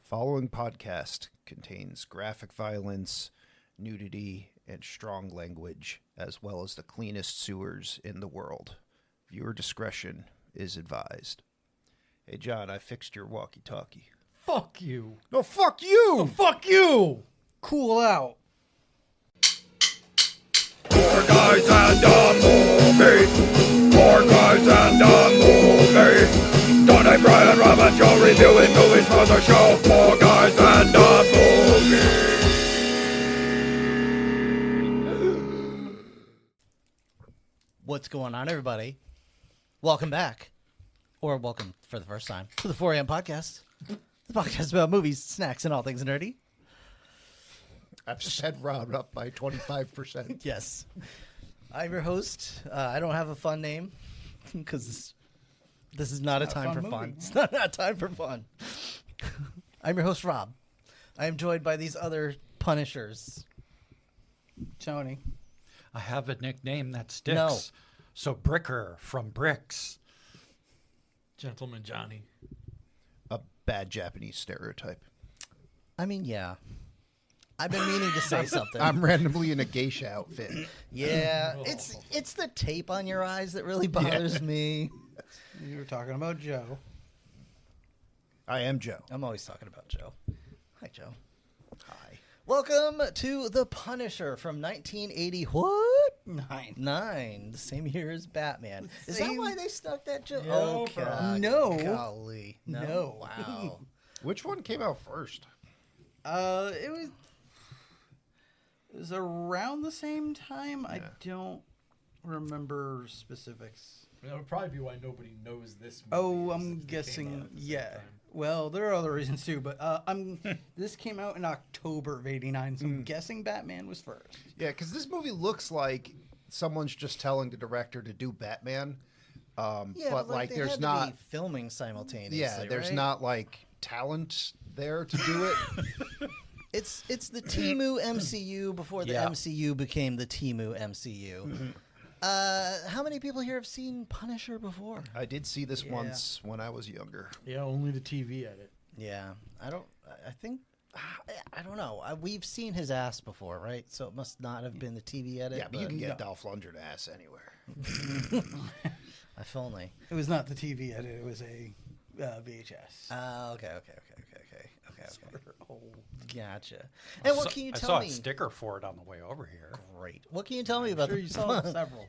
following podcast contains graphic violence, nudity, and strong language, as well as the cleanest sewers in the world. Viewer discretion is advised. Hey, John, I fixed your walkie-talkie. Fuck you. No, fuck you! Oh, fuck you! Cool out. Four guys and a movie. Four guys and a movie. Donnie, Brian, Rob, and Joe reviewing movies for the show. Four guys and a movie. What's going on, everybody? Welcome back, or welcome for the first time, to the 4 a.m. podcast. The podcast about movies, snacks, and all things nerdy. I've sped Rob up by 25%. Yes. I'm your host. I don't have a fun name, because this is not a time for fun. It's not a time for fun. I'm your host, Rob. I am joined by these other punishers. Tony. I have a nickname that sticks. No. So Bricker from Bricks. Gentleman Johnny. A bad Japanese stereotype. I mean, yeah. I've been meaning to say something. I'm randomly in a geisha outfit. Yeah, it's the tape on your eyes that really bothers me. You were talking about Joe. I am Joe. I'm always talking about Joe. Hi, Joe. Hi. Welcome to The Punisher from 1980. What? Nine. The same year as Batman. Is that Same- why they stuck that joke? Yeah, Oh, bro. God. No. Golly. No. Wow. Which one came out first? It was around the same time. I don't remember specifics. That would probably be why nobody knows this movie. Oh, I'm since it came guessing. out at the same Yeah. time. Well, there are other reasons too, but this came out in October of '89, so I'm guessing Batman was first. Yeah, because this movie looks like someone's just telling the director to do Batman. Yeah, but like they there's had to not. be filming simultaneously. Yeah, there's right? not like talent there to do it. It's the Temu MCU before the Yeah. MCU became the Temu MCU. How many people here have seen Punisher before? I did see this once when I was younger. Yeah, only the TV edit. Yeah, I don't know. We've seen his ass before, right? So it must not have been the TV edit. Yeah, but you can get Dolph Lundgren ass anywhere. If only. It was not the TV edit; it was a VHS. Okay. Gotcha. And what can you I tell saw me? a sticker for it on the way over here. Great. What can you tell me about Sure, the you saw several.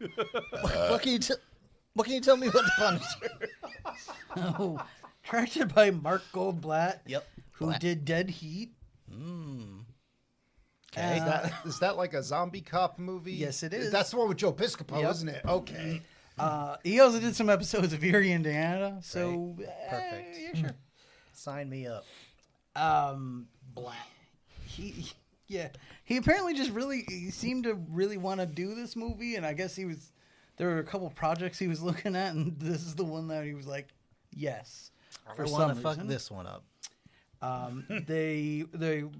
What can you tell me about the Punisher? Oh, directed by Mark Goldblatt. Yep. Who Blatt. did Dead Heat? Okay. Is that like a zombie cop movie? Yes, it is. That's the one with Joe Piscopo, Yep. isn't it? Okay. He also did some episodes of Erie, Indiana. So Perfect. yeah, sure. Sign me up. Blatt. He apparently just he seemed to really want to do this movie, and I guess there were a couple projects he was looking at, and this is the one that he was like, yes. I want to fuck this one up. They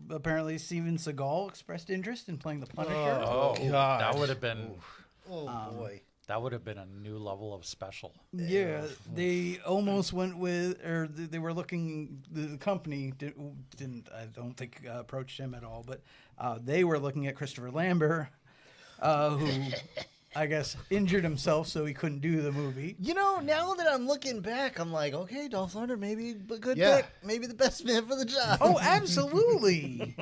apparently Steven Seagal expressed interest in playing the Punisher. Oh, God. that would have been Oh boy. a new level of special. Yeah, they almost went with, or they were looking. The company didn't. I don't think approached him at all, but they were looking at Christopher Lambert, who I guess injured himself, so he couldn't do the movie. You know, now that I'm looking back, I'm like, okay, Dolph Lundgren, maybe a good Yeah. pick, maybe the best man for the job. Oh, absolutely.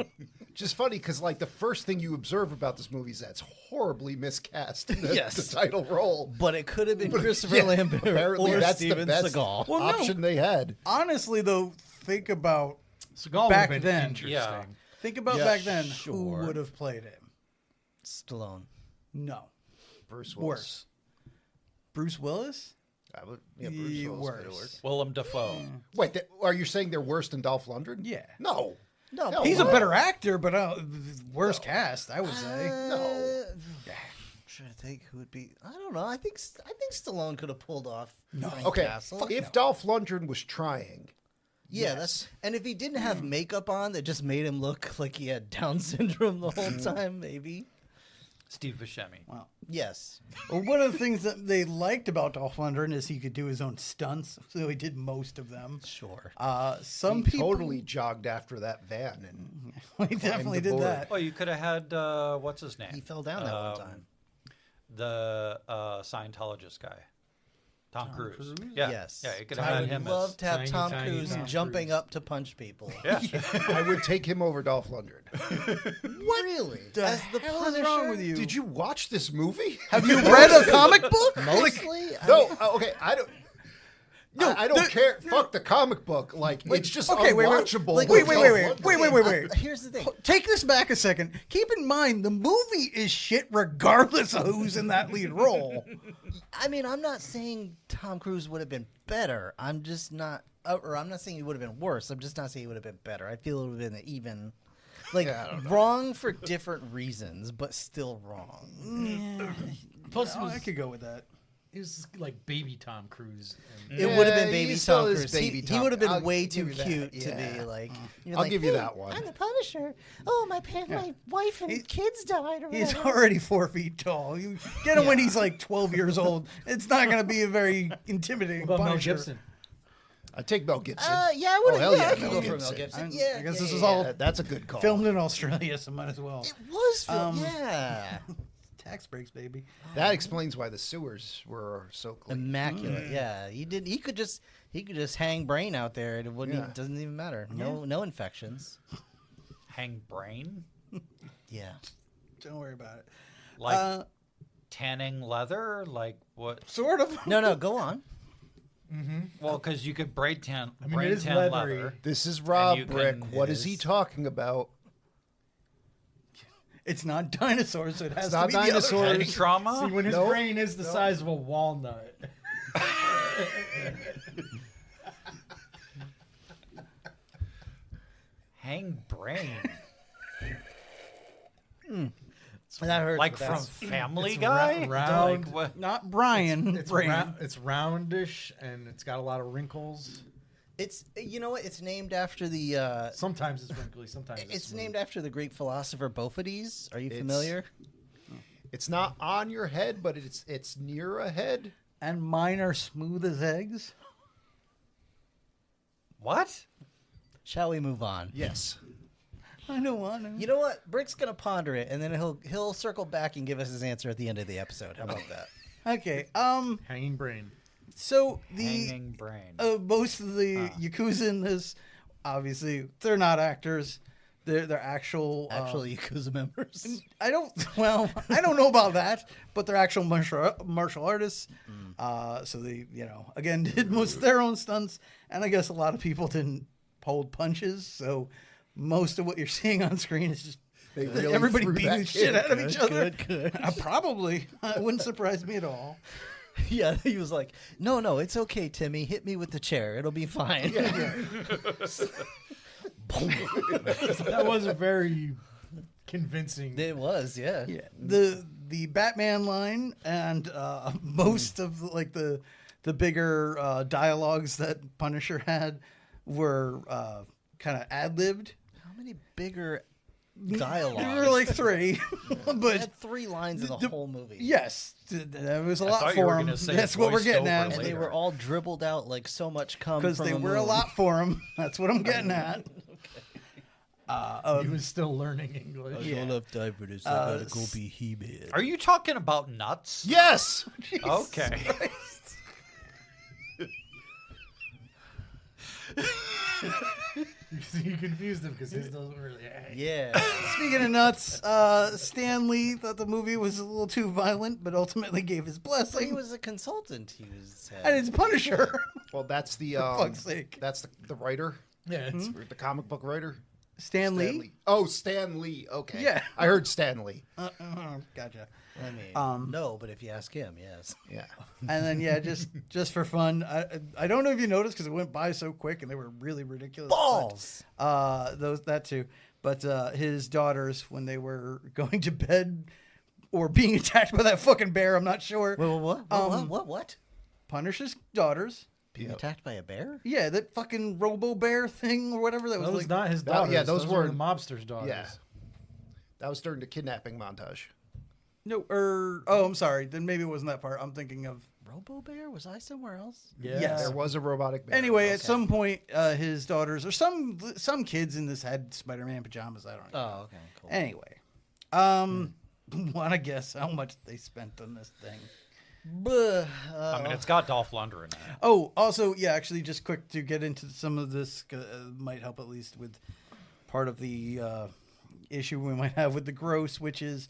Just funny because like the first thing you observe about this movie is that's horribly miscast in the, Yes. the title role. But it could have been Christopher Yeah, Lambert apparently or that's Steven the best Seagal. Well, no. option they had. Honestly, though, think about Seagal Back would have been then. interesting. Yeah. Yeah, back then. sure. Who would have played him? Stallone. No, Bruce Willis. worse. Bruce Willis? Bruce Yeah, Willis could worse. have worked. Willem Dafoe. Wait, are you saying they're worse than Dolph Lundgren? Yeah. No. No, No, He's a what? better actor, but worse cast, I would say. No. Trying to think who would be. I don't know. I think Stallone could have pulled off. Frank Okay, Castle. if Dolph Lundgren was trying, Yeah, yes. that's. And if he didn't have makeup on, that just made him look like he had Down syndrome the whole time. Maybe. Steve Buscemi. Wow. Yes. Well, one of the things that they liked about Dolph Lundgren is he could do his own stunts, so he did most of them. Sure. Some He people totally jogged after that van and he definitely the did board. that. Well, you could have had what's his name? He fell down that one time. The Scientologist guy, Tom Cruise. Yeah, Yes. yeah. You could I have had would him love as. to have Tiny, Tom tiny Cruise Tom jumping Cruise. up to punch people. Yeah. I would take him over Dolph Lundgren. What? Really? The As the hell Punisher? is wrong with you? Did you watch this movie? Have you read a comic book? Mostly? No, okay, I don't. No, I don't care. Fuck the comic book. Like, it's just okay, wait, wait, unwatchable. like, with wait, Dolph wait, Lundgren. wait. Here's the thing. Take this back a second. Keep in mind, the movie is shit regardless of who's in that lead role. I mean, I'm not saying Tom Cruise would have been better. I'm just not, or I'm not saying he would have been worse. I'm just not saying he would have been better. I feel it would have been even, like, Yeah, I don't know. wrong for different reasons, but still wrong. Plus, I could go with that. it was like baby Tom Cruise. And It would have Yeah, been baby he still Tom is Cruise. baby He Tom. would have been I'll way give too you that, cute to yeah. be like. you're I'll like, give you "Hey, that one." I'm the Punisher. Oh, my wife and kids died. Or He's whatever." already 4 feet tall. You get him when he's like 12 years old. It's not going to be a very intimidating what about Mel Punisher. Gibson? I take Mel Gibson. Yeah, I would Oh, have. hell Yeah, yeah, I could Mel go for Mel Gibson. Gibson. I Yeah, guess yeah, this was yeah, all yeah. That's a good call. filmed in Australia, so might as well. It was filmed. Yeah. Tax breaks, baby. That explains why the sewers were so clean. Immaculate. Yeah, he did. He could just hang brain out there. And it wouldn't. Yeah. Even, doesn't even matter. No infections. Hang brain, Yeah. Don't worry about it. like tanning leather, like what? Sort of. No. Go on. Well, because you could braid tan, I mean, braid it is tan leathery. leather. This is Rob you Brick. can- What it is he is. talking about? It's not dinosaurs, so it has It's to not be the other dinosaurs. Head trauma. See, when his Nope. brain is the size of a walnut. Hang brain, And that hurts. like but from that's- Family it's Guy. round. Like what? Not Brian. It's Brain. it's roundish and it's got a lot of wrinkles. It's you know what? It's named after the. Sometimes it's wrinkly, sometimes It's smooth. named after the Greek philosopher Bophades. Are you It's- familiar? It's not on your head, but it's near a head. And mine are smooth as eggs. What? Shall we move on? Yes. I don't want to. You know what? Brick's gonna ponder it, and then he'll circle back and give us his answer at the end of the episode. How about that? Okay. Hanging brain. So the Hanging brain. most of the Yakuza in this, obviously, they're not actors. They're actual. Actual Yakuza members. I don't know about that, but they're actual martial artists. So they, again, did most of their own stunts, and I guess a lot of people didn't hold punches. So most of what you're seeing on screen is just They really everybody threw beating that the shit out of each other. Good. Probably, it wouldn't surprise me at all. Yeah, he was like, "No, it's okay, Timmy. Hit me with the chair. It'll be fine." That was a very convincing. It was, yeah. Yeah, the Batman line and most of the bigger dialogues that Punisher had were kind of ad libbed. How many bigger There dialogues? were like three, They but had 3 lines in the whole movie. yes, there was a lot thought you were for him. gonna say That's what we're voiced getting over at And they later. were all dribbled out like so much cum because from they the were a moon. lot for him. That's what I'm getting at. He was still learning English. Yeah. enough time for this. I gotta go be He-Man. Are you talking about nuts? Yes. Okay. You confused him because his doesn't really. Yeah. Speaking of nuts, Stan Lee thought the movie was a little too violent, but ultimately gave his But he blessing. was a consultant. He was. And it's Punisher. Well, that's the fuck's sake. That's the writer, Yeah, it's, the comic book writer. Stan Lee. Oh, Stan Lee. Okay. Yeah. I heard Stan Lee. Gotcha. I mean, no, but if you ask him, yes. Yeah. And then just for fun, I don't know if you noticed because it went by so quick and they were really ridiculous. Balls. But, that too. But his daughters, when they were going to bed or being attacked by that fucking bear, I'm not sure. Wait, what? Punisher's daughters. Being attacked by a bear? Yeah, that fucking Robo Bear thing or whatever that was that was like. not his that- daughters. yeah, those were were- the mobster's daughters. Yeah. That was during the kidnapping montage. No, oh, I'm sorry. Then maybe it wasn't that part. I'm thinking of. Robo Bear? Was I somewhere else? Yeah. Yes. There was a robotic bear. Anyway, at some point, his daughters or some kids in this had Spider-Man pajamas. I don't know. Oh, okay, cool. Anyway, want to guess how much they spent on this thing? I mean, it's got Dolph Lundgren in it. Oh, also, yeah, actually, just quick to get into some of this might help at least with part of the issue we might have with the gross, which is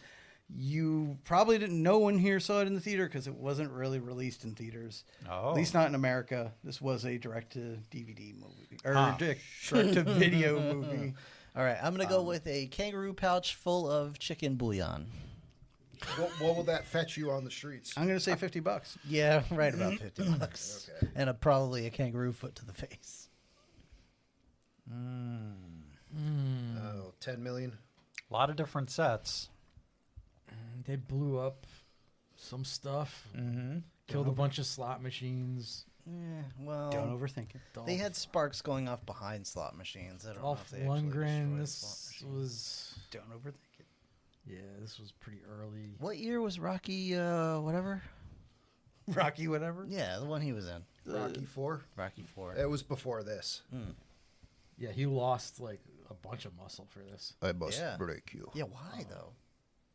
you probably didn't. No one here saw it in the theater because it wasn't really released in theaters. Oh. At least not in America. This was a direct-to-DVD movie or direct-to-video movie. All right, I'm going to go with a kangaroo pouch full of chicken bouillon. What will that fetch you on the streets? I'm going to say $50. Yeah, right about $50. Okay. And probably a kangaroo foot to the face. Oh, 10 million. A lot of different sets. They blew up some stuff. Mm-hmm. Killed a bunch of slot machines. Yeah, well, Don't overthink it. they had sparks going off behind slot machines. I don't know Dolph if they actually Lundgren. destroyed slot This machines. was. Don't overthink it. Yeah, this was pretty early. What year was Rocky, whatever? Rocky, whatever. Yeah, the one he was in. Rocky 4. Rocky 4. It was before this. Yeah, he lost like a bunch of muscle for this. I must Yeah. break you. Yeah, why though?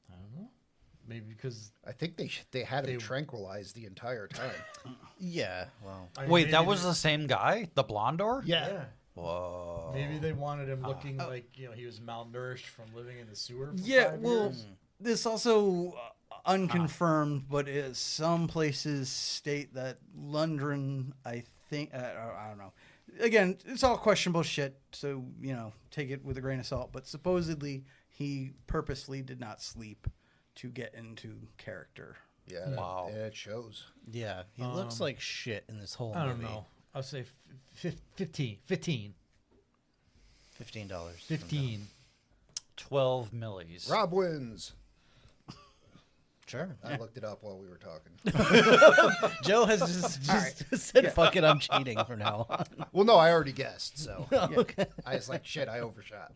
I don't know. Maybe because I think they had him They- tranquilized the entire time. Yeah, well, I mean, Wait, maybe that was they- the same guy? The blonde-or? Yeah. Whoa. Maybe they wanted him looking like he was malnourished from living in the sewer. For Yeah, 5 well, years. this also unconfirmed, but some places state that Lundgren, I think, I don't know. Again, it's all questionable shit, so take it with a grain of salt. But supposedly he purposely did not sleep to get into character. Yeah. Wow. And it shows. yeah, he looks like shit in this whole I don't movie. know. I'll say 15. 15. $15. 15. 12 millis. Rob wins. Sure. I looked it up while we were talking. Joe has just said, "Fuck it, I'm cheating from now on." Well, no, I already guessed, so Okay. I was like, shit, I overshot.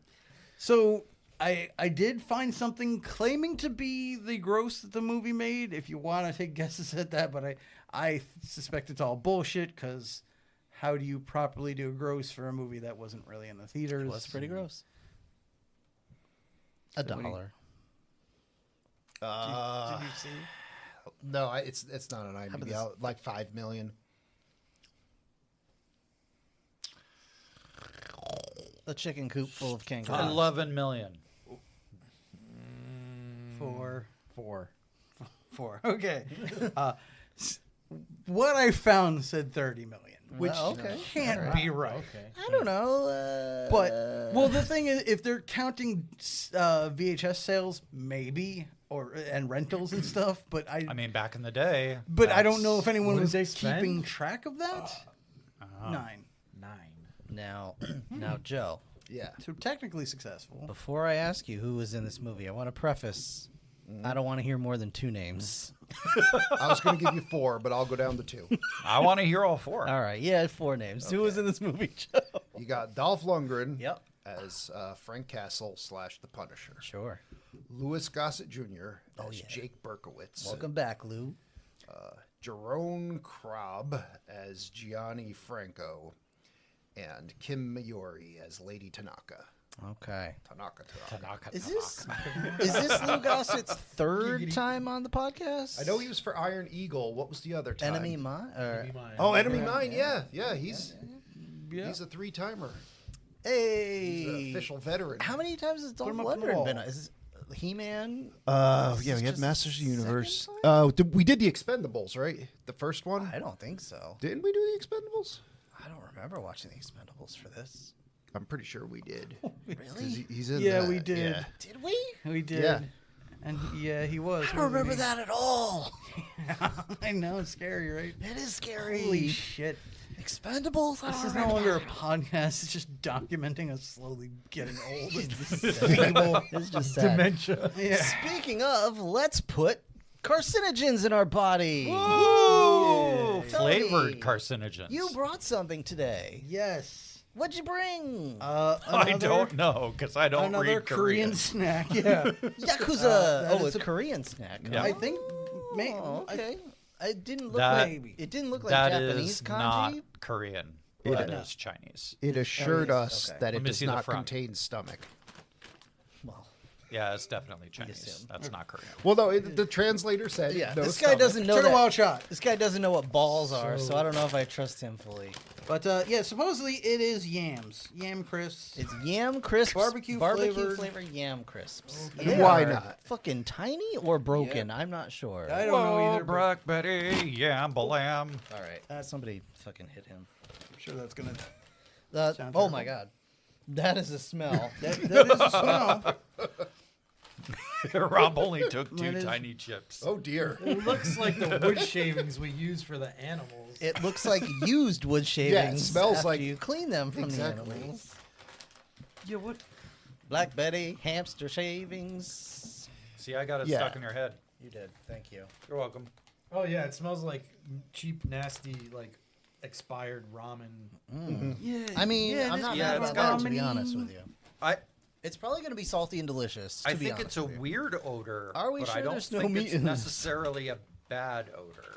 So I did find something claiming to be the gross that the movie made. If you want to take guesses at that, but I suspect it's all bullshit because how do you properly do a gross for a movie that wasn't really in the theaters? It was pretty gross. $1. Did you see? No, it's not an IMDb. Like 5 million. A chicken coop full of kangaroos. 11 million. Four. 4. Okay. What I found said 30 million, which Well, okay. can't be right. Okay. I don't know. But the thing is, if they're counting VHS sales, maybe and rentals and stuff, but I mean, back in the day. I don't know if anyone What was did they spend? keeping track of that. 9. 9. now, Joe, Yeah. So technically successful. before I ask you who was in this movie, I want to preface: I don't want to hear more than 2 names. I was going to give you 4, but I'll go down to 2. I want to hear all 4. All right, yeah, 4 names. Who was in this movie, Joe? You got Dolph Lundgren Yep. as Frank Castle / The Punisher. Sure. Louis Gossett Jr. as yeah. Jake Berkowitz. Welcome back, Lou. Jerome Krob as Gianni Franco. And Kim Mayori as Lady Tanaka. Okay. Tanaka. Is this Lou Gossett's 3rd time on the podcast? I know he was for Iron Eagle. What was the other time? Enemy Mine. Oh, Enemy Mine. Yeah. He's a 3-timer. He's an Hey. official veteran. How many times has Dolph him up on the Lundgren wall. been on? Is this He-Man? Yeah, we Is had this Masters of the just Universe. second We did the Expendables, right? The first one. I don't think so. Didn't we do the Expendables? I don't remember watching the Expendables for this. I'm pretty sure we did. Really? He's in Yeah, that. we did. Yeah. Did we? We did. Yeah. And yeah, he was. I don't remember that at all. I know, it's scary, right? It is scary. Holy shit. Expendables? I This don't is no remember longer a that. podcast. It's just documenting us slowly getting old. It's just sad. Dementia. Yeah. Speaking of, let's put carcinogens in our body. Ooh, Tony, flavored carcinogens. You brought something today. Yes. What'd you bring? I don't know because I don't Another read Korean snack. Yeah. Yakuza. is A Korean snack. Yeah. I think. Okay. It didn't look That- like it didn't look like That Japanese is kanji. not Korean. That is. is Chinese. It assured is? us Okay. that Let it me does see the not front. contain stomach. Well, Yeah, it's definitely assume. Chinese. That's not Korean. Well, no, the translator said yeah. no This guy stomach. doesn't know Took a that. wild shot. This guy doesn't know what balls are, so I don't know if I trust him fully. But yeah, supposedly it is yams, yam crisps. It's yam crisps, Barbecue flavored flavored. yam crisps. Okay. They Why are not? Fucking tiny or broken? I'm not sure. I don't know either. But Black Betty, Yambalam. All right, somebody fucking hit him. I'm sure that's gonna. Oh terrible. my god, that is a smell. That is a smell. Rob only took two That is- tiny chips. Oh dear. It looks like the wood shavings we use for the animals. It looks like used wood shavings. smells after like- you clean them from Exactly. the animals. Yeah, what? Black Betty hamster shavings. See, I got it Yeah. stuck in your head. You did. Thank you. You're welcome. Oh yeah, it smells like cheap, nasty, like expired ramen. Yeah. I mean, yeah, I'm this not yeah, mad it's about got that, to be ramen-y. honest with you. I It's probably going to be salty and delicious. I to be think it's honest a with you. weird odor. Are we but sure I don't there's no think meat it's in this? necessarily a bad odor.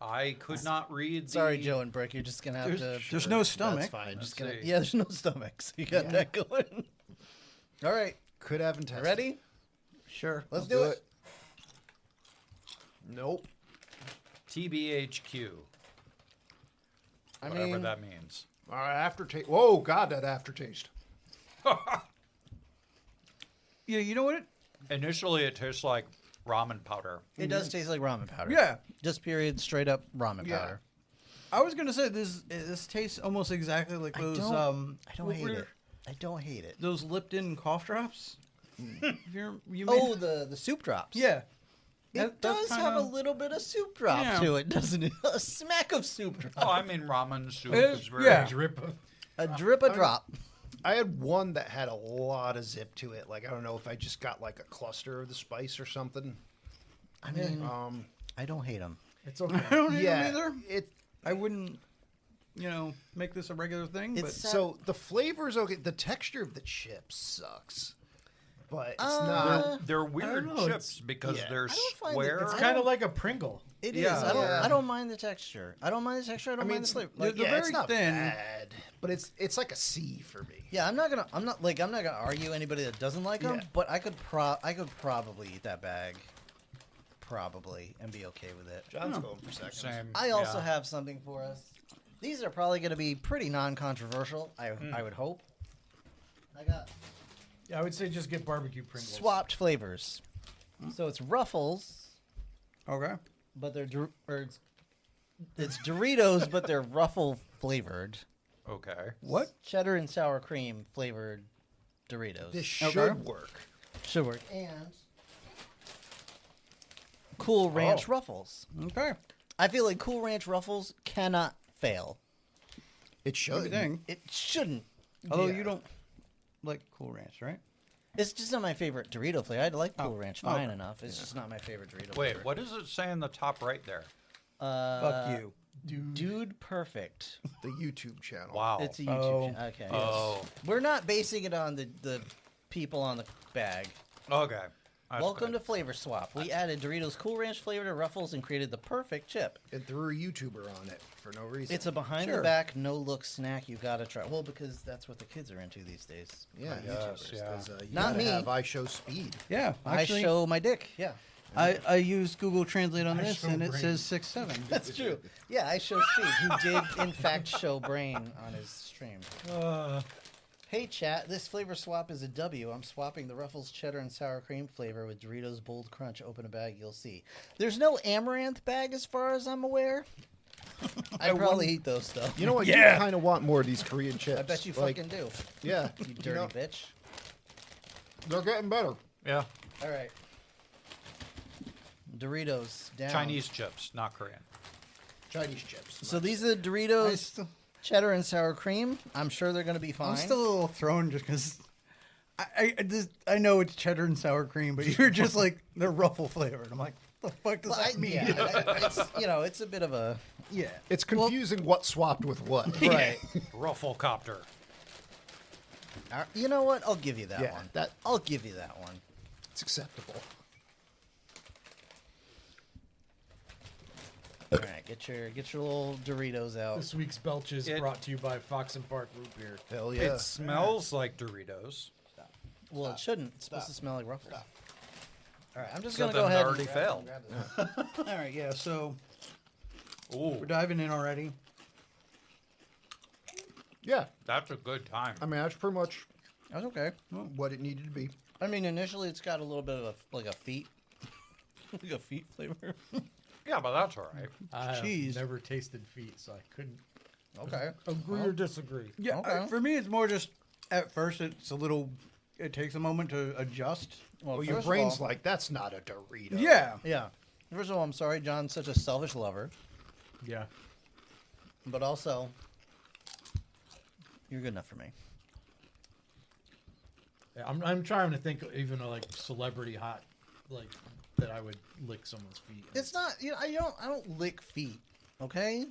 I could not read. Sorry, the... Joe and Brick. You're just going to have to. There's no stomach. That's fine. Just Let's gonna, see. yeah, there's no stomach, so you got that going. All right, Could have and tested. ready? Sure. Let's do it. Nope. TBHQ. I Whatever mean, that means. All right, aftertaste. Whoa, God, that aftertaste. Yeah, you know what? Initially, it tastes like ramen powder. it does taste like ramen powder. Yeah. Just period, straight up ramen Yeah. powder. I was gonna say this tastes almost exactly like those I don't what hate were- it. I don't hate it. Those Lipton cough drops. You Oh, the soup drops. yeah. It That's does have a kinda- little bit of soup drop Yeah. to it, doesn't it? A smack of soup drop. Oh, I mean ramen soup It- is very. yeah. Drip of A drip, a drop. I had one that had a lot of zip to it. Like, I don't know if I just got like a cluster of the spice or something. I mean, Um, I don't hate them. it's I okay. don't hate yeah. them either. It I wouldn't, make this a regular thing. It's But so the flavor's okay. The texture of the chips sucks, but it's Uh, not. They're weird know, chips because yeah. they're I don't find it- square. It's I kind of don't- like a Pringle. It is. Yeah. I don't mind the texture. I don't mind the texture. I don't mind the flavor. they're Like, very it's not thin. bad, but it's like a C for me. yeah, I'm not gonna argue anybody that doesn't like them. Yeah. But I could probably eat that bag, probably, and be okay with it. John's going for seconds. Same. I also yeah. have something for us. These are probably going to be pretty non-controversial. I would hope. I got Yeah, I would say just get barbecue Pringles. swapped flavors. So it's Ruffles, Okay. but they're it's Doritos, but they're Ruffle flavored. Okay. What? Cheddar and sour cream flavored Doritos. This should Okay. work. should work. And Cool Ranch Ruffles. Okay. I feel like Cool Ranch Ruffles cannot fail. It should. Dang. It shouldn't. Although Yeah. you don't like Cool Ranch, right? It's just not my favorite Dorito flavor. I like Cool Oh, Ranch fine okay. enough. It's just not my favorite Dorito Wait, flavor. what does it say in the top right there? Fuck you. Dude Perfect. The YouTube channel. Wow. It's a YouTube Oh. channel. Okay. Oh. We're not basing it on the people on the bag. Okay. That's Welcome good. to Flavor Swap. We added Doritos Cool Ranch flavor to Ruffles and created the perfect chip. And threw a YouTuber on it for no reason. It's a behind the back, no look snack you gotta try. Well, because that's what the kids are into these days. yeah, guess, YouTubers. yeah. 'Cause, you Not gotta me. have I show speed. Yeah. Actually, I show my dick. Yeah. I used Google Translate on I this, show and it brain. says 6'7". That's true. Yeah, I show Steve, who did in fact show brain on his stream. Hey chat, this flavor swap is a W. I'm swapping the Ruffles cheddar and sour cream flavor with Doritos Bold Crunch. Open a bag, you'll see. There's no amaranth bag as far as I'm aware. I'd probably eat those though. You know what? Yeah. You kind of want more of these Korean chips. I bet you Like, fucking do. Yeah. You dirty bitch. They're getting better. Yeah. All right. Doritos down. Chinese chips, not Korean. Chinese chips. So these are the Doritos cheddar and sour cream. I'm sure they're going to be fine. I'm still a little thrown just because I know it's cheddar and sour cream, but you're just like they're Ruffle flavored. I'm like, the fuck does Well, that mean? it's it's a bit of a Yeah. It's confusing what swapped with what. right. Rufflecopter. You know what? I'll give you that Yeah, one. that- I'll give you that one. It's acceptable. All right, get your little Doritos out. This week's belch is brought to you by Fox and Park Root Beer. Hell yeah. It smells like Doritos. Well, it shouldn't. It's supposed to smell like Ruffles. All right, I'm just So gonna go then ahead. already and failed. All right, yeah, so Ooh, we're diving in already. Yeah. that's a good time. I mean, that's pretty much That's okay. what it needed to be. I mean, initially it's got a little bit of like a feet, like a feet flavor. Yeah, but that's all right. I have Cheese. never tasted feet, so I couldn't Okay. agree or disagree. Yeah, Okay. for me, it's more just at first it's a little. It takes a moment to adjust. Well, your first of brain's all- like, that's not a Dorito. Yeah, Yeah. First of all, I'm sorry, John's such a selfish lover, Yeah. but also you're good enough for me. Yeah, I'm trying to think of even a like celebrity hot like that I would lick someone's feet. It's not. I don't lick feet. Okay.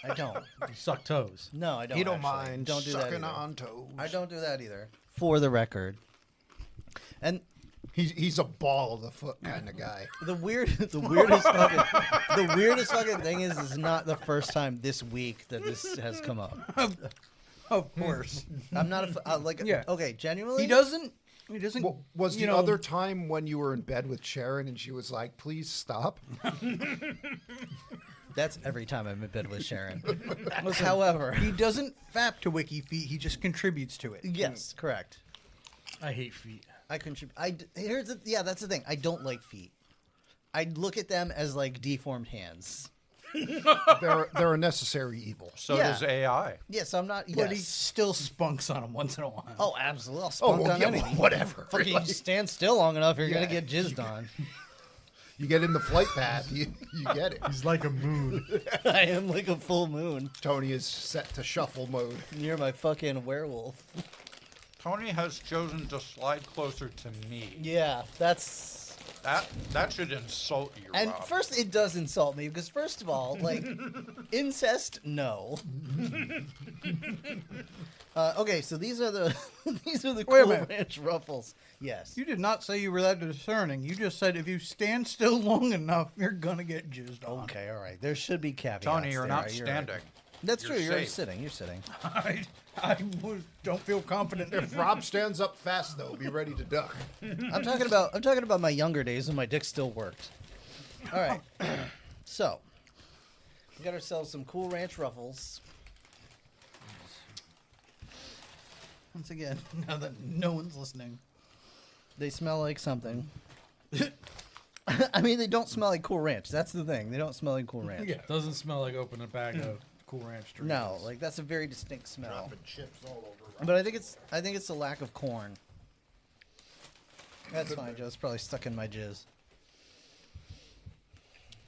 I don't. You suck toes. No, I don't. You don't actually. mind Don't do that sucking either. on toes. I don't do that either. For the record. And He's a ball of the foot kind of guy. the weirdest fucking thing is, it's not the first time this week that this has come up. of course. I'm not like. Yeah. Okay, genuinely. He doesn't. Well, was you the know- other time when you were in bed with Sharon and she was like, please stop? That's every time I'm in bed with Sharon. However, He doesn't fap to Wiki Feet. He just contributes to it. yes, correct. I hate feet. I contribute. That's the thing. I don't like feet. I look at them as like deformed hands. They're a necessary evil. So Yeah. does AI. Yes, I'm not. But he Yes. still spunks on him once in a while. Oh, absolutely. I'll spunk on yeah, anything. whatever. Fucking Like, you stand still long enough, you're Yeah. gonna get jizzed on. you get in the flight path, you get it. He's like a moon. I am like a full moon. Tony is set to shuffle mode. You're my fucking werewolf. Tony has chosen to slide closer to me. Yeah, that's. That should insult you, And Rob. first, it does insult me because first of all, like incest, no. Okay, so these are the Wait a Cool minute. Ranch Ruffles. Yes. You did not say you were that discerning. You just said if you stand still long enough, you're gonna get jizzed on. Okay, all right. There should be caveats. Tony, you're there. not You're standing. right. That's You're true. You're safe. sitting. You're sitting. Don't feel confident. If Rob stands up fast, though, be ready to duck. I'm talking about my younger days when my dick still worked. All right. So, we got ourselves some Cool Ranch Ruffles. Once again, now that no one's listening. They smell like something. I mean, they don't smell like Cool Ranch. That's the thing. They don't smell like Cool Ranch. Yeah, doesn't smell like opening a bag of Cool Ranch Doritos. No, like that's a very distinct smell. Dropping chips all over. But I think it's the lack of corn. That's fine, Joe. It's probably stuck in my jizz.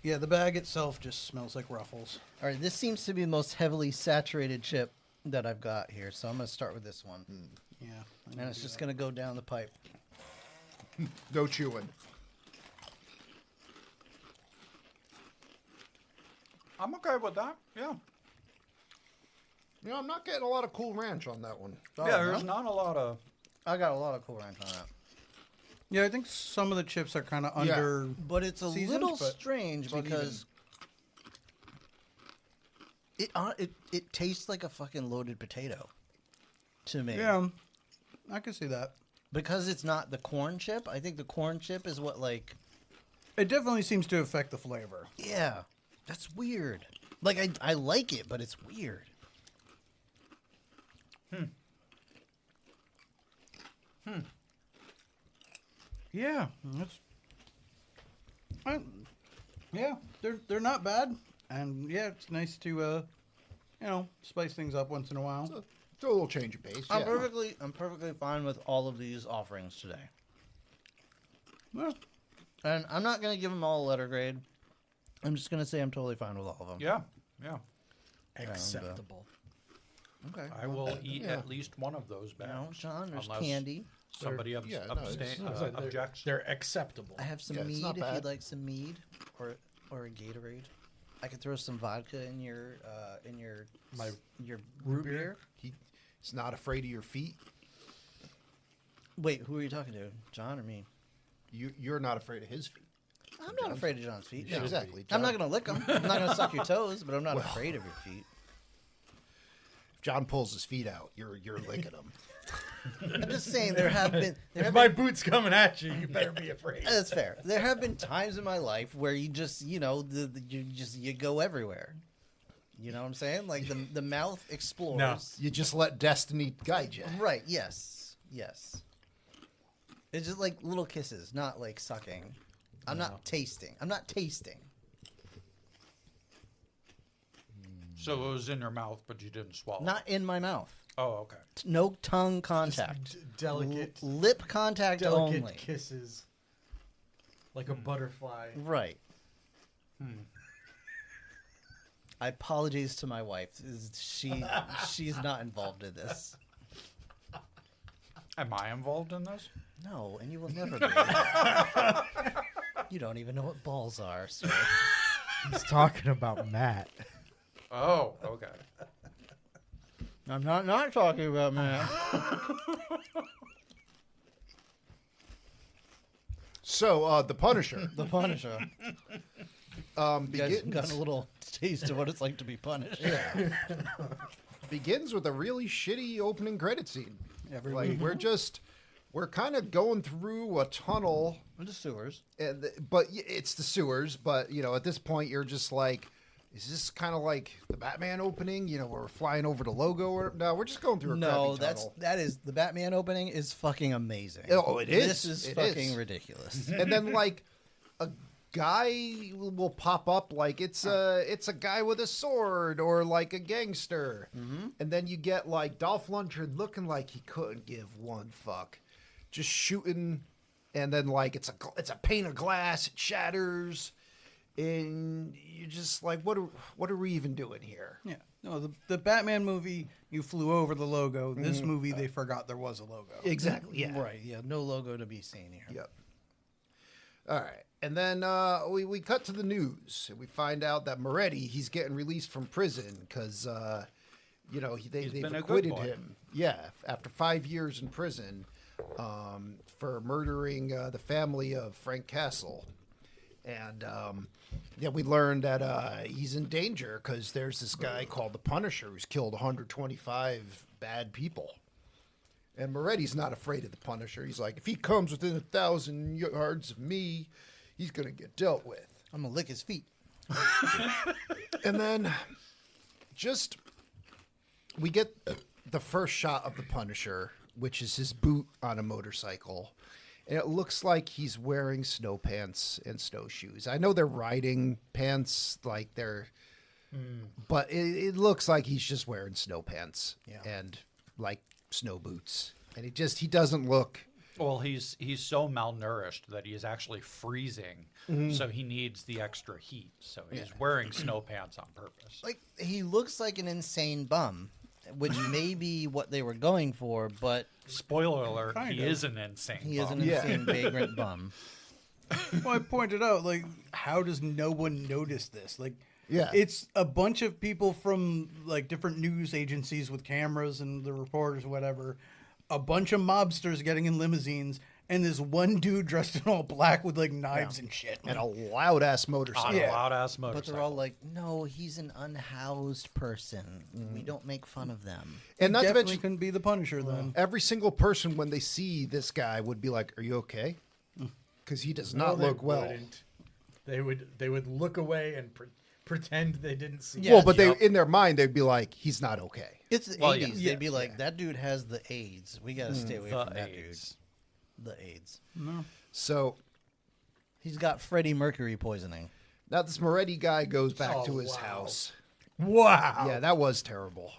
Yeah, the bag itself just smells like Ruffles. All right, this seems to be the most heavily saturated chip that I've got here, so I'm gonna start with this one, Yeah. and it's just gonna go down the pipe. No chewing. I'm okay with that. Yeah. You know, I'm not getting a lot of Cool Ranch on that one. Yeah, there's not a lot of. I got a lot of Cool Ranch on that, Yeah, I think some of the chips are kind of Yeah. under. but it's a Seasoned, little but strange because it tastes like a fucking loaded potato to me. Yeah, I can see that. Because it's not the corn chip. I think the corn chip is what like. It definitely seems to affect the flavor. Yeah, that's weird. Like I like it, but it's weird. Yeah, that's. Yeah, they're not bad, and yeah, it's nice to spice things up once in a while. It's a little change of pace. I'm Yeah. perfectly fine with all of these offerings today, Well, and I'm not gonna give them all a letter grade. I'm just gonna say I'm totally fine with all of them. Yeah. Yeah. Acceptable. Okay. I will eat at least one of those bags. No, Sean, there's unless candy. Somebody yeah, no, it's- objects. They're acceptable. I have some Yeah, it's mead not if bad. you'd like some mead or a Gatorade. I could throw some vodka in your My your root beer. He's not afraid of your feet. Wait, who are you talking to, John or me? You're not afraid of his feet. I'm not afraid of John's feet. Yeah, no. exactly. I'm not John- gonna lick them. I'm not gonna suck your toes, but I'm not afraid of your feet. If John pulls his feet out, you're licking them. I'm just saying there have been. If my boot's coming at you, you better be afraid. That's fair. There have been times in my life where you just, you go everywhere. You know what I'm saying? Like the mouth explores. No. You just let destiny guide you. Right. Yes. Yes. It's just like little kisses, not like sucking. I'm not tasting. I'm not tasting. So it was in your mouth, but you didn't swallow. Not in my mouth. Oh, okay. No tongue contact. Delicate, Lip contact delicate only. kisses, like a butterfly. Right. I apologize to my wife. She's not involved in this. Am I involved in this? No, and you will never be. You don't even know what balls are, sir. He's talking about Matt. Oh, okay. I'm not talking about man. So, the Punisher The Punisher. You guys begins, got a little taste of what it's like to be punished. begins with a really shitty opening credit scene. Every Like we're kind of going through a tunnel, The sewers. but it's the sewers. But at this point, you're just like, is this kind of like the Batman opening? Where we're flying over the logo? Or no, we're just going through a No, crappy tunnel. that is the Batman opening is fucking amazing. Oh, it is. This is It fucking is. ridiculous. And then like a guy will pop up like it's a guy with a sword or like a gangster, and then you get like Dolph Lundgren looking like he couldn't give one fuck, just shooting, and then like it's a pane of glass, it shatters, and you're just like, what are we even doing here? Yeah. No, the Batman movie, you flew over the logo. This movie, they forgot there was a logo. Exactly. Yeah. Right, yeah, no logo to be seen here. Yep. All right. And then we cut to the news, and we find out that Moretti, he's getting released from prison because, they've been a good acquitted boy. him. Yeah, after 5 years in prison for murdering the family of Frank Castle. And, we learned that he's in danger because there's this guy called the Punisher who's killed 125 bad people. And Moretti's not afraid of the Punisher. He's like, if he comes within 1,000 yards of me, he's going to get dealt with. I'm gonna lick his feet. And then we get the first shot of the Punisher, which is his boot on a motorcycle. And it looks like he's wearing snow pants and snowshoes. I know they're riding pants, like they're... But it looks like he's just wearing snow pants and like snow boots. And he doesn't look... Well, he's so malnourished that he is actually freezing, so he needs the extra heat. So he's wearing snow pants on purpose. Like he looks like an insane bum, which may be what they were going for, but Spoiler alert: Kind he of. is an insane. he is bum. an insane vagrant bum. Well, I pointed out, like, how does no one notice this? Like, Yeah. it's a bunch of people from, like, different news agencies with cameras and the reporters or whatever, a bunch of mobsters getting in limousines, and this one dude dressed in all black with, like, knives and shit. And a loud-ass motorcycle. On a loud ass motorcycle. But they're all like, no, he's an unhoused person. We don't make fun of them. And not to Definitely mention, couldn't be the Punisher then. every single person, when they see this guy, would be like, are you okay? Because he does not they look well. wouldn't. They would look away and pretend they didn't see. Yeah, Well, but Yep. in their mind, they'd be like, he's not okay. It's the Well, 80s. yeah. They'd be like, that dude has the AIDS. We got to stay away The from that AIDS. dude. The AIDS. So He's got Freddie Mercury poisoning. now this Moretti guy goes back to his wow. house. Wow. Yeah, that was terrible.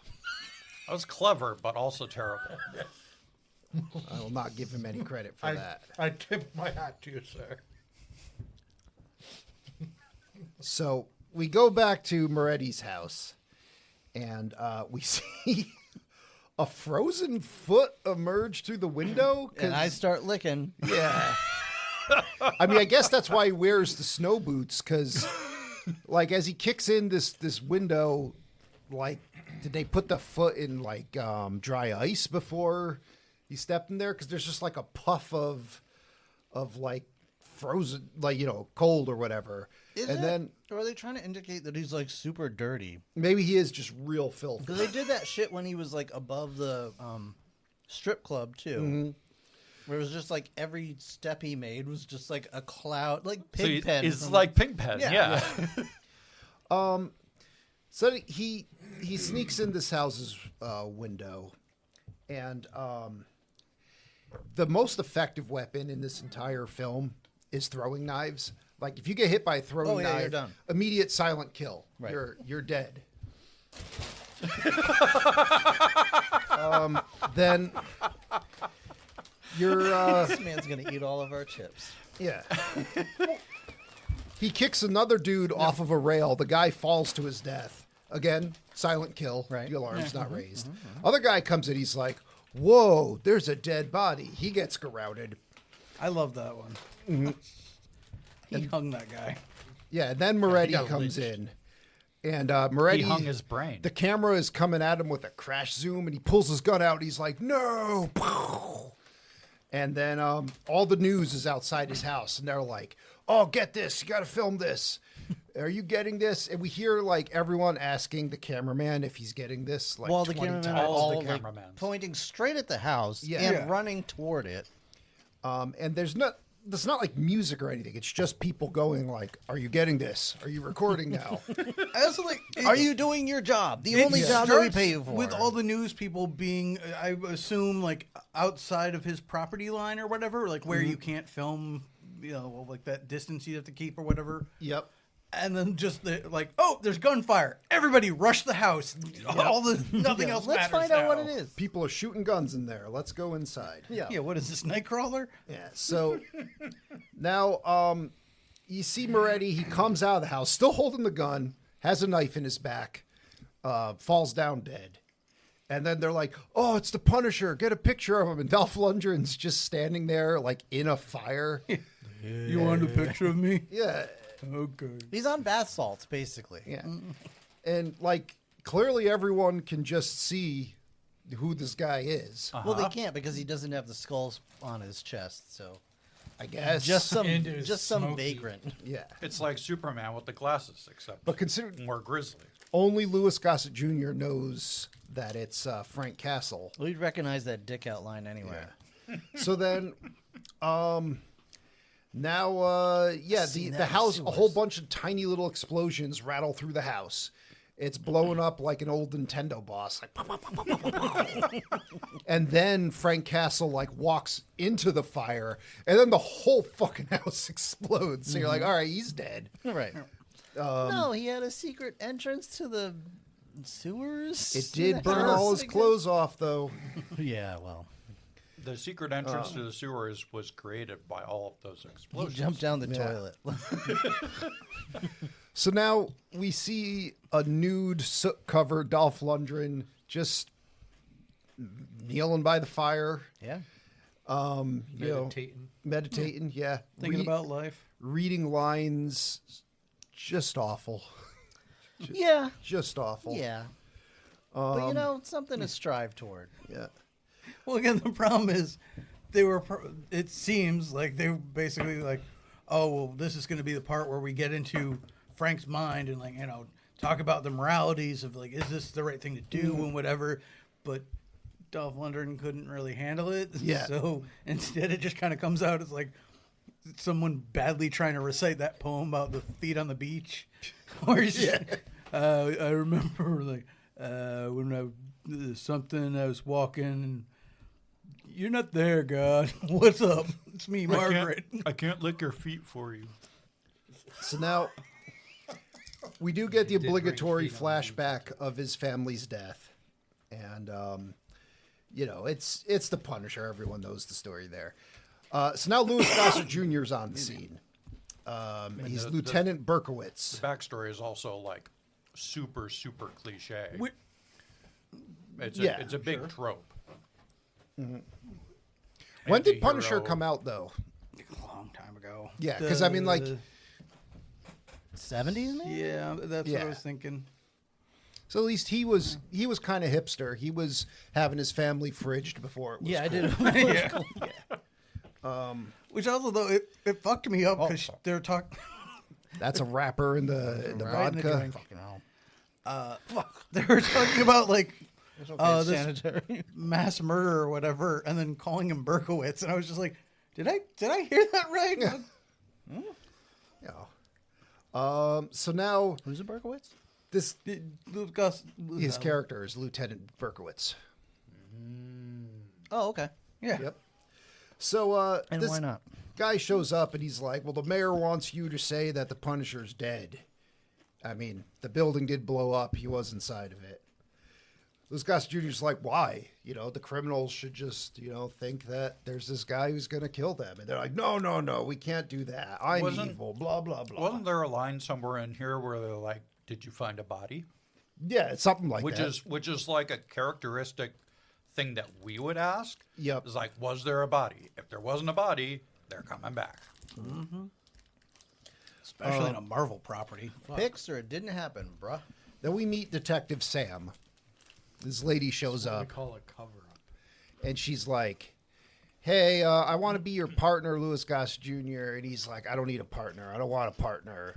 That was clever, but also terrible. I will not give him any credit for that. I tip my hat to you, sir. So we go back to Moretti's house, and we see a frozen foot emerge through the window. And I start licking. Yeah. I mean, I guess that's why he wears the snow boots, because, like, as he kicks in this window, like, did they put the foot in, like, dry ice before he stepped in there? Because there's just, like, a puff of like, frozen, like, cold or whatever. Or are they trying to indicate that he's, like, super dirty? Maybe he is just real filthy. Because they did that shit when he was, like, above the strip club, too. Mm-hmm. Where it was just like every step he made was just like a cloud, like So Pigpen. it's like Pigpen, yeah. So he sneaks in this house's window, and the most effective weapon in this entire film is throwing knives. Like, if you get hit by a throwing knife, you're done. Immediate silent kill. Right. You're dead. Then you're This man's gonna eat all of our chips. yeah. He kicks another dude off of a rail. The guy falls to his death. Again, silent kill. Right. The alarm's not raised. Other guy comes in. He's like, "Whoa, there's a dead body." He gets garroted. I love that one. He hung that guy. Yeah, and then Moretti got comes lynched. in. And Moretti, He hung his brain. The camera is coming at him with a crash zoom, and he pulls his gun out. And he's like, "No!" And then all the news is outside his house, and they're like, "Oh, get this! You got to film this. Are you getting this?" And we hear like everyone asking the cameraman if he's getting this. Like, While the 20 cameramen times. are All all the like, cameramans. pointing straight at the house Yeah. and Yeah. running toward it. And there's not like music or anything. It's just people going like, "Are you getting this? Are you recording now?" I also like. Are you doing your job? The only It job that we starts pay you for. with all the news people being, I assume, like outside of his property line or whatever, like where you can't film, like that distance you have to keep or whatever. Yep. And then just like, oh, there's gunfire. Everybody rush the house. All the nothing else Let's matters find out what now. it is. People are shooting guns in there. Let's go inside. Yeah, what is this, Nightcrawler? Yeah. So now you see Moretti. He comes out of the house, still holding the gun, has a knife in his back, falls down dead. And then they're like, "Oh, it's the Punisher. Get a picture of him." And Dolph Lundgren's just standing there, like in a fire. You want a picture of me? Yeah. Okay. He's on bath salts, basically. Yeah. And like clearly everyone can just see who this guy is. Well, they can't because he doesn't have the skulls on his chest. So I guess. just some And it's smoky. vagrant. Yeah. It's like Superman with the glasses, except But consider more grisly. only Louis Gossett Jr. knows that it's Frank Castle. We'd recognize that dick outline anyway. So then, now, Seen that the in house, a sewers. whole bunch of tiny little explosions rattle through the house. It's blowing up like an old Nintendo boss, like, and then Frank Castle like walks into the fire, and then the whole fucking house explodes. So you're like, all right, he's dead. Right. No, he had a secret entrance to the sewers. It in did the burn house, all I his guess. clothes off, though. Yeah, well, The secret entrance to the sewers was created by all of those he explosions. jumped down the Yeah. toilet. So now we see a nude, soot-covered Dolph Lundgren just kneeling by the fire, Yeah. meditating, yeah. Thinking about life. reading lines, just awful. Yeah. Just awful. Yeah. But you know, something to strive toward. Yeah. Well, again, the problem is they were. It seems like they were basically like, oh, well, this is going to be the part where we get into Frank's mind and talk about the moralities of like, is this the right thing to do and whatever. But Dolph Lundgren couldn't really handle it. Yeah. So instead, it just kind of comes out as like someone badly trying to recite that poem about the feet on the beach. Or I remember like when I was walking. And, you're not there, God. What's up? It's me, Margaret. I can't lick your feet for you. So now we do get the bring obligatory feet on the flashback of his family's death. And, it's the Punisher. Everyone knows the story there. So now Louis Gossett Jr. is on the scene. He's Lieutenant Berkowitz. The backstory is also like super, super cliche. It's Yeah, a big trope. When did Punisher Anti-hero. come out, though? A long time ago. Yeah, because I mean, like, 70s, maybe? Yeah, that's what Yeah. I was thinking. so at least he was kind of hipster. He was having his family fridged before it was Yeah, I cool. did. Which also though it fucked me up because they're talking. That's a rapper in the Right in the vodka. drink. Fucking hell. They were talking about like It's okay, it's this sanitary. mass murder or whatever, and then calling him Berkowitz, and I was just like, did I hear that right? Yeah. So now Who's a Berkowitz? this Gus, his character is Lieutenant Berkowitz. Oh, okay. Yeah. Yep. So And this why not? guy shows up and he's like, "Well, the mayor wants you to say that the Punisher's dead." I mean, the building did blow up. He was inside of it. Louis Gossett Jr.'s like, "Why? You know, the criminals should just, think that there's this guy who's going to kill them." And they're like, "No, no, no, we can't do that. I'm Wasn't- evil, blah, blah, blah." Wasn't there a line somewhere in here where they're like, "Did you find a body?" Yeah, it's something like Which that. is like a characteristic thing that we would ask. Yep. It's like, was there a body? If there wasn't a body, they're coming back. Especially in a Marvel property. Fuck. Pixar, it didn't happen, bruh. Then we meet Detective Sam. This lady shows What we up. call a cover up. And she's like, "Hey, I want to be your partner, Louis Gossett Jr." And he's like, "I don't need a partner. I don't want a partner.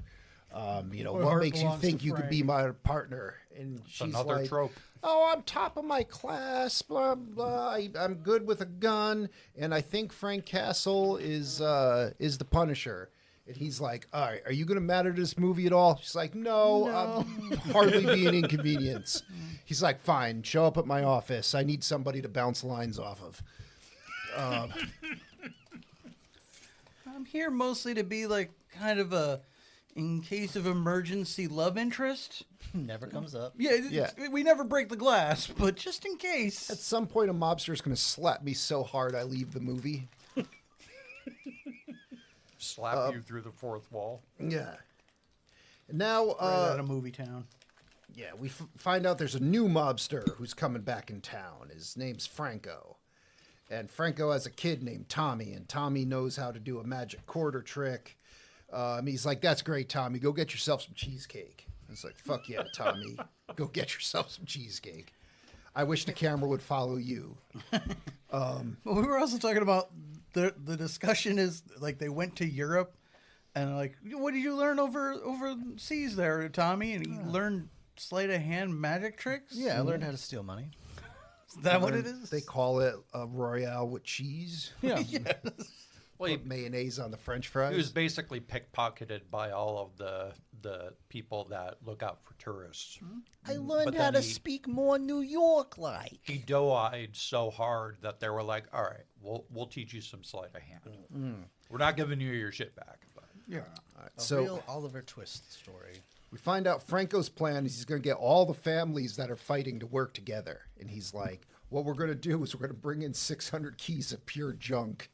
What heart makes you belongs think to you could Frank." be my partner?" And she's another like, trope. "Oh, I'm top of my class, blah, blah. I'm good with a gun. And I think Frank Castle is the Punisher." And he's like, "All right, are you going to matter to this movie at all?" She's like, no. I'm hardly be an inconvenience." He's like, "Fine, show up at my office. I need somebody to bounce lines off of." I'm here mostly to be like kind of a, in case of emergency, love interest. Never comes up. Yeah, we never break the glass, but just in case. At some point, a mobster's going to slap me so hard I leave the movie. Slap you through the fourth wall. Yeah. Now, Right out of movie town. yeah, we find out there's a new mobster who's coming back in town. His name's Franco. And Franco has a kid named Tommy, and Tommy knows how to do a magic quarter trick. He's like, "That's great, Tommy. Go get yourself some cheesecake." It's like, "Fuck yeah, Tommy. Go get yourself some cheesecake. I wish the camera would follow you." Well, we were also talking about the discussion is like they went to Europe and like, what did you learn overseas there, Tommy? And he learned sleight of hand magic tricks. Yeah, I learned how to steal money. Is that what it is? They call it a Royale with cheese. Yeah. Well, Put mayonnaise on the French fries. he was basically pickpocketed by all of the people that look out for tourists. I learned But how then to he- speak more New York like. He doe-eyed so hard that they were like, "All right, we'll teach you some sleight of hand. We're not giving you your shit back." But Yeah. A So real Oliver Twist story. we find out Franco's plan is he's going to get all the families that are fighting to work together. And he's like, "What we're going to do is we're going to bring in 600 keys of pure junk."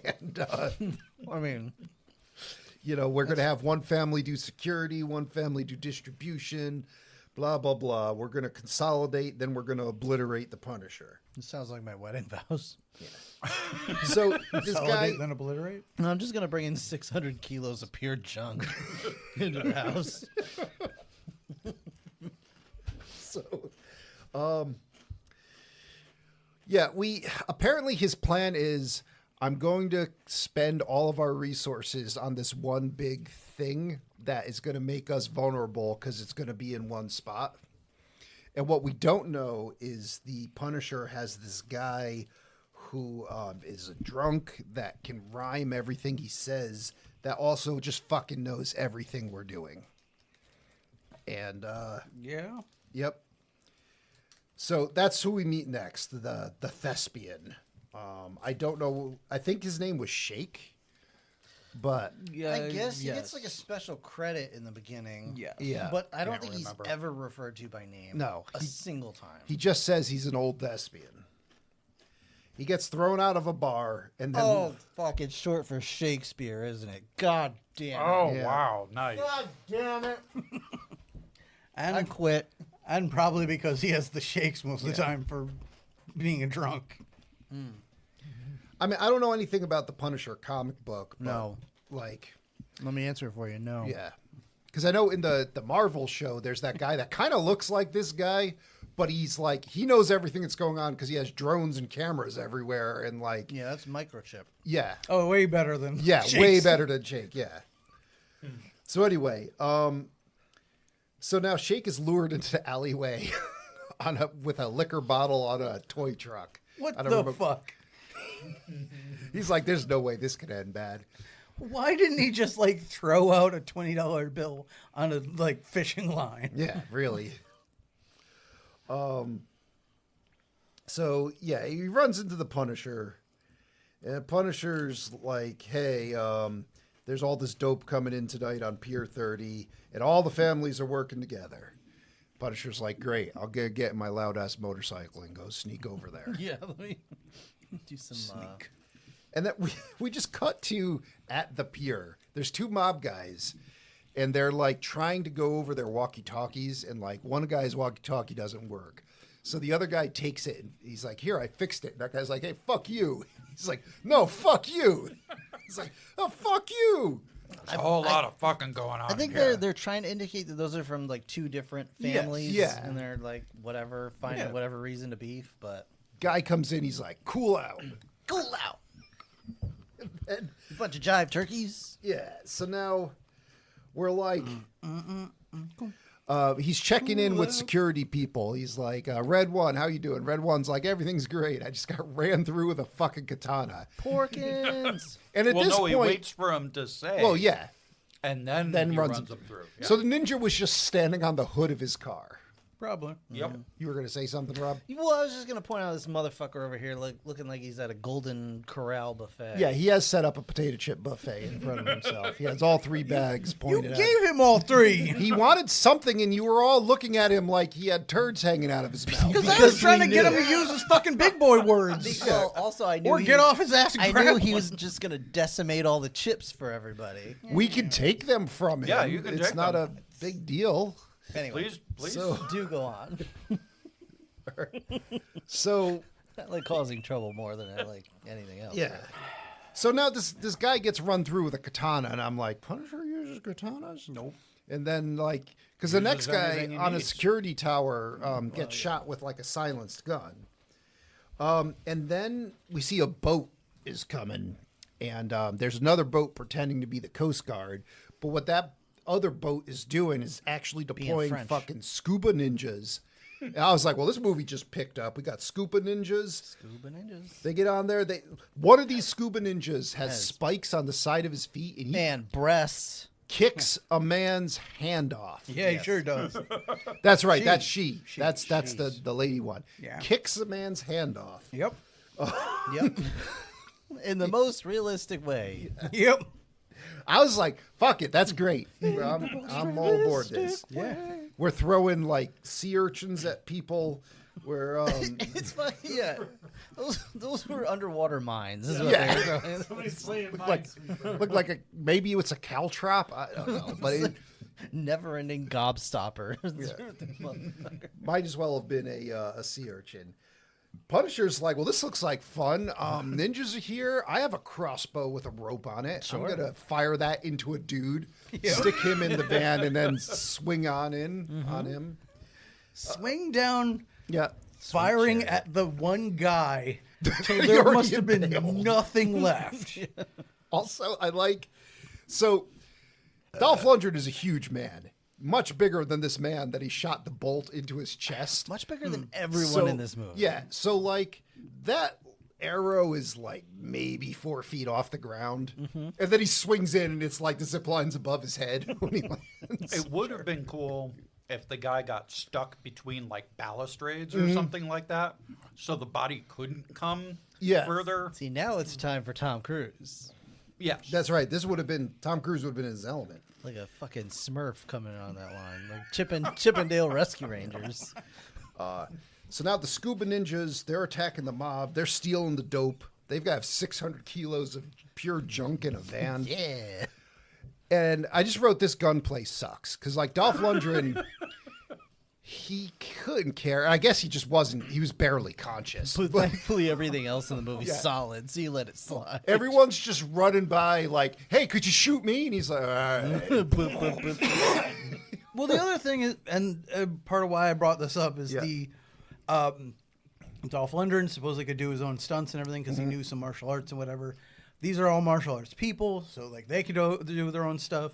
And, I mean, we're going to have one family do security, one family do distribution, blah, blah, blah. We're going to consolidate, then we're going to obliterate the Punisher. it sounds like my wedding vows. So this guy, Consolidate, then obliterate. No, I'm just gonna bring in 600 kilos of pure junk into the house. apparently his plan is, I'm going to spend all of our resources on this one big thing that is going to make us vulnerable because it's going to be in one spot. And what we don't know is the Punisher has this guy who is a drunk that can rhyme everything he says, that also just fucking knows everything we're doing. And, Yeah. yep. So that's who we meet next, the thespian. I don't know. I think his name was Shake, but Yeah. I guess he yes. gets like a special credit in the beginning. Yeah. yeah, But I don't Can't think remember. he's ever referred to by name. No, A he- single time. he just says he's an old thespian. He gets thrown out of a bar, and then Oh, fuck. It's short for Shakespeare, isn't it? God damn it. oh Yeah. wow, nice. God damn it. And I quit. And probably because he has the shakes most of the time for being a drunk. I mean, I don't know anything about the Punisher comic book. But No. Like, Let me answer it for you. No. yeah. Because I know in the Marvel show, there's that guy that kind of looks like this guy, but he's like, he knows everything that's going on because he has drones and cameras everywhere. And like, Yeah, that's microchip. yeah. Oh, way better than Yeah, Shakes. way better than Shake. Yeah. So anyway, so now Shake is lured into the alleyway with a liquor bottle on a toy truck. What I don't the remember- fuck? He's like, there's no way this could end bad. Why didn't he just like throw out a $20 bill on a like fishing line? Yeah, really. So yeah, he runs into the Punisher, and Punisher's like, "Hey, there's all this dope coming in tonight on Pier 30, and all the families are working together." Punisher's like, "Great, I'll get in my loud ass motorcycle and go sneak over there." Yeah, let me do some. And that we just cut to at the pier. There's two mob guys, and they're like trying to go over their walkie-talkies, and like one guy's walkie-talkie doesn't work. So the other guy takes it, and he's like, "Here, I fixed it." And that guy's like, "Hey, fuck you." He's like, "No, fuck you." He's like, "Oh, fuck you." There's a whole lot of fucking going on I think here. they're trying to indicate that those are from like two different families. yeah. And they're like whatever, finding whatever reason to beef, but Guy comes in, he's like, "Cool out." cool out. And A bunch of jive turkeys. yeah, so now we're like, he's checking in with security people. He's like, Red One, how you doing? Red One's like, everything's great. I just got ran through with a fucking katana. Porkins. And at well, this no, point, he waits for him to say. well, yeah. And then he runs runs him through. Yeah. So the ninja was just standing on the hood of his car. Probably. Yep. You were going to say something, Rob? Well, I was just gonna point out this motherfucker over here, looking like he's at a Golden Corral buffet. Yeah, he has set up a potato chip buffet in front of himself. He has all three bags You pointed at him. gave him all three. He wanted something, and you were all looking at him like he had turds hanging out of his mouth. Because I was trying to get him to use his fucking big boy words. Well, also I knew Or get off his ass and I grab knew one. he was just gonna decimate all the chips for everybody. We can take them from him. Yeah, you can It's take not them. a big deal. Anyway, Please. So, do go on. so I like causing trouble more than I like anything else. yeah. So now this guy gets run through with a katana, and I'm like, Punisher uses katanas? Nope. And then like, because the next guy everything he on a needs. security tower gets shot with like a silenced gun. And then we see a boat is coming, and there's another boat pretending to be the Coast Guard. But what that other boat is doing is actually deploying French. fucking scuba ninjas. And I was like, well, this movie just picked up. We got scuba ninjas. Scuba ninjas. They get on there. One of these scuba ninjas has spikes on the side of his feet, and he And breasts. kicks a man's hand off. Yeah, he sure does. That's right. That's she. That's She's. the lady one. Yeah. Kicks a man's hand off. Yep. Yep. In the most realistic way. Yep. I was like, fuck it, that's great. I'm all aboard this. Yeah. We're throwing like sea urchins at people. We're It's funny, yeah. Those were underwater mines. Is what Yeah. they were throwing. Somebody's playing like look like maybe it's a caltrop. I don't know, but it Never-ending gobstopper. might as well have been a sea urchin. Punisher's like, well, this looks like fun. Ninjas are here. I have a crossbow with a rope on it. Sure. I'm gonna fire that into a dude, stick him in the van, and then swing on him. Swing down, Yeah. firing at the one guy. So He there already must have been impaled. nothing left. Also, I like so Dolph Lundgren is a huge man, much bigger than this man that he shot the bolt into his chest. Much bigger than everyone So, in this movie. Yeah, so like that arrow is like maybe 4 feet off the ground, and then he swings in, and it's like the zip line's above his head when he lands. It would have been cool if the guy got stuck between like balustrades Mm-hmm. or something like that, so the body couldn't come Yeah. further. See, now it's time for Tom Cruise. Yes. That's right. This would have been Tom Cruise would have been in his element. Like a fucking Smurf coming on that line. Like Chippendale Rescue Rangers. So now the scuba ninjas, they're attacking the mob. They're stealing the dope. They've got 600 kilos of pure junk in a van. Yeah. And I just wrote this gunplay sucks because like Dolph Lundgren, he couldn't care. I guess he just wasn't. He was barely conscious. But thankfully, everything else in the movie's solid, so you let it slide. Everyone's just running by like, hey, could you shoot me? And he's like, all right. Well, the other thing is, and part of why I brought this up is the Dolph Lundgren supposedly could do his own stunts and everything because he knew some martial arts and whatever. These are all martial arts people, so like they could do their own stuff.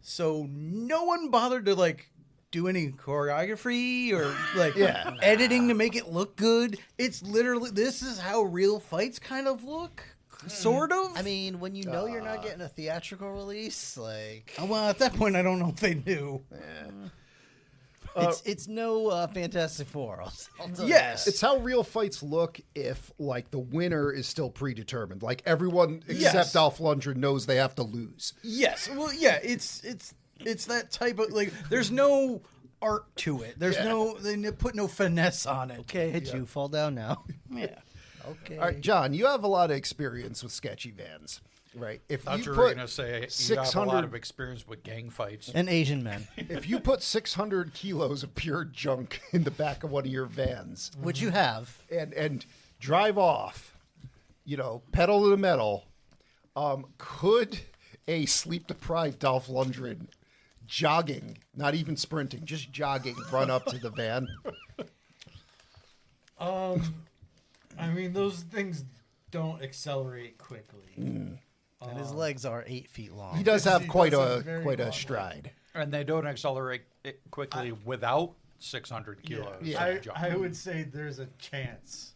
So no one bothered to like do any choreography or like editing to make it look good. It's literally, this is how real fights kind of look. Sort of. I mean, when you know you're not getting a theatrical release, like... Well, at that point, I don't know if they knew. It's no Fantastic Four. I'll tell you Yes. that. It's how real fights look if, like, the winner is still predetermined. Like, everyone except Dolph Lundgren knows they have to lose. Yes. Well, yeah, it's that type of, like, there's no art to it. There's they put no finesse on it. Okay, hit you. Fall down now. Yeah. Okay. All right, John, you have a lot of experience with sketchy vans, right? If Thought you you were put going to say you 600 have a lot of experience with gang fights. And Asian men. if you put 600 kilos of pure junk in the back of one of your vans Which you have. and drive off, you know, pedal to the metal, could a sleep-deprived Dolph Lundgren jogging, not even sprinting, just jogging, run up to the van? I mean, those things don't accelerate quickly. And his legs are 8 feet long. He does have He quite does have a very quite a long stride. And they don't accelerate it quickly without 600 kilos. Yeah. of junk. I would say there's a chance,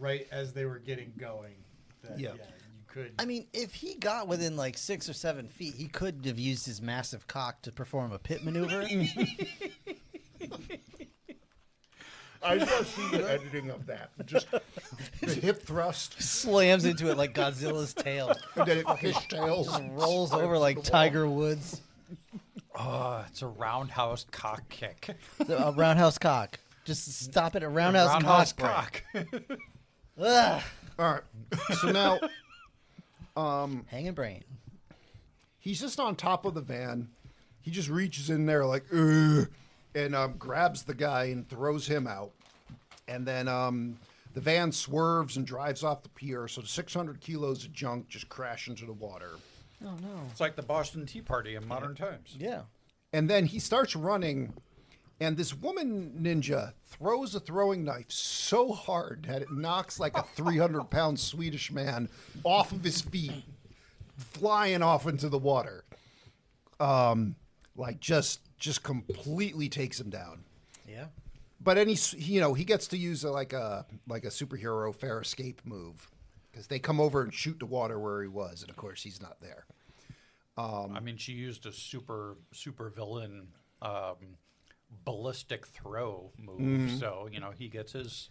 right as they were getting going, that Yeah. you could. I mean, if he got within like 6 or 7 feet, he could have used his massive cock to perform a pit maneuver. I just want to see the editing of that. Just the hip thrust, Slams into it like Godzilla's tail. and then it fishtails. Rolls over like Tiger Woods. It's a roundhouse cock kick. A roundhouse cock. Just stop it at roundhouse, Roundhouse cock. cock. Ugh. All right. So now Hanging brain. he's just on top of the van. He just reaches in there like, ugh, and grabs the guy and throws him out. And then the van swerves and drives off the pier. So the 600 kilos of junk just crash into the water. Oh no. It's like the Boston Tea Party in modern times. Yeah. And then he starts running, and this woman ninja throws a throwing knife so hard that it knocks like a 300-pound Swedish man off of his feet, flying off into the water. Like just completely takes him down. Yeah. But then he gets to use like a superhero fair escape move because they come over and shoot the water where he was, and of course he's not there. I mean, she used a super villain ballistic throw move, so he gets his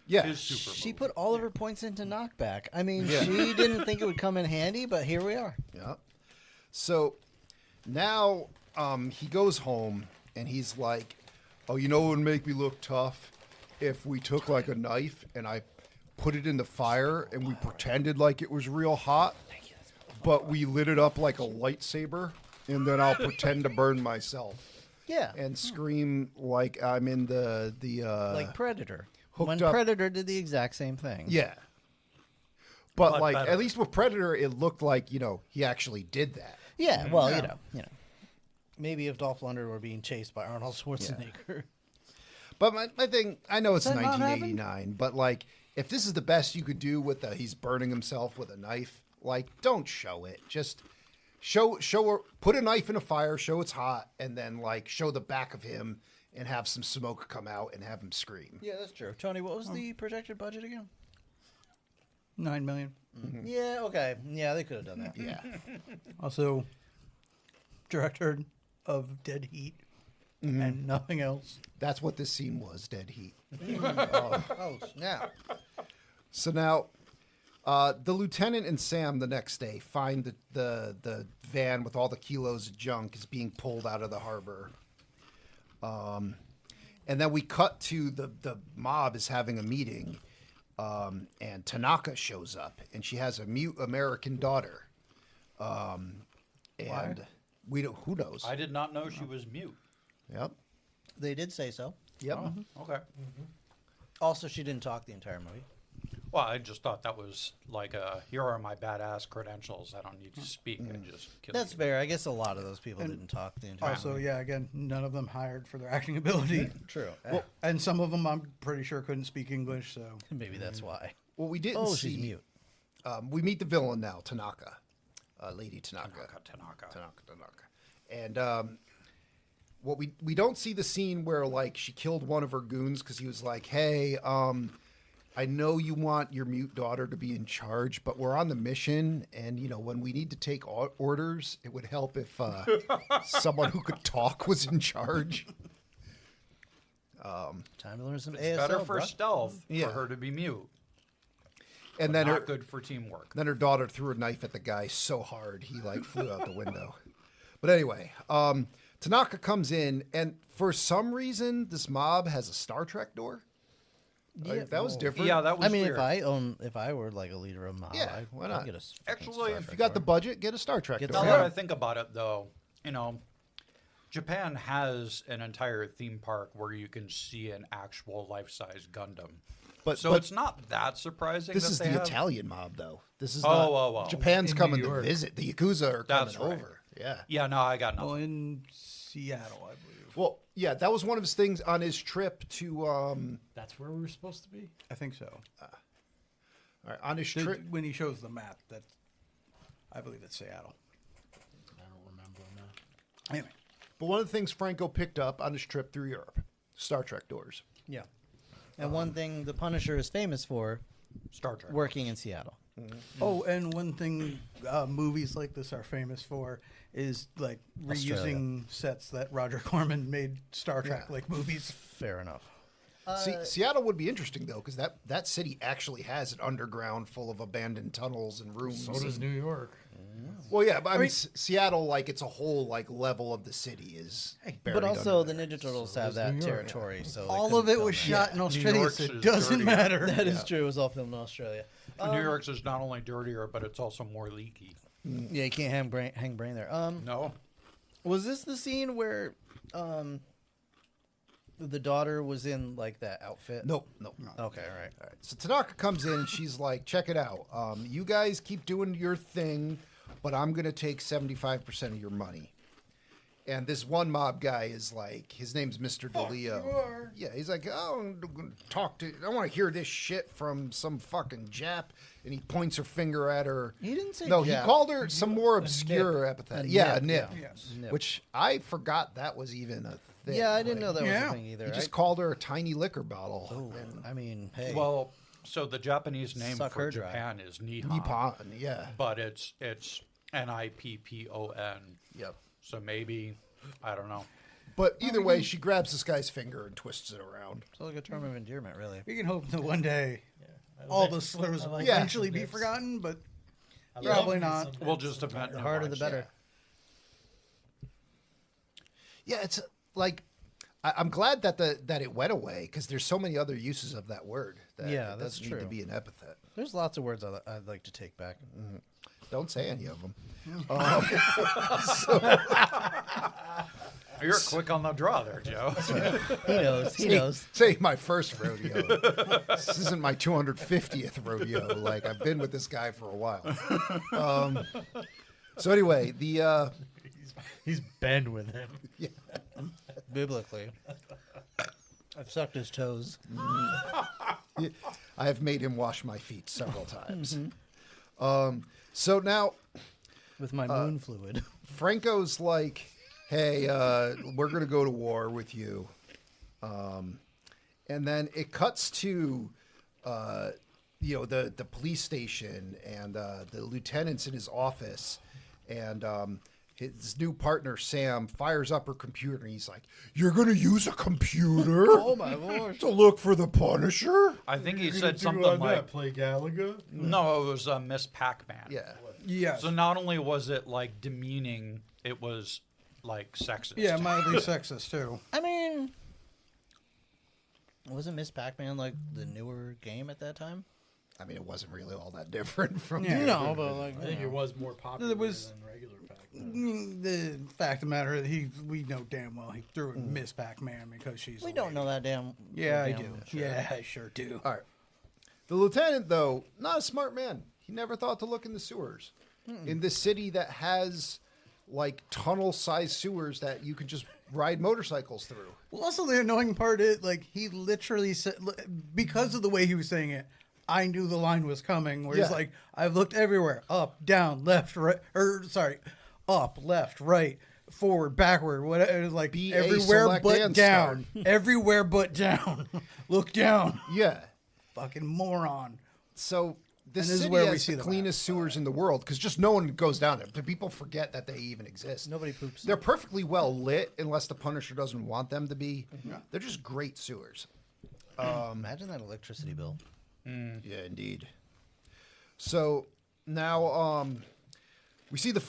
his super She move. put all of her points into knockback. I mean, she didn't think it would come in handy, but here we are. Yeah. So now he goes home and he's like, oh, you know what would make me look tough? If we took like a knife and I put it in the fire and we pretended like it was real hot, but we lit it up like a lightsaber, and then I'll pretend to burn myself Yeah. and scream like I'm in the Like Predator. hooked When up- Predator did the exact same thing. yeah. But But like better. at least with Predator, it looked like he actually did that. Yeah, well, you know. Maybe if Dolph Lundgren were being chased by Arnold Schwarzenegger. But my thing, I know it's that not 1989, but like if this is the best you could do with he's burning himself with a knife, like don't show it. Just show put a knife in a fire, show it's hot, and then like show the back of him and have some smoke come out and have him scream. Yeah, that's true. Tony, what was the projected budget again? $9 million. Yeah, okay. Yeah, they could have done that. Yeah. Also, director of Dead Heat and nothing else. That's what this scene was, dead heat. Oh, snap. So now, the lieutenant and Sam the next day find the van with all the kilos of junk is being pulled out of the harbor. And then we cut to the mob is having a meeting, and Tanaka shows up, and she has a mute American daughter. And we don't. Who knows? I did not know she was mute. Yep. They did say so. Yep. Okay. Also, she didn't talk the entire movie. Well, I just thought that was like here are my badass credentials. I don't need to speak. I just kill That's you. fair. I guess a lot of those people didn't talk the entire Also, movie. yeah, again, none of them hired for their acting ability. True. And some of them, I'm pretty sure, couldn't speak English. So Maybe that's why. What we didn't Oh, see. she's mute. We meet the villain now, Tanaka, Lady Tanaka. Tanaka. And what we don't see the scene where like she killed one of her goons because he was like, "Hey, I know you want your mute daughter to be in charge, but we're on the mission, and you know when we need to take orders, it would help if someone who could talk was in charge." Time to learn some It's ASL. better for bruh. stealth Yeah. for her to be mute. And But then not her good for teamwork. Then her daughter threw a knife at the guy so hard he like flew out the window. But anyway, Tanaka comes in, and for some reason, this mob has a Star Trek door. Like, that was different. Yeah, that was I mean, weird. if I were like a leader of mob, Yeah, why not? I'd get a Actually, Star if If Trek you got the door. budget, get a Star Trek Get door. Now the- that I think about it, though, you know, Japan has an entire theme park where you can see an actual life-size Gundam. But So but it's not that surprising. this that is they the have... Italian mob, though. This is Oh, not. oh, oh. Japan's In coming New to York. visit. The Yakuza are coming That's right. over. Yeah. Yeah, no, I got nothing. well, in Seattle, I believe. Well, yeah, that was one of his things on his trip to. That's where we were supposed to be. I think so. All right, on his trip. When he shows the map, I believe it's Seattle. I don't remember now. Anyway, But one of the things Franco picked up on his trip through Europe, Star Trek doors. Yeah. And one thing the Punisher is famous for, Star Trek. working in Seattle. oh, and one thing movies like this are famous for is like reusing sets that Roger Corman made Star Trek like movies. Fair enough. Seattle would be interesting though, because that city actually has an underground full of abandoned tunnels and rooms. So does New York. Well, yeah, but I mean, Seattle, like it's a whole like level of the city is. But buried also, under the there. Ninja Turtles have does that New York. territory, so they All couldn't of it film was that. shot in Australia, York's so it is doesn't dirtier. matter. That is true. It was all filmed in Australia. New York's is not only dirtier, but it's also more leaky. Yeah, you can't hang brain there. No. Was this the scene where the daughter was in like that outfit? Nope. Okay, all right. All right. So Tanaka comes in and she's like, check it out. You guys keep doing your thing, but I'm going to take 75% of your money. And this one mob guy is like, his name's Mr. DeLeo. Yeah, he's like, oh, I'm gonna talk to, I want to hear this shit from some fucking Jap. And he points her finger at her. He didn't say No, Jap. he called her some more obscure epithet. A Yeah, nip, nip. yeah. Yes. Nip. Which I forgot that was even a thing. Yeah, I didn't Like, know that was Yeah. a thing either. He just I- called her a tiny liquor bottle. Oh, I mean, hey. Well, so the Japanese name Suck for her dry. Japan is Nihon. Nippon, yeah. But it's Nippon. Yep. So maybe, I don't know. But either way, she grabs this guy's finger and twists it around. it's like a term of endearment, really. We can hope that one day I all like- the slurs I will like eventually be nips. forgotten, but I Probably love not. some We'll nips just sometimes. event The harder, the better. Yeah, it's like I'm glad that that it went away because there's so many other uses of that word. That Yeah, it that's doesn't need to true. be an epithet. There's lots of words I'd like to take back. Don't say any of them. You're quick on the draw there, Joe. He knows. He knows. Say my first rodeo. This isn't my 250th rodeo. Like I've been with this guy for a while. So anyway, the He's been with him. Biblically. I've sucked his toes. I have made him wash my feet several times. So now With my moon fluid. Franco's like, hey, we're going to go to war with you. And then it cuts to, the police station and the lieutenant's in his office. And his new partner, Sam, fires up her computer. And he's like, you're going to use a computer my lord. to look for the Punisher? I think he Gonna said do something on like, that, play Galaga. no, it was Miss Pac-Man. Yeah. yes. So not only was it like demeaning, it was like sexist. Yeah, mildly sexist too. I mean, wasn't Miss Pac-Man like the newer game at that time? I mean, it wasn't really all that different from Yeah. No, but like I think it was more popular There was- than regular Pac-Man. The fact of the matter is, we know damn well he threw in Miss Pac-Man because she's. we a don't lady. know that damn. Yeah, I damn do. sure. Yeah, I sure do. All right. The lieutenant, though, not a smart man. He never thought to look in the sewers. In this city that has, like, tunnel-sized sewers that you can just ride motorcycles through. Well, also the annoying part is, like, he literally said, because of the way he was saying it, I knew the line was coming. Where he's Yeah. like, I've looked everywhere, up, down, left, right, up, left, right, forward, backward, whatever. It was like B, A, everywhere select, but and down, everywhere but down. Look down, Yeah. fucking moron. So this And this is city where we has see the the cleanest sewers in the world because just no one goes down there. People forget that they even exist. Nobody poops. They're perfectly well lit unless the Punisher doesn't want them to be. They're just great sewers. Imagine that electricity bill. Yeah, indeed. So now we see the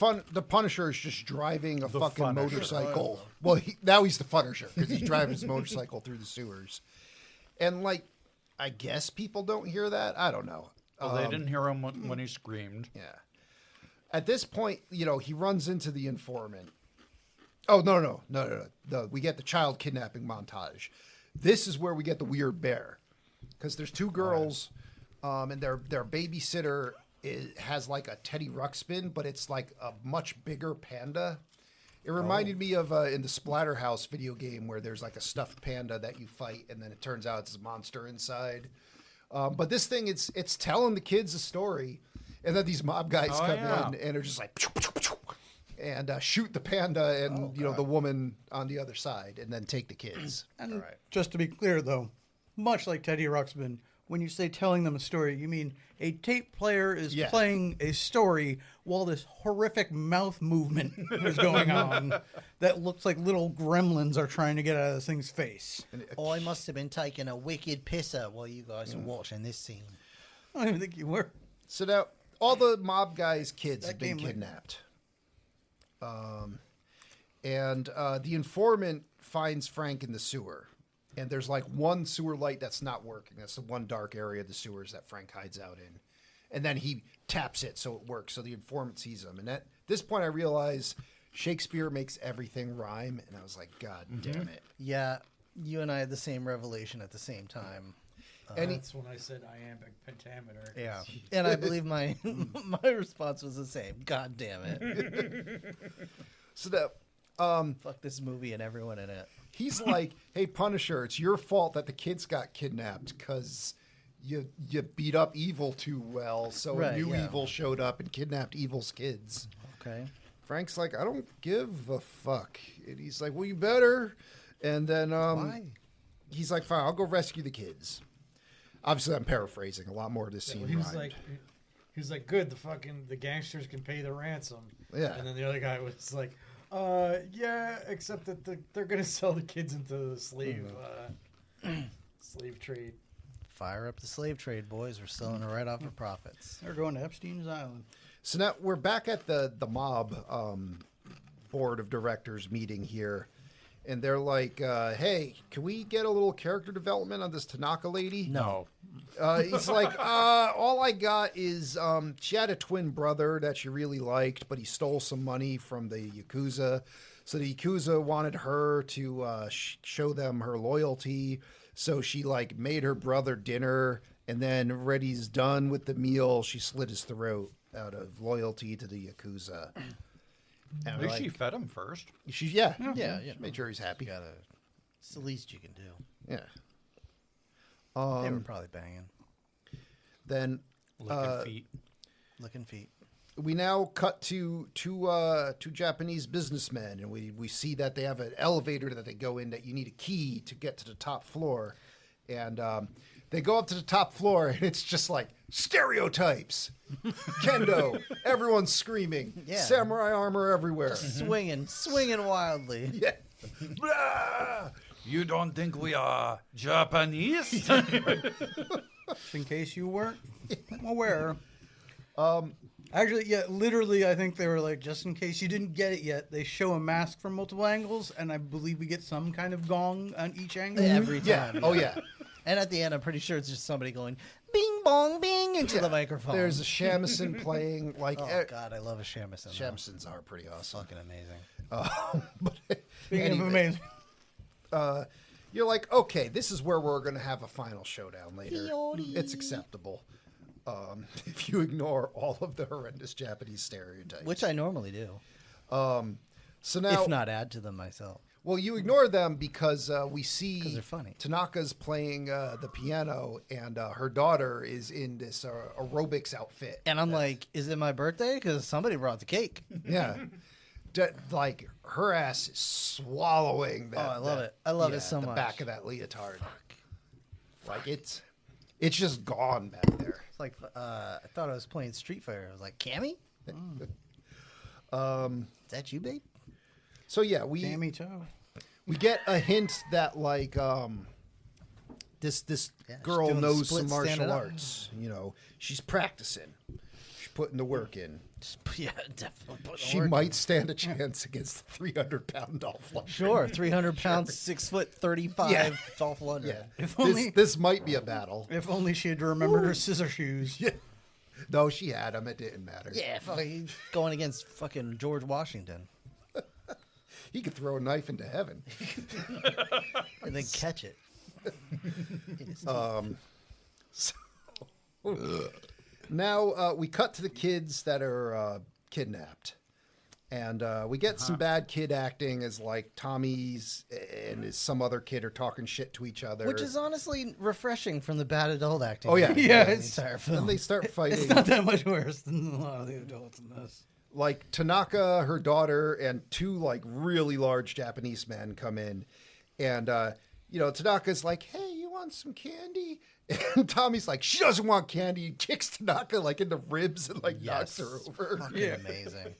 Punisher is just driving a fucking Funisher. motorcycle. Well, now he's the Punisher because he's driving his motorcycle through the sewers. And, like, I guess people don't hear that. I don't know. Well, they didn't hear him when he screamed. Yeah. At this point, he runs into the informant. Oh, no. We get the child kidnapping montage. This is where we get the weird bear. Because there's two girls, and their babysitter has, like, a Teddy Ruxpin, but it's, like, a much bigger panda. It reminded me of in the Splatterhouse video game where there's, like, a stuffed panda that you fight, and then it turns out it's a monster inside. But this thing, it's telling the kids a story, and then these mob guys come in and are just like, and shoot the panda and the woman on the other side, and then take the kids. And just to be clear, though, much like Teddy Ruxpin, when you say telling them a story, you mean a tape player is playing a story while this horrific mouth movement is going on that looks like little gremlins are trying to get out of this thing's face. I must have been taking a wicked pisser while you guys were watching this scene. I don't even think you were. So now all the mob guys' kids have been game, like- kidnapped. And the informant finds Frank in the sewer. And there's like one sewer light that's not working. That's the one dark area of the sewers that Frank hides out in. And then he taps it so it works. So the informant sees him. And at this point, I realize Shakespeare makes everything rhyme. And I was like, God damn it. Yeah, you and I had the same revelation at the same time. And That's when I said iambic pentameter. Yeah, and I believe my my response was the same. God damn it! so that Fuck this movie and everyone in it. he's like, hey, Punisher, it's your fault that the kids got kidnapped because you beat up evil too well. So Right, a new yeah. evil showed up and kidnapped evil's kids. Okay. Frank's like, I don't give a fuck. And he's like, well, you better. And then Why? he's like, fine, I'll go rescue the kids. Obviously, I'm paraphrasing. A lot more of this scene He was rhymed. like, good. The gangsters can pay the ransom. Yeah. And then the other guy was like, yeah, except that they're gonna sell the kids into the slave trade. Fire up the slave trade, boys. We're selling it right off for profits. They're going to Epstein's Island. So now we're back at the mob board of directors meeting here. And they're like, hey, can we get a little character development on this Tanaka lady? No. He's like, all I got is she had a twin brother that she really liked, but he stole some money from the Yakuza. So the Yakuza wanted her to show them her loyalty. So she like made her brother dinner, and then when he's done with the meal, she slit his throat out of loyalty to the Yakuza. And At we're least she like, fed him first. she Yeah, made sure he's happy. It's the least you can do. Yeah. They were probably banging, Then Licking feet. licking feet. we now cut to two Japanese businessmen, and we see that they have an elevator that they go in that you need a key to get to the top floor. And they go up to the top floor, and it's just like stereotypes. Kendo, everyone's screaming. Yeah. Samurai armor everywhere. Swinging wildly. Yeah. Blah! You don't think we are Japanese? In case you weren't aware. Actually, yeah, literally, I think they were like, just in case you didn't get it yet, they show a mask from multiple angles, and I believe we get some kind of gong on each angle. Every Yeah. time. Oh, yeah. And at the end, I'm pretty sure it's just somebody going, bing, bing bong bing into the microphone. There's a shamisen playing. Like, oh god, I love a shamisen. shamisens are pretty awesome. Fucking amazing. But Speaking of anyway, amazing. you're like, okay, this is where we're going to have a final showdown later. It's acceptable. If you ignore all of the horrendous Japanese stereotypes. Which I normally do. So now, If not add to them myself. well, you ignore them because we see 'Cause they're funny. Tanaka's playing the piano, and her daughter is in this aerobics outfit. And I'm like, is it my birthday? Because somebody brought the cake. Yeah. Like, her ass is swallowing that. Oh, I love it. I love it so the much. back of that leotard. Like, it's just gone back there. It's like, I thought I was playing Street Fighter. I was like, Cammy? Is that you, babe? So, yeah, Tammy Toe. we get a hint that, like, this she's girl doing knows split some martial standing up. arts. You know, she's practicing. She's putting the work in. Yeah, definitely. She might stand a chance against the 300-pound Dolph Lundgren. Sure, 300 pounds, 6'35" Yeah. Dolph Lundgren. Yeah. If only- This might be a battle. If only she had remembered her scissor shoes. Yeah. No, she had them. It didn't matter. Yeah, fucking going against fucking George Washington. He could throw a knife into heaven. And then catch it. Now we cut to the kids that are kidnapped. And we get some bad kid acting as like Tommy's and some other kid are talking shit to each other. Which is honestly refreshing from the bad adult acting. Oh, yeah. Yeah, the it's- entire Then film. they start fighting. It's not that much worse than a lot of the adults in this. Like Tanaka, her daughter, and two like really large Japanese men come in, and Tanaka's like, "Hey, you want some candy?" And Tommy's like, "She doesn't want candy." He kicks Tanaka like in the ribs and like knocks her over. Fucking amazing.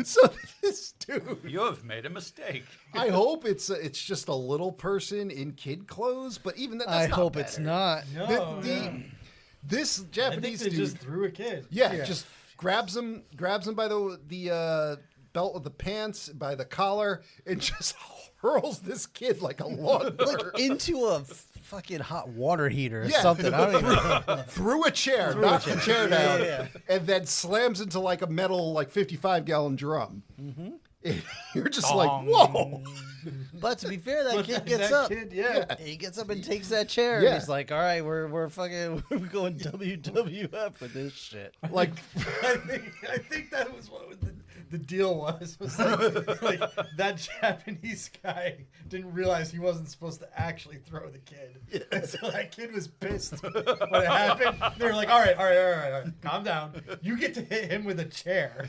So this dude, You have made a mistake. I hope it's just a little person in kid clothes, but even that, I that's not hope it's better. not. No, This I think Japanese they dude just threw a kid. just grabs him by the belt of the pants, by the collar, and just hurls this kid like a lawnmower. Like into a fucking hot water heater or Yeah. something. I don't even know. through a chair, knocks the chair down, yeah. and then slams into like a metal, like 55-gallon drum. Mm-hmm. You're just like, whoa. But to be fair, that But kid that gets up. kid, yeah. He gets up and takes that chair. Yeah. And he's like, all right, we're we're going WWF with this shit. Like, I think that was what the deal was like that Japanese guy didn't realize he wasn't supposed to actually throw the kid. And so that kid was pissed when it happened. They were like, all right, calm down. You get to hit him with a chair.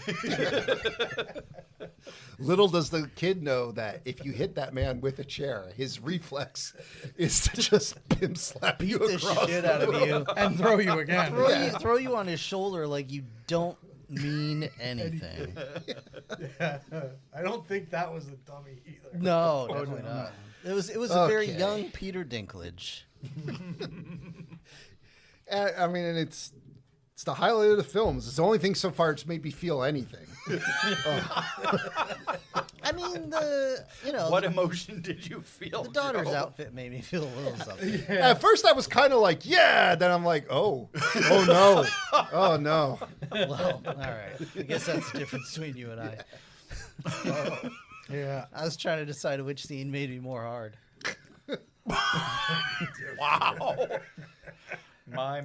little does the kid know that if you hit that man with a chair, his reflex is to just pimp slap you The across shit the out of you. And throw you again. Throw you on his shoulder like you don't mean anything. I don't think that was a dummy either. No, definitely not. It was a very Okay. young Peter Dinklage. I mean, and it's the highlight of the films. It's the only thing so far it's made me feel anything. I mean, What emotion did you feel? the daughter's Joe? outfit made me feel a little something. At first, I was kind of like, yeah. Then I'm like, oh no, oh no. Well, all right. I guess that's the difference between you and I. Yeah. I was trying to decide which scene made me more hard. Wow. My.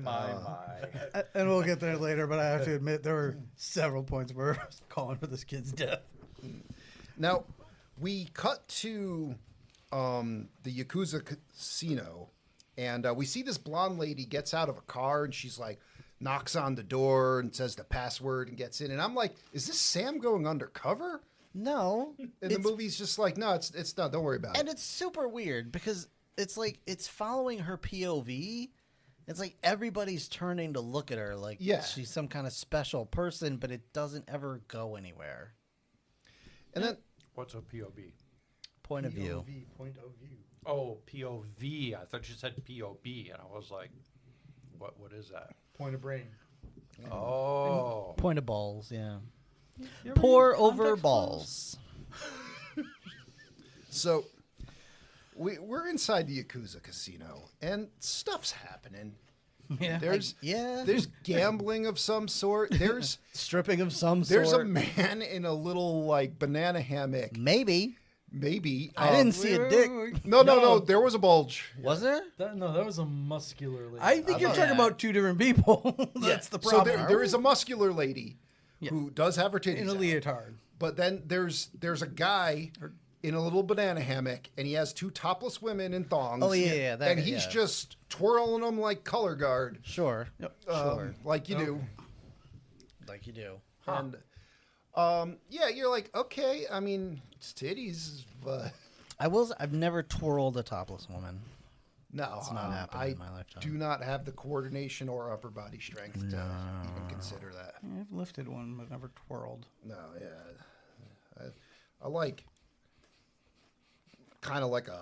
And we'll get there later, but I have to admit there were several points where I was calling for this kid's death. Now, we cut to the Yakuza casino, and we see this blonde lady gets out of a car, and she's like, knocks on the door and says the password and gets in. And I'm like, is this Sam going undercover? No. And the movie's just like, no, it's not. Don't worry about And it. it's super weird because it's like it's following her POV. It's like everybody's turning to look at her like Yeah. she's some kind of special person, but it doesn't ever go anywhere. And then What's a POV? Point of view. Point of view. Oh, POV. I thought you said POB, and I was like, what is that? Point of brain. Oh. Point of balls, yeah. Pour over balls. So we're inside the Yakuza casino, and stuff's happening. Yeah. There's Yeah. there's gambling of some sort. There's Stripping of some there's a sort. man in a little like banana hammock. Maybe. Maybe I didn't see a dick. No. There was a bulge. Was there? That was a muscular lady. I think you're talking about two different people. That's the So problem. there is a muscular lady who does have her titties in a out. leotard. But then there's a guy in a little banana hammock, and he has two topless women in thongs. Oh, yeah, that and guy, he's yeah. just twirling them like color guard, Sure. Sure. like you do. Like you do. And yeah, you're like, okay. I mean, it's titties, but I've never twirled a topless woman. no, It's not happened I in my lifetime. do not have the coordination or upper body strength to even consider that. Yeah, I've lifted one, but never twirled. No, yeah, I like kind of like a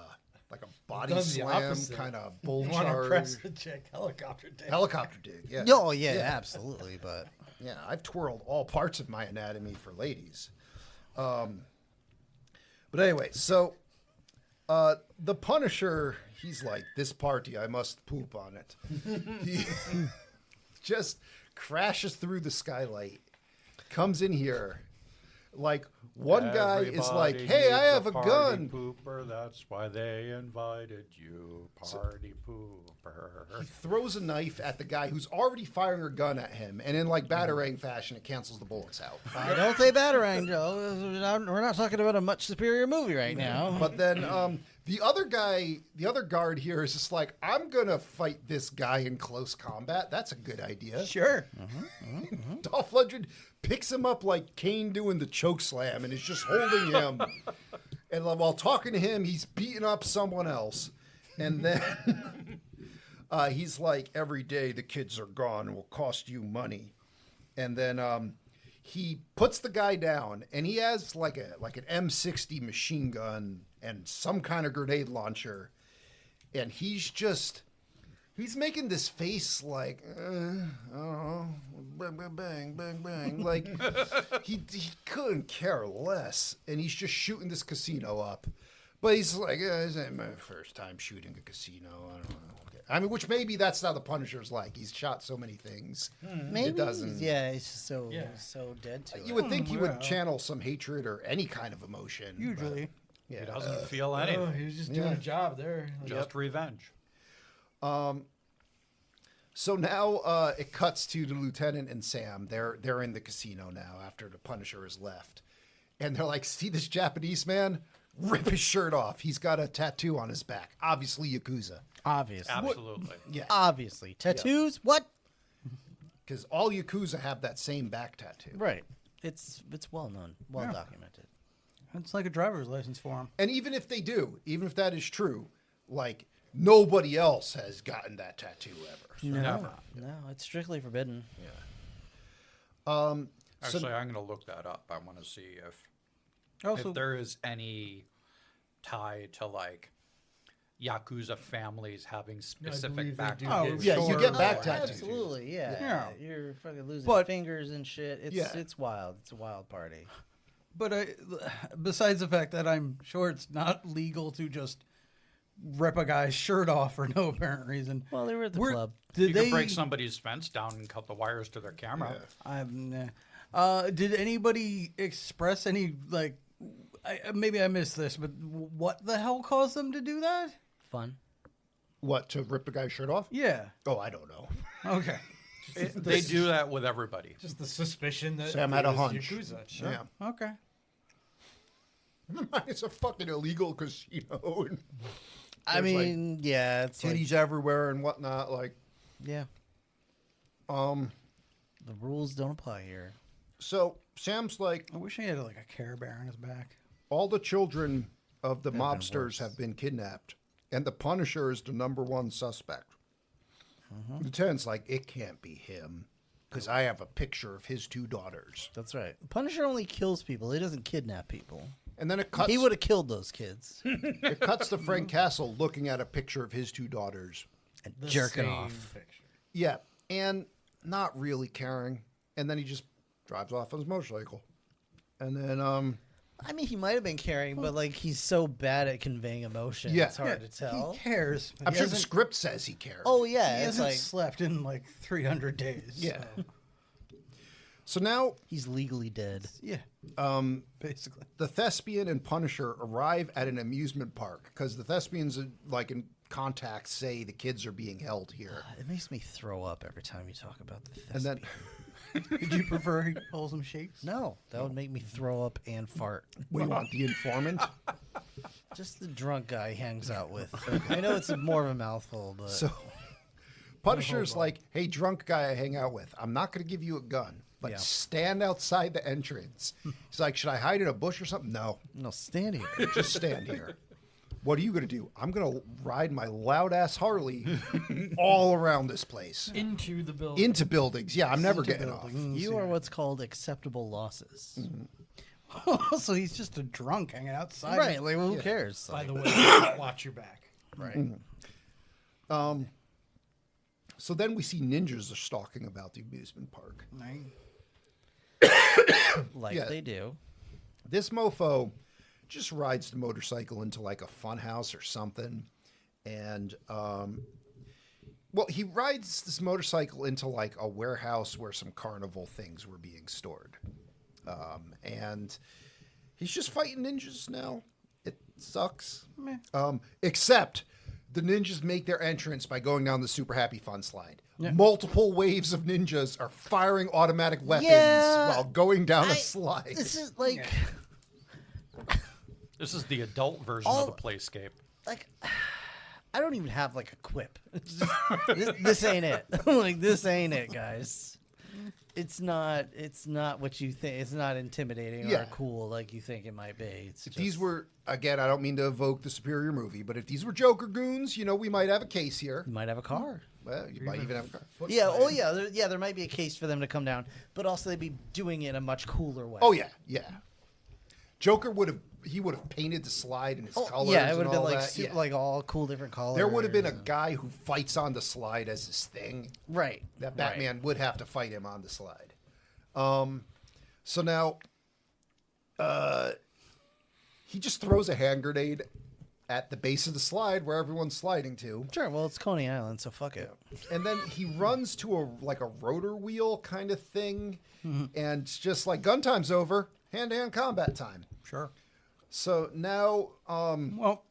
body Done the slam, opposite. kind of bull You want to charge, press a chick helicopter dig. helicopter dig. Yeah, Oh, yeah, absolutely. But yeah. I've twirled all parts of my anatomy for ladies. But anyway, so the Punisher, he's like, this party, I must poop on it. He just crashes through the skylight, comes in here. Like, one guy is like, Everybody hey, I needs have a party gun. Pooper, that's why they invited you, party pooper. He throws a knife at the guy who's already firing a gun at him, and in like Batarang fashion, it cancels the bullets out. don't say Batarang, Joe. We're not talking about a much superior movie right now. But then the other guard here is just like, I'm gonna fight this guy in close combat. That's a good idea. Sure. Dolph Lundgren picks him up like Kane doing the choke slam, and is just holding him. And while talking to him, he's beating up someone else, and then he's like, every day the kids are gone will cost you money. And then he puts the guy down, and he has like an M60 machine gun and some kind of grenade launcher, and he's making this face like, oh, bang, bang, bang, bang, bang. Like, he couldn't care less. And he's just shooting this casino up. But he's like, this ain't my first time shooting a casino. I don't know. Okay. I mean, which maybe that's how the Punisher's like. He's shot so many things. Maybe. It doesn't. Yeah, it's just so dead to it. You would think he would channel some hatred or any kind of emotion. but- Usually. yeah. He doesn't feel Oh, anything, he was just doing Yeah. a job there. Like, just revenge. So now it cuts to the lieutenant and Sam. They're in the casino now after the Punisher has left. And they're like, see this Japanese man? Rip his shirt off. He's got a tattoo on his back. Obviously Yakuza. Obviously. Absolutely. Yeah. Obviously. Tattoos? What? Because all Yakuza have that same back tattoo. Right. It's well known, well documented. It's like a driver's license for him. And even if they do, even if that is true, like, nobody else has gotten that tattoo ever. So- Never. No, it's strictly forbidden. Actually, I'm going to look that up. I want to see Also, if there is any tie to like Yakuza families having specific believe they back. do Oh, get yeah, you short get or back whatever. tattoos. Absolutely, yeah. Yeah. You're fucking losing But- fingers and shit. It's wild. It's a wild party. but besides the fact that I'm sure it's not legal to just rip a guy's shirt off for no apparent reason. Well, they were at the Were- club. Did You they could break somebody's fence down and cut the wires to their camera. Did anybody express any like? Maybe I missed this, but what the hell caused them to do that? Fun. What, to rip a guy's shirt off? Yeah. Oh, I don't know. Okay. They do that with everybody. Just the suspicion that Sam had it a was hunch. Yakuza. Yeah. Okay. It's a fucking illegal casino. And I there's, like, mean, yeah, it's like, titties everywhere and whatnot. Like, yeah. The rules don't apply here. so Sam's like, I wish he had like a Care Bear on his back. all the children of the been mobsters worse. have been kidnapped, and the Punisher is the #1 suspect. Lieutenant's like, it can't be him, because I have a picture of his 2 daughters. That's right. Punisher only kills people. He doesn't kidnap people. And then it cuts. He would have killed those kids It cuts to Frank Castle looking at a picture of his 2 daughters. and The jerking same off. picture. Yeah, and not really caring. And then he just drives off on his motorcycle. And then I mean, he might have been caring, but like he's so bad at conveying emotion, Yeah. it's hard to tell. He cares. But I'm he sure the hasn't- script says he cares. Oh He yeah, it's hasn't like slept in like 300 days. Yeah. so, So now he's legally dead. yeah. Basically. the Thespian and Punisher arrive at an amusement park because the Thespians, like in Contact, say the kids are being held here. It makes me throw up every time you talk about the And thespian. then, Did you prefer he calls them shakes? No, that would make me throw up and fart. we want the informant. Just the drunk guy he hangs out with. I know it's more of a mouthful, but So Punisher's like, hey, drunk guy I hang out with, I'm not going to give you a gun, but Yeah. stand outside the entrance. He's like, should I hide in a bush or something? No, no, stand here. just stand here. What are you going to do? I'm going to ride my loud ass Harley all around this place. Into the building. Into buildings. Yeah, I'm never getting off. You are what's called acceptable losses. So he's just a drunk hanging outside. Right, like well, who cares? By Like, the way, watch your back. right. So then we see ninjas are stalking about the amusement park. Right. Like Yeah. they do. This mofo just rides the motorcycle into like a fun house or something. And, well, he rides this motorcycle into like a warehouse where some carnival things were being stored. And he's just fighting ninjas now. It sucks. Except the ninjas make their entrance by going down the Super Happy Fun slide. Multiple waves of ninjas are firing automatic weapons Yeah, while going down a slide. This is like This is the adult version All- of the playscape. like I don't even have like a quip. It's just, this ain't it. Like this ain't it, guys. It's not what you think. It's not intimidating Yeah. or cool like you think it might be. It's If just, these were, again, I don't mean to evoke the Superior movie, but if these were Joker goons, we might have a case here. you might have a car. Well, you might even have a car. Yeah, oh yeah, there might be a case for them to come down, but also they'd be doing it in a much cooler way. Oh, yeah. Joker would have painted the slide in his colors. yeah, it would and have been all like that. super, Yeah. like all cool different colors. There would have been a guy who fights on the slide as his thing. right. That Batman would have to fight him on the slide. So now, he just throws a hand grenade at the base of the slide where everyone's sliding to. Sure. Well, it's Coney Island, so fuck it. And then he runs to a rotor wheel kind of thing, and it's just like gun time's over, hand-to-hand combat time. Sure. So now, Well,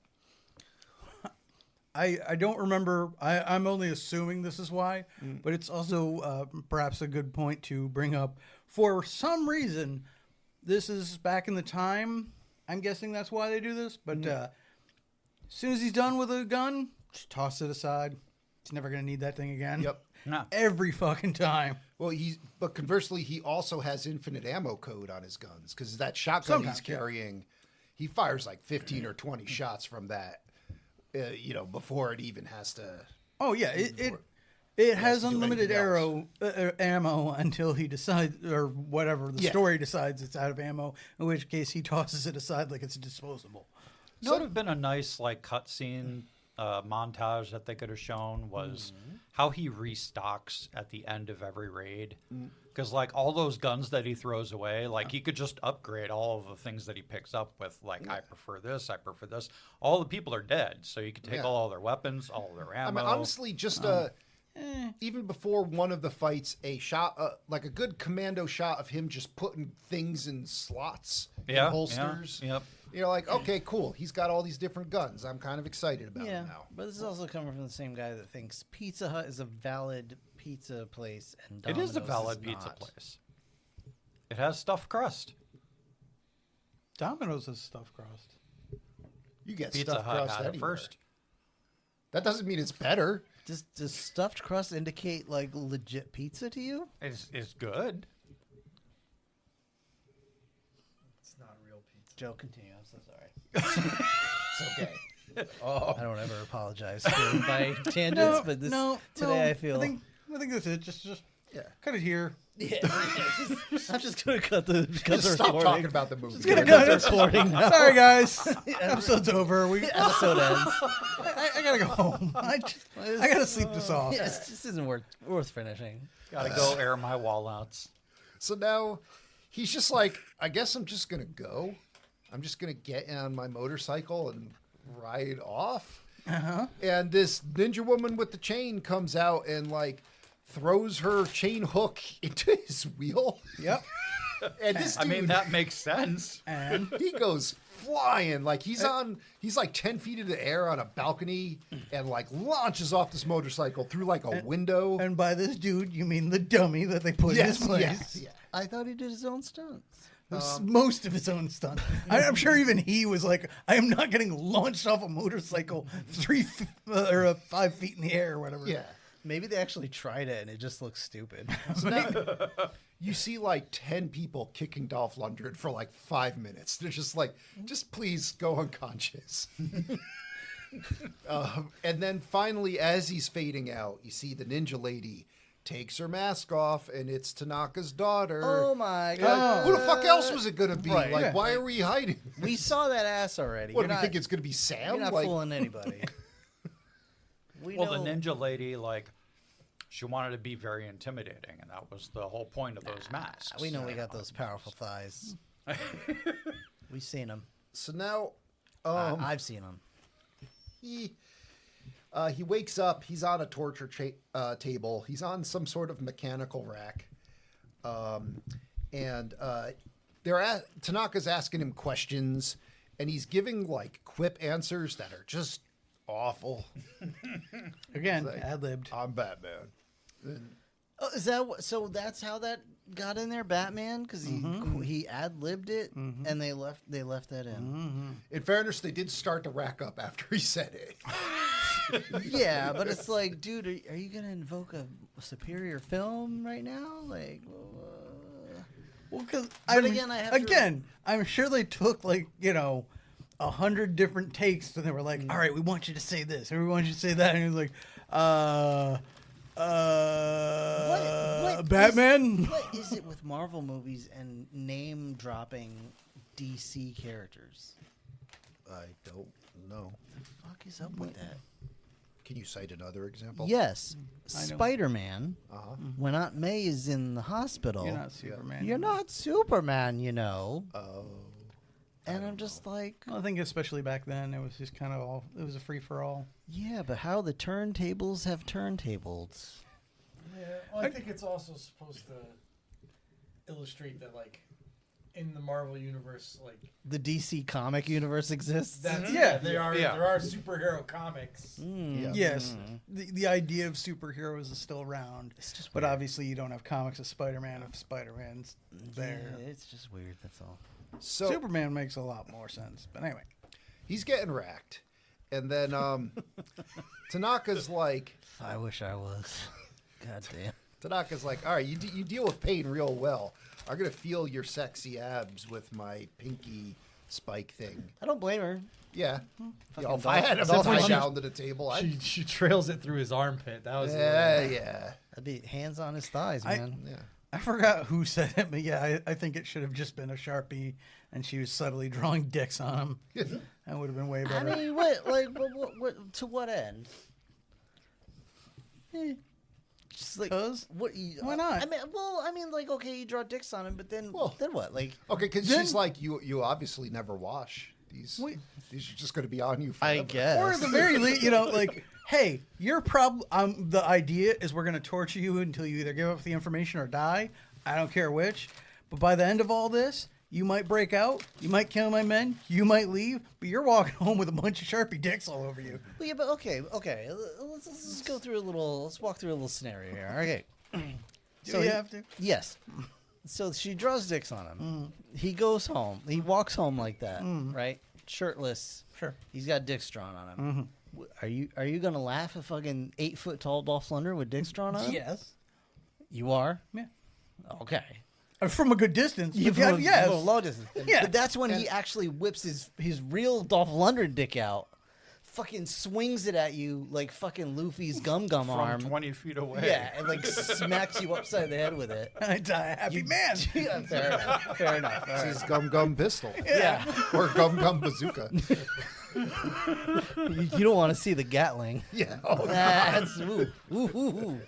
I don't remember. I'm only assuming this is why, but it's also perhaps a good point to bring up. For some reason, this is back in the time. I'm guessing that's why they do this. But as soon as he's done with a gun, just toss it aside. He's never going to need that thing again. Yep. No. Every fucking time. well, but conversely, he also has infinite ammo code on his guns because that shotgun he's Sometimes, yeah. carrying, he fires like 15 or 20 shots from that, before it even has to. Oh yeah, it has to do unlimited anything ammo until he decides, or whatever the Yeah. story decides it's out of ammo. In which case, he tosses it aside like it's disposable. It would have been a nice cutscene montage that they could have shown was how he restocks at the end of every raid. Because all those guns that he throws away, he could just upgrade all of the things that he picks up with. I prefer this, I prefer this. All the people are dead, so you could take Yeah. all their weapons, all their I ammo. mean, honestly, just even before one of the fights, a shot, like a good commando shot of him just putting things in slots, in holsters. Yep. You're like, okay, cool. He's got all these different guns. I'm kind of excited about Yeah, him now. but this is also coming from the same guy that thinks Pizza Hut is a valid pizza place and It Domino's is a valid pizza not. place. It has stuffed crust. Domino's has stuffed crust. You get Pizza stuffed Hut crust had it anywhere. first. That doesn't mean it's better. Does stuffed crust indicate legit pizza to you? It's good. It's not real pizza. Joe, continue. I'm so sorry. It's okay. I don't ever apologize for my tangents, but today I feel. I think that's it. Just Yeah. cut it here. I'm just gonna cut the Just stop recording. talking about the movie. Cut the recording now. Sorry, guys. Episode's over. Episode ends. I gotta go home. I gotta sleep this off. Yeah, this just isn't worth finishing. Gotta go air my wall outs. So now he's just like, I guess I'm just going to go. I'm just gonna get on my motorcycle and ride off. And this ninja woman with the chain comes out and like throws her chain hook into his wheel. Yep. And this dude, I mean, that makes sense. And he goes flying like he's like 10 feet in the air on a balcony and like launches off this motorcycle through like a window. and by this dude, you mean the dummy that they put in his place. yeah. I thought he did his own stunts. Most of his own stunt. I'm sure even he was like, I am not getting launched off a motorcycle 5 feet in the air or whatever. Yeah. Maybe they actually tried it and it just looks stupid. So now you see like 10 people kicking Dolph Lundgren for like 5 minutes. They're just like, just please go unconscious. And then finally, as he's fading out, you see the ninja lady takes her mask off, and it's Tanaka's daughter. Oh my Like, god! who the fuck else was it gonna be? Right. Like, Yeah. why are we hiding? We saw that ass already. What You're do you not- think it's gonna be, Sam? You're not Like, fooling anybody. We Well, know. the ninja lady, like, she wanted to be very intimidating, and that was the whole point of those masks. We know we got those powerful thighs. We've seen them. so now, I've seen them. he wakes up. He's on a torture table. He's on some sort of mechanical rack, and Tanaka's asking him questions, and he's giving like quip answers that are just awful. Again, Like, ad-libbed. I'm Batman. Oh, is that what? So that's how that got in there, Batman? Because he ad-libbed it, and they left that in. In fairness, they did start to rack up after he said it. Yeah, but it's like, dude, are you gonna invoke a superior film right now? Like, Well, because again, I have to- I'm sure they took like 100 different takes, and they were like, "All right, we want you to say this, and we want you to say that," and he was like, what Batman." what is it with Marvel movies and name dropping DC characters? I don't know. The fuck is up with that? Can you cite another example? Yes, I know. Spider-Man. Uh-huh. When Aunt May is in the hospital, You're not Superman. You're not Superman, you know. Oh. And I'm just like, Well, I think especially back then, it was just kind of it was a free for all. yeah, but how the turntables have turntables. Yeah, well, I think it's also supposed to illustrate that, like, in the Marvel universe, like, The DC comic universe exists. that's Yeah. there are superhero comics. Yeah. Yes, the idea of superheroes is still around, It's just but weird. obviously you don't have comics of Spider-Man if Spider-Man's there. Yeah, it's just weird. That's all. So Superman makes a lot more sense. But anyway, he's getting racked. And then Tanaka's like, I wish I was. God damn. Tanaka's like, all right, you deal with pain real well. I'm going to feel your sexy abs with my pinky spike thing. I don't blame her. Yeah. Fucking If I had him Dolph tie Lundgren. down to the table, I'd... She trails it through his armpit. That was Yeah. That'd be hands on his thighs, I- man. Yeah. I forgot who said it, but yeah, I think it should have just been a Sharpie, and she was subtly drawing dicks on him. That would have been way I better. mean, what to what end? Just like, 'Cause? what? Why not? I mean, like, okay, you draw dicks on him, but then Well- then what? Like, Okay, because Then- she's like, you obviously never wash. These are just going to be on you forever. I guess. Or at the very least, like, hey, your problem. The idea is we're going to torture you until you either give up the information or die. I don't care which. But by the end of all this, you might break out. You might kill my men. You might leave. But you're walking home with a bunch of Sharpie dicks all over you. Well, yeah, but okay. Let's just go through let's walk through a little scenario here. Okay. Do you have to? Yes. So she draws dicks on him. He goes home. He walks home like that, right? Shirtless. Sure. He's got dicks drawn on him. Are you gonna laugh at fucking 8-foot tall Dolph Lundgren with dicks drawn on him? Yes. You are. Yeah. Okay. From a good distance. You But yeah, yes. low distance. Yeah. But that's when he actually whips his real Dolph Lundgren dick out, fucking swings it at you like fucking Luffy's gum From arm. 20 feet away. Yeah, and like smacks you upside the head with it. I die a happy man. Yeah, fair enough. Fair enough. All This right. is Gum Gum Pistol. Yeah. Or Gum Gum Bazooka. You don't want to see the Gatling. Yeah. Oh, That's ooh.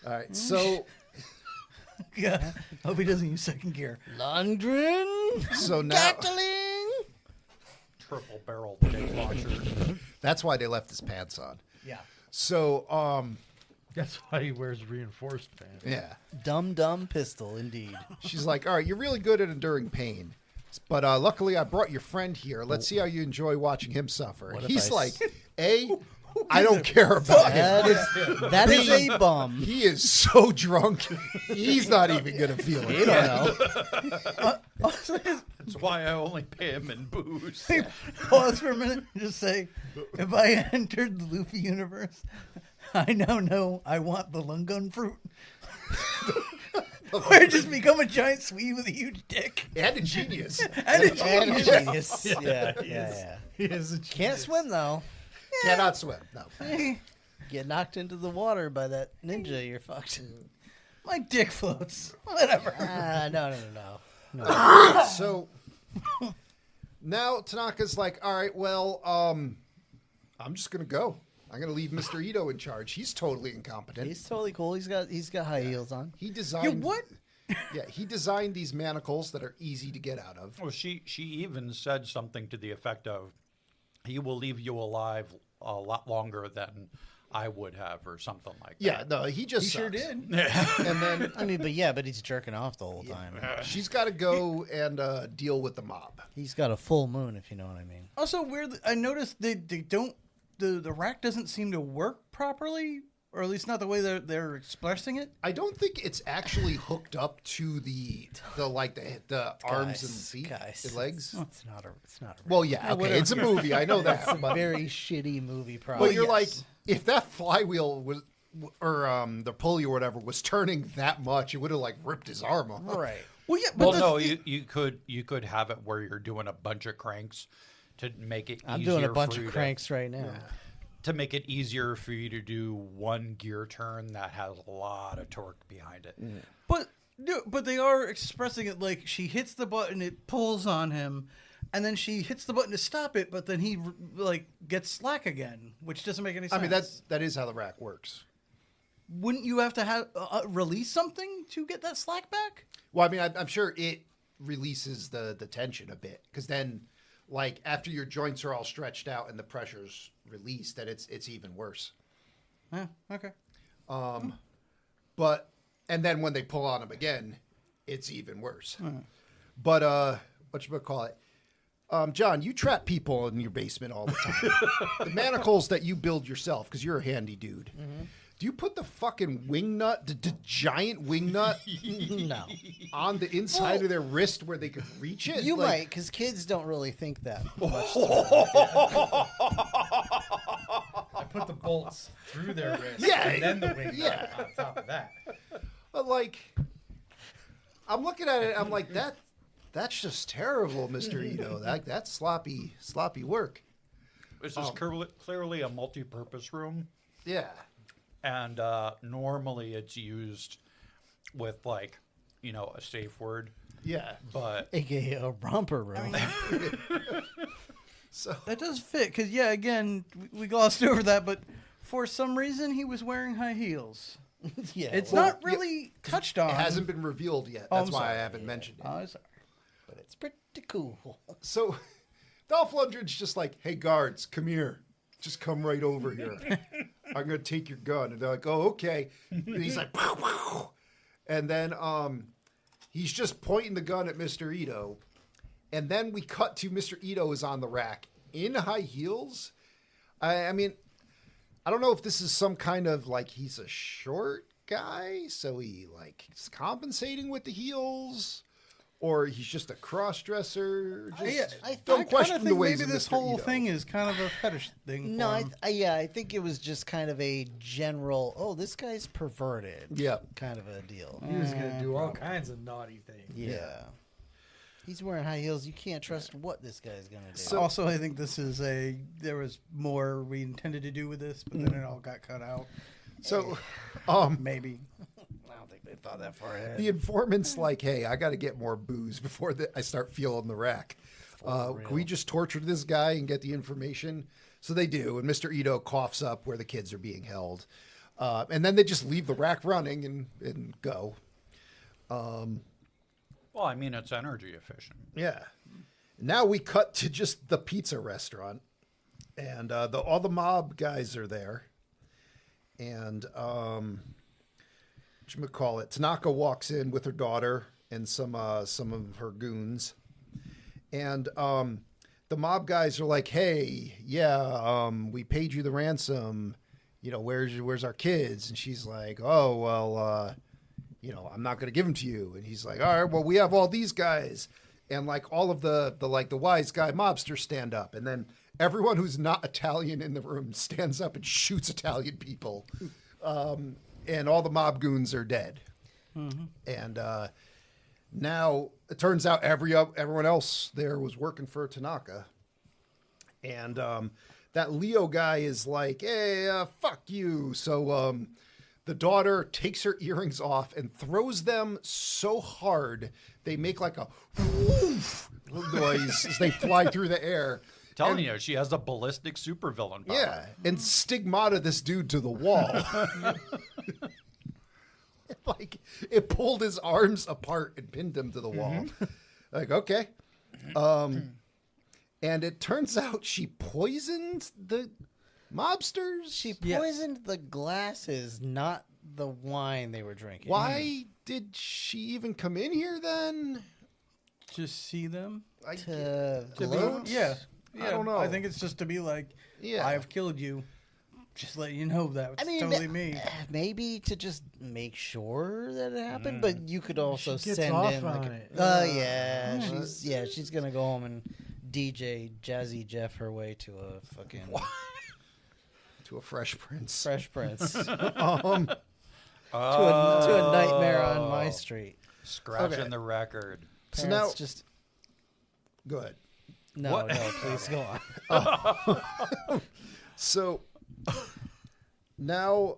all right. So Yeah. Hope he doesn't use second gear. Lundgren. now Gatling. triple barrel grenade launcher. That's why they left his pants on. Yeah. So, That's why he wears reinforced pants. yeah. Dumb pistol, indeed. She's like, all right, you're really good at enduring pain. But luckily, I brought your friend here. Let's see how you enjoy watching him suffer. And if he's I like, I don't care about him. That is a bum. He is so drunk, he's not even going to feel it. You don't know. That's why I only pay him in booze. Pause for a minute and just say, if I entered the Luffy universe, I now know I want the Lungun fruit. Where it just become a giant Swede with a huge dick. And a genius. And a And a genius. genius. Yeah. He is a Can't swim, though. Cannot swim. No. Get knocked into the water by that ninja, you're fucked. My dick floats. Whatever. No. So now Tanaka's like, all right, well, I'm just going to go. I'm going to leave Mr. Ito in charge. He's totally incompetent. He's totally cool. He's got high heels on. He designed You what? Yeah, he designed these manacles that are easy to get out of. Well, she even said something to the effect of, "He will leave you alive a lot longer than I would have," or something like that. Yeah, no, he just He sure sucks. did. And then I mean, but he's jerking off the whole time. she's got to go and deal with the mob. He's got a full moon, if you know what I mean. Also, weird. I noticed they don't. The rack doesn't seem to work properly, or at least not the way they're expressing it. I don't think it's actually hooked up to the arms and feet, the legs. It's not a. Well, yeah, okay, it's a movie. I know that. It's a But, very shitty movie. Probably. but you're like, yes. if that flywheel was, or the pulley or whatever was turning that much, it would have like ripped his arm off. right. Well, yeah, but Well, the no, you could have it where you're doing a bunch of cranks to make it. I'm easier doing a bunch for of you cranks right now. to make it easier for you to do one gear turn that has a lot of torque behind it. But no, but they are expressing it like she hits the button, it pulls on him, and then she hits the button to stop it, but then he like gets slack again, which doesn't make any sense. I mean, that is how the rack works. Wouldn't you have to have release something to get that slack back? Well, I mean, I'm sure it releases the tension a bit because then, like, after your joints are all stretched out and the pressure's released, then it's even worse. Yeah, okay. But and then when they pull on them again, it's even worse. But whatchamacallit? John, you trap people in your basement all the time. The manacles that you build yourself because you're a handy dude. Mm-hmm. Do you put the fucking wing nut, the giant wing nut, No. on the inside of their wrist where they could reach it? You Like, might, because kids don't really think that much. I put the bolts through their wrist, Yeah, and then the wing yeah. nut on top of that. But like, I'm looking at it. I'm like, that's just terrible, Mr. Ito. That's sloppy work. This is clearly a multi-purpose room, Yeah. and normally it's used with like, a safe word, Yeah. but AKA a romper room. So That does fit, because, yeah, again, we glossed over that, but for some reason he was wearing high heels. Yeah. It's Well, not really touched on. it hasn't been revealed yet. Oh, That's I'm why I sorry. haven't mentioned it. Oh, sorry. but it's pretty cool. So Dolph Lundgren's just like, hey, guards, come here. Just come right over here. I'm going to take your gun. And they're like, oh, okay. And he's like, pow, pow. And then he's just pointing the gun at Mr. Ito. And then we cut to Mr. Ito is on the rack in high heels. I mean, I don't know if this is some kind of like he's a short guy, so he's compensating with the heels. Or he's just a cross-dresser. Just I don't kind question of the think ways maybe of this Mr. whole Ito. thing is kind of a fetish thing. No, for him. I think it was just kind of a general, oh, this guy's perverted. Yeah. Kind of a deal. He was gonna do all kinds of naughty things. Yeah. He's wearing high heels. You can't trust what this guy's going to do. So- Also, I think this is there was more we intended to do with this, but then it all got cut out. So, Maybe. I don't think they thought that far ahead. the informant's like, hey, I got to get more booze before I start feeling the rack. Can we just torture this guy and get the information? So they do, and Mr. Ito coughs up where the kids are being held. And then they just leave the rack running and go. well, I mean, it's energy efficient. Yeah. Now we cut to just the pizza restaurant, and all the mob guys are there, and whatchamacallit, Tanaka walks in with her daughter and some of her goons, and the mob guys are like, "Hey, yeah, we paid you the ransom. You know, where's our kids?" And she's like, "Oh, well, you know, I'm not going to give them to you." And he's like, "All right, well, we have all these guys." And like all of the wise guy mobsters stand up, and then everyone who's not Italian in the room stands up and shoots Italian people. And all the mob goons are dead. Mm-hmm. And now it turns out everyone else there was working for Tanaka. And that Leo guy is like, "Hey, fuck you." So the daughter takes her earrings off and throws them so hard they make like a whoosh noise as they fly through the air. Telling you, she has a ballistic supervillain power. Yeah, and stigmata this dude to the wall. Like, it pulled his arms apart and pinned him to the wall. Like, okay. And it turns out she poisoned the mobsters. She poisoned the glasses, not the wine they were drinking. Why did she even come in here then? Just see them. To To gloat? be, yeah. I don't know. I think it's just to be like, Yeah. I've killed you. Just let you know that it's I mean, totally me. maybe to just make sure that it happened, but you could also She gets send off in on like, it. she's gonna go home and DJ Jazzy Jeff her way to a fucking To a Fresh Prince. Fresh Prince, to Um, a Nightmare on My Street. Scratching Okay. the record. So Parents now, just go ahead. no, please go on. So now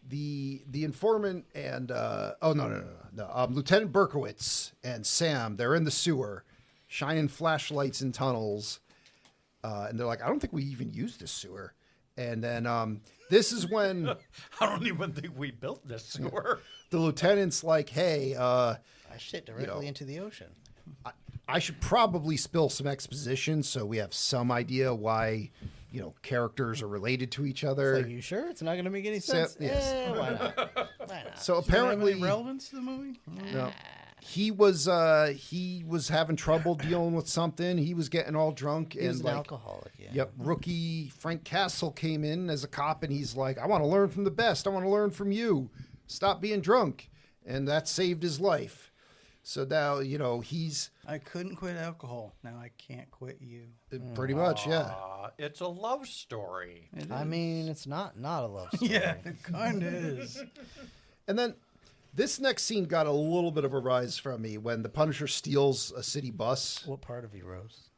the informant and Lieutenant Berkowitz and Sam, they're in the sewer shining flashlights in tunnels, and they're like, "I don't think we even used this sewer." And then this is when I don't even think we built this sewer. the lieutenant's like, "Hey, I shit directly into the ocean. I should probably spill some exposition so we have some idea why, characters are related to each other." Are you sure it's not going to make any sense? yes. Why not? Why not? So Does it have apparently, any relevance to the movie? no, he was having trouble dealing with something. He was getting all drunk, He and was an alcoholic. Yeah. Yep, rookie Frank Castle came in as a cop, and he's like, "I want to learn from the best. I want to learn from you. Stop being drunk," and that saved his life. So now he's I couldn't quit alcohol. Now I can't quit you. pretty much, yeah. It's a love story. I mean, it's not a love story. Yeah, it kind of is. And then this next scene got a little bit of a rise from me when the Punisher steals a city bus, What part of you, Rose?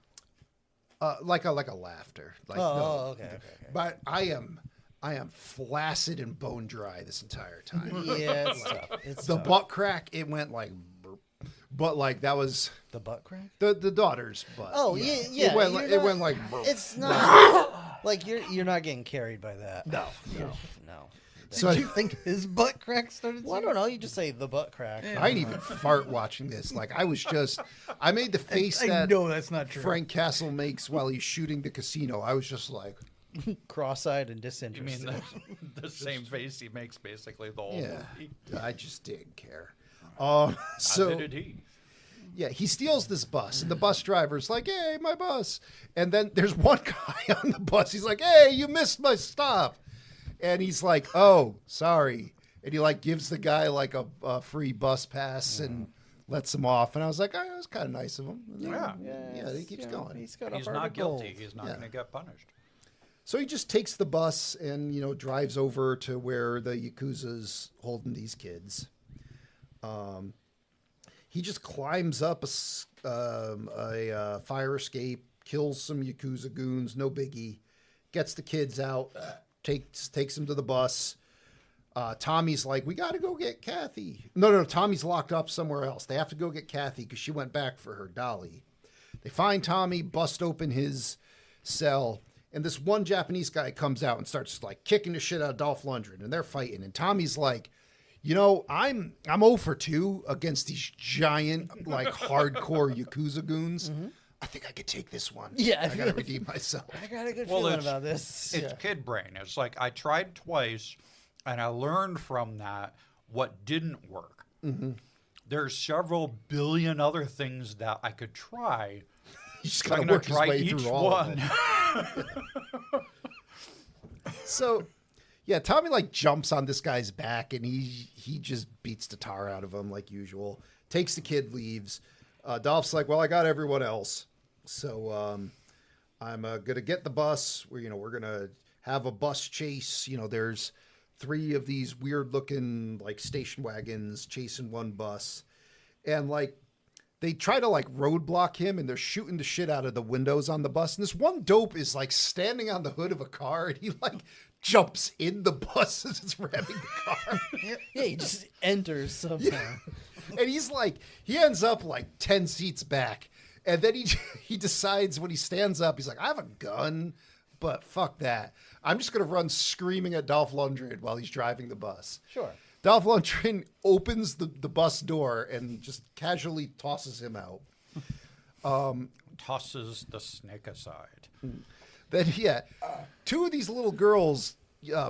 like a laughter. Like, Okay. But I am flaccid and bone dry this entire time. Yeah, it's tough. It's The tough. butt crack, it went like, but like that was The butt crack? the daughter's butt. Oh, yeah. It went you're like, not- it went like. It's not like you're not getting carried by that. No. So did you think his butt crack started? Well, I don't know. You just say the butt crack. I didn't even fart watching this. Like I made the face I that know that's not true. Frank Castle makes while he's shooting the casino. I was just like, Cross-eyed and You disinterested. mean the same face he makes basically the whole yeah, movie? I just didn't care. So So did he. yeah, he steals this bus, and the bus driver's like, "Hey, my bus!" And then there's one guy on the bus. He's like, "Hey, you missed my stop," and he's like, "Oh, sorry," and he like gives the guy like a free bus pass and lets him off. And I was like, "Oh, that was kind of nice of him." Yeah. Yeah, he keeps going. He's got a He's heart not of gold. guilty. He's not Yeah. going to get punished. So he just takes the bus and drives over to where the Yakuza's holding these kids. He just climbs up a fire escape, kills some Yakuza goons, no biggie, gets the kids out, takes them to the bus. Tommy's like, "We got to go get Kathy." No, Tommy's locked up somewhere else. They have to go get Kathy because she went back for her dolly. They find Tommy, bust open his cell, and this one Japanese guy comes out and starts like kicking the shit out of Dolph Lundgren, and they're fighting. And Tommy's like, You know, I'm 0 for 2 against these giant, like, hardcore Yakuza goons. I think I could take this one. Yeah, I gotta redeem myself. I got a good Well, feeling it's- about this. It's kid brain. It's like I tried twice, and I learned from that what didn't work. There's several billion other things that I could try. You just So gotta I'm gonna work his try way each through all of one. them. So, yeah, Tommy like jumps on this guy's back and he just beats the tar out of him like usual. Takes the kid, leaves. Dolph's like, well, I got everyone else, so I'm gonna get the bus. We're gonna have a bus chase. There's 3 of these weird looking like station wagons chasing one bus, and like they try to like roadblock him and they're shooting the shit out of the windows on the bus. And this one dope is like standing on the hood of a car and he like jumps in the bus as it's ramming the car. Yeah, he just enters somehow. And he's like, he ends up like 10 seats back. And then he decides when he stands up, he's like, I have a gun, but fuck that. I'm just going to run screaming at Dolph Lundgren while he's driving the bus. Sure. Dolph Lundgren opens the bus door and just casually tosses him out. Tosses the snake aside. Then, yeah, 2 of these little girls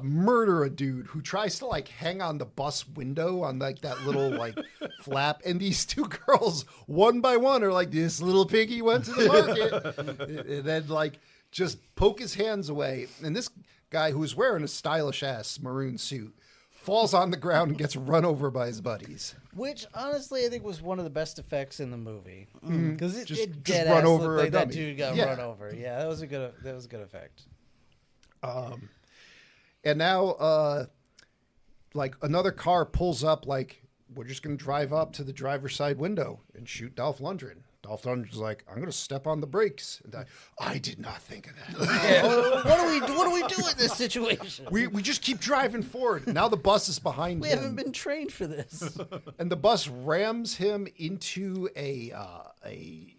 murder a dude who tries to like hang on the bus window on like that little like flap. And these 2 girls, one by one, are like, this little piggy went to the market. And then like just poke his hands away. And this guy who's wearing a stylish ass maroon suit falls on the ground and gets run over by his buddies. Which, honestly, I think was one of the best effects in the movie. Because it Just dead run ass over looked a like that dummy. dude got Yeah. run over. Yeah, that was a good effect. And now, like, another car pulls up, like, we're just going to drive up to the driver's side window and shoot Dolph Lundgren. Dolph Lundgren's like, I'm going to step on the brakes. And I did not think of that. What do we do in this situation? We just keep driving forward. Now the bus is behind We him. haven't been trained for this. And the bus rams him into a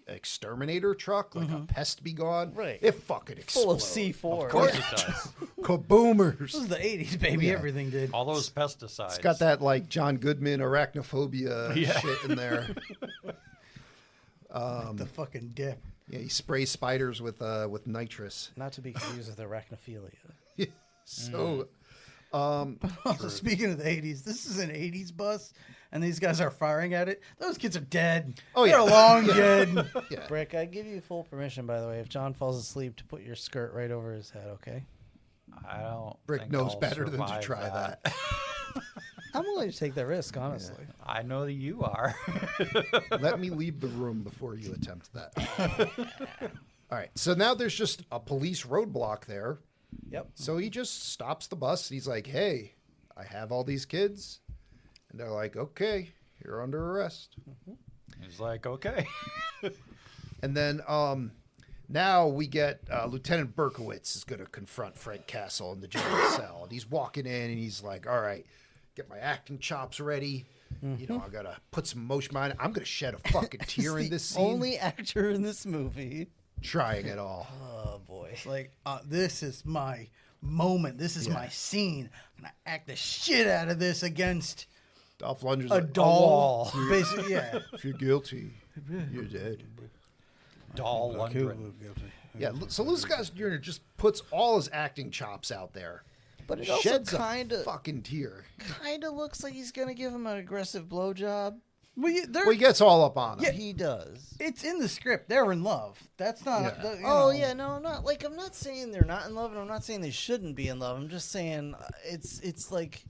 exterminator truck, like a pest be gone. Right. It fucking Full of explodes. C4. Of course it does. Kaboomers. This is the 80s, baby. Yeah. Everything did. All those pesticides. It's got that like John Goodman arachnophobia shit in there. The fucking dip. Yeah, he sprays spiders with nitrous. Not to be confused with arachnophilia. So Also, speaking of the 80s, this is an 80s bus, and these guys are firing at it. Those kids are dead. Oh, They're yeah. long dead. yeah. Brick, I give you full permission, by the way, if John falls asleep, to put your skirt right over his head, okay? I don't. Brick think knows I'll better than to survive try that. I'm willing to take that risk, honestly. I know that you are. Let me leave the room before you attempt that. All right. So now there's just a police roadblock there. Yep. So he just stops the bus. And he's like, hey, I have all these kids. And they're like, okay, you're under arrest. He's like, okay. And then now we get Lieutenant Berkowitz is going to confront Frank Castle in the jail cell. And he's walking in and he's like, all right, get my acting chops ready. You know, I got to put some emotion behind it. I'm going to shed a fucking tear in this scene. Only actor in this movie. Trying it all. Oh, boy. It's like, this is my moment. This is my scene. I'm going to act the shit out of this against Dolph Lundgren's a like, doll. Basically, yeah. if you're guilty, you're dead. Doll Lundgren. Yeah, so Louis Gossett Jr. just puts all his acting chops out there. But it also Sheds kind a of fucking tear. looks like he's going to give him an aggressive blowjob. Well, Well, he gets all up on him. Yeah, he does. it's in the script. They're in love. That's not. Yeah. You Oh know. yeah, no, I'm not saying they're not in love, and I'm not saying they shouldn't be in love. I'm just saying it's like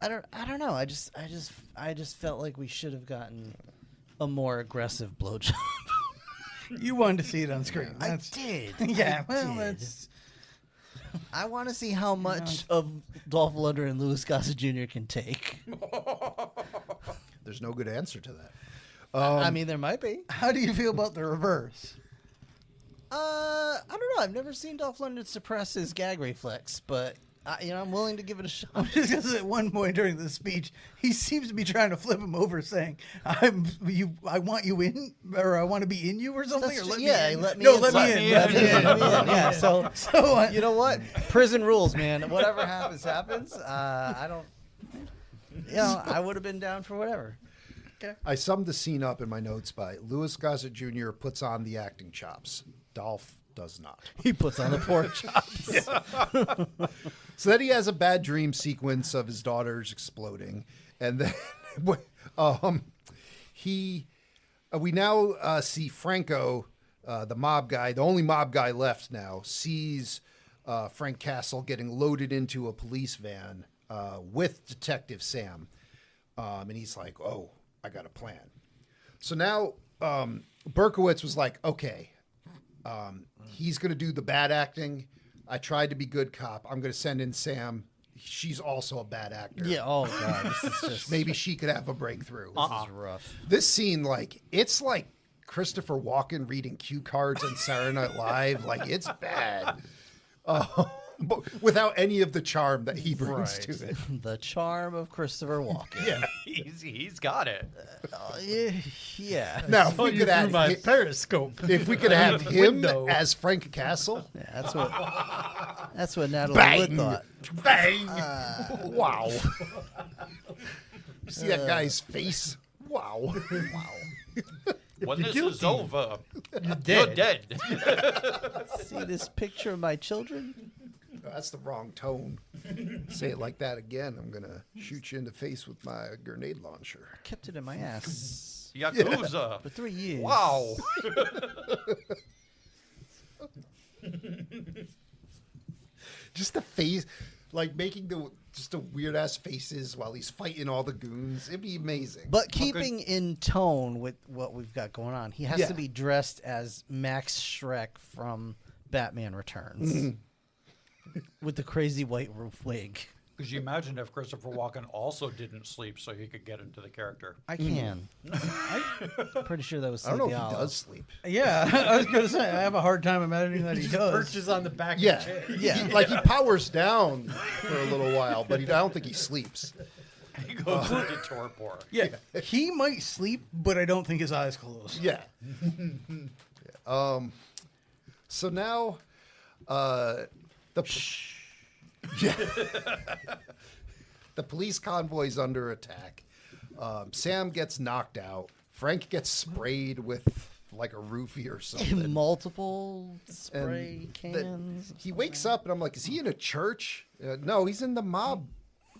I don't know. I just felt like we should have gotten a more aggressive blowjob. You wanted to see it on screen. I That's, did. Yeah, I well, did. that's. I want to see how much of Dolph Lundgren and Louis Gossett Jr. can take. There's no good answer to that. I mean, there might be. How do you feel about the reverse? I don't know. I've never seen Dolph Lundgren suppress his gag reflex, but I'm willing to give it a shot. Just because at one point during the speech, he seems to be trying to flip him over, saying, I want you in, or I want to be in you, or something. That's Or let yeah, me in. let me no, in. let me in. Let me in. Yeah. So So you know what? Prison rules, man. Whatever happens, happens. I don't. I would have been down for whatever. I summed the scene up in my notes by Louis Gossett Jr. puts on the acting chops. Dolph does not. He puts on the pork chops. So then he has a bad dream sequence of his daughters exploding, and then we now see Franco, the mob guy, the only mob guy left now, sees Frank Castle getting loaded into a police van with Detective Sam, and he's like, "Oh, I got a plan." So now Berkowitz was like, "Okay, he's going to do the bad acting. I tried to be good cop. I'm going to send in Sam. She's also a bad actor. Yeah. Oh god, this is just Maybe she could have a breakthrough." this is rough. This scene, it's like Christopher Walken reading cue cards on Saturday Night Live. Like, it's bad. But without any of the charm that he brings to it. The charm of Christopher Walken. Yeah. He's got it. Yeah. Now, if we could have my periscope. if we could have him window. as Frank Castle, Yeah, that's what Natalie Wood thought. bang! Wow. You see that guy's face? Wow. When this guilty, is over, You're you're dead. dead. See this picture of my children? That's the wrong tone. Say it like that again, I'm going to shoot you in the face with my grenade launcher. Kept it in my ass Yakuza. for 3 years. Wow. Just the face, like making just the weird ass faces while he's fighting all the goons. It'd be amazing. But keeping in tone with what we've got going on, he has Yeah. to be dressed as Max Schreck from Batman Returns with the crazy white roof wig. Could you imagine if Christopher Walken also didn't sleep so he could get into the character? I can. I'm pretty sure that was I don't know if Sleepy he Hollow. does sleep. Yeah, I was going to say, I have a hard time imagining that he does. Perches on the back Yeah, of the chair. Yeah. He powers down for a little while, but I don't think he sleeps. He goes into torpor. Yeah, he might sleep, but I don't think his eyes close. Yeah. So now, the police convoy's under attack. Sam gets knocked out. Frank gets sprayed with like a roofie or something. Multiple spray And the- cans. he wakes up and I'm like, is he in a church? No, he's in the mob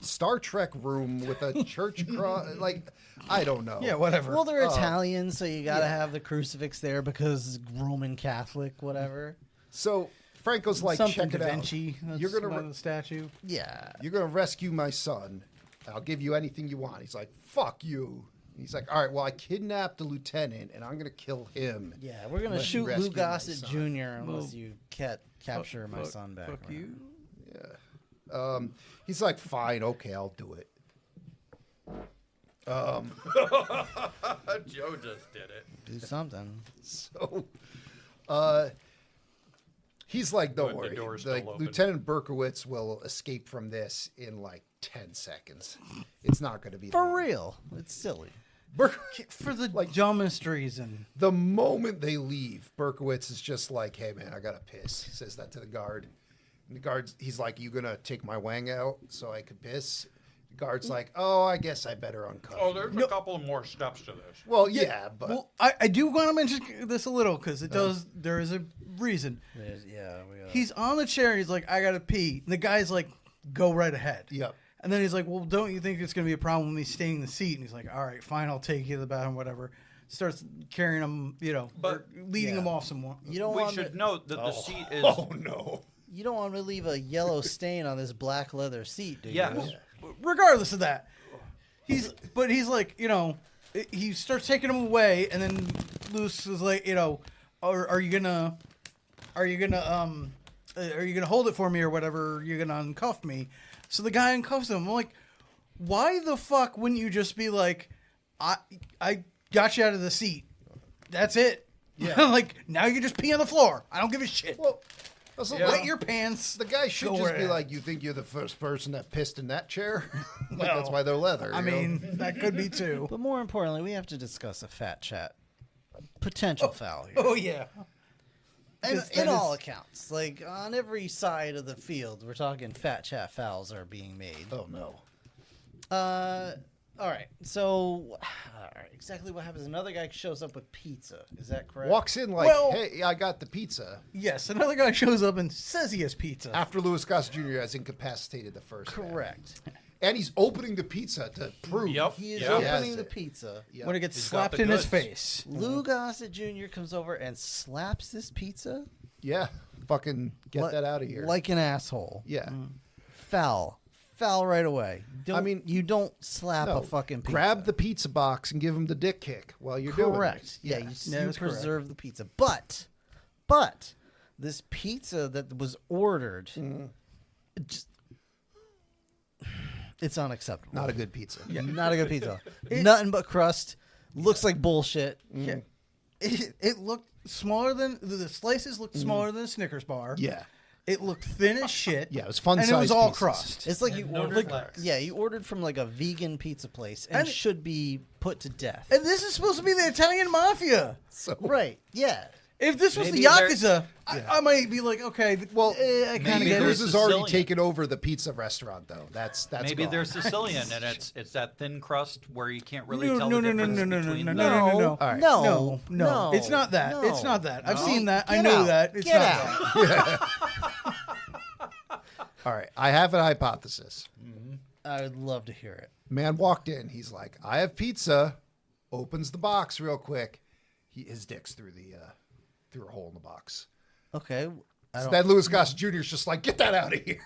Star Trek room with a church cross. Like, I don't know. Yeah, whatever. Well, they're Italian, so you got to have the crucifix there because Roman Catholic, whatever. So Franco's like, Something check Da it Vinci. out. That's You're gonna one of the statue. Yeah. You're gonna rescue my son. I'll give you anything you want. He's like, fuck you. He's like, all right, well, I kidnapped the lieutenant and I'm gonna kill him. Yeah, we're going to Unless you shoot rescue Lou my Gossett son. Jr. unless you capture my son back. Fuck you. He's like, fine, okay, I'll do it. Joe just did it. Do something. So, he's like, don't Good, the worry. door's still Like, open. Lieutenant Berkowitz will escape from this in like 10 seconds. It's not going to be For long. real. It's silly. For the dumbest reason. The moment they leave, Berkowitz is just like, hey, man, I got to piss. He says that to the guard. And the guard's, he's like, you going to take my wang out so I could piss? The guard's like, oh, I guess I better uncuff Oh, you. there's a couple more steps to this. Well, yeah, but Well, I do want to mention this a little because it does. There is a reason. Yeah, we got He's on the chair. He's like, I gotta pee. And the guy's like, go right ahead. Yep. And then he's like, well, don't you think it's gonna be a problem with me staying in the seat? And he's like, all right, fine, I'll take you to the bathroom, whatever. Starts carrying him, But- or leading him off somewhere. You don't We want should to, note that the seat is. oh, no. you don't want to leave a yellow stain on this black leather seat, do you? Yes. Regardless of that, he's like, he starts taking him away, and then Luce is like, are you gonna hold it for me or whatever? You're gonna uncuff me. So the guy uncuffs him. I'm like, why the fuck wouldn't you just be like, I got you out of the seat. That's it. Yeah. Like, now you just pee on the floor. I don't give a shit. Well, that's Wet your pants. the guy should Go just be ahead. like, you think you're the first person that pissed in that chair? Like, that's why they're leather. I you know? mean, that could be too. But more importantly, we have to discuss a fat chat potential foul here. Oh yeah. And Because in that all is- accounts, like on every side of the field, we're talking fat chat fouls are being made. Oh, no. All right. So, all right, exactly what happens? Another guy shows up with pizza. Is that correct? Walks in like, Well- hey, I got the pizza. Yes, another guy shows up and says he has pizza. After Louis Gossett Jr. has incapacitated the first man. Correct. And he's opening the pizza to prove. Yep. He is Yeah. opening Yes. the pizza. Yeah. When it gets He's got slapped the in his goods. face. Lou Gossett Jr. comes over and slaps this pizza Yeah. Fucking get li- that out of here. like an asshole. yeah. Foul right away. I mean, you don't slap No, a fucking pizza. grab the pizza box and give him the dick kick while you're doing it. Correct. Yeah, you that's correct. preserve the pizza. But this pizza that was ordered, it just, it's unacceptable. Not a good pizza. Not a good pizza. Nothing but crust. Looks like bullshit. Yeah. It looked smaller than the slices looked smaller than a Snickers bar. Yeah. It looked thin as shit. Yeah, it was fun and it was sized all pieces. crust. It's like you no ordered. flex. Yeah, you ordered from like a vegan pizza place and And- should be put to death. And this is supposed to be the Italian mafia. So Right. Yeah. If this was Maybe the they're- Yakuza, I might be like, okay, well, I kind of maybe get they're it. Cruz has already Sicilian. taken over the pizza restaurant, though. That's Maybe gone. they're Sicilian, and it's that thin crust where you can't really No, tell no, the no, no, difference no, no, between no, the- no, no, no. All right. No, it's not that. No. It's not that. I've No? seen that. I Get knew out. that. It's Get not out. that. All right. I have an hypothesis. I would love to hear it. Man walked in. He's like, I have pizza. Opens the box real quick. His dick's through a hole in the box. Okay. So then Louis Gossett Jr. is just like, get that out of here.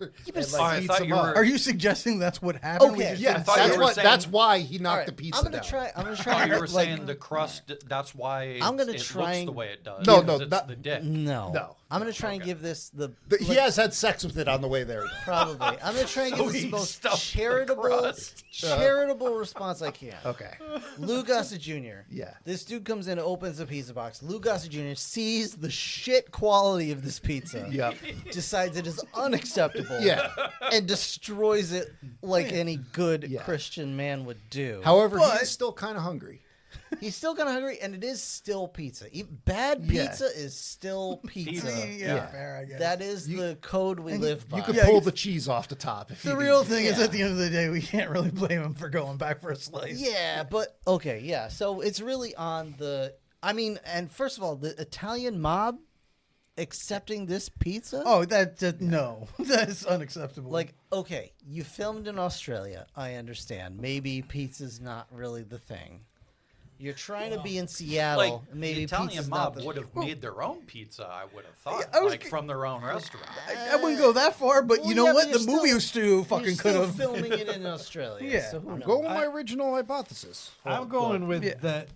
And, Oh, I beats thought him you up. were- Are you suggesting that's what happened? Okay. Yeah, thought you were saying- that's why he knocked All right, the pizza I'm gonna down. try. I'm gonna Oh, try. you were like, saying the crust. That's why I'm gonna it try looks and- the way it does. No, because no, it's that- the dick. No. I'm gonna try and give this the. He has had sex with it on the way there. though. Probably. I'm gonna try and give this the he most stuffed the charitable, crust. charitable response I can. Okay. Lou Gossett Jr. Yeah. This dude comes in, opens the pizza box. Lou Gossett Jr. sees the shit quality of this pizza. Yep. Decides it is unacceptable. Yeah. And destroys it like any good Yeah. Christian man would do. However, But- he's still kind of hungry. He's still kind of hungry, and it is still pizza. Bad Yeah. pizza is still pizza. Yeah, fair, I guess. That is the code we live by. You could Yeah, pull the cheese off the top. If The you real needed. thing is, Yeah. at the end of the day, we can't really blame him for going back for a slice. Yeah, but okay, yeah. So it's really on the. I mean, and first of all, the Italian mob accepting this pizza. Oh, no, that's unacceptable. Like, okay, you filmed in Australia. I understand. Maybe pizza's not really the thing. You're trying to be in Seattle. Like maybe the Italian pizza's mob not the would have made their own pizza. I would have thought, I was like g- from their own restaurant. I wouldn't go that far, but Well, you know yeah, what? but The you're movie still- studio You're fucking could still have. filming it in Australia. Yeah. So who knows? Go with my original hypothesis. I'm going with Yeah. that.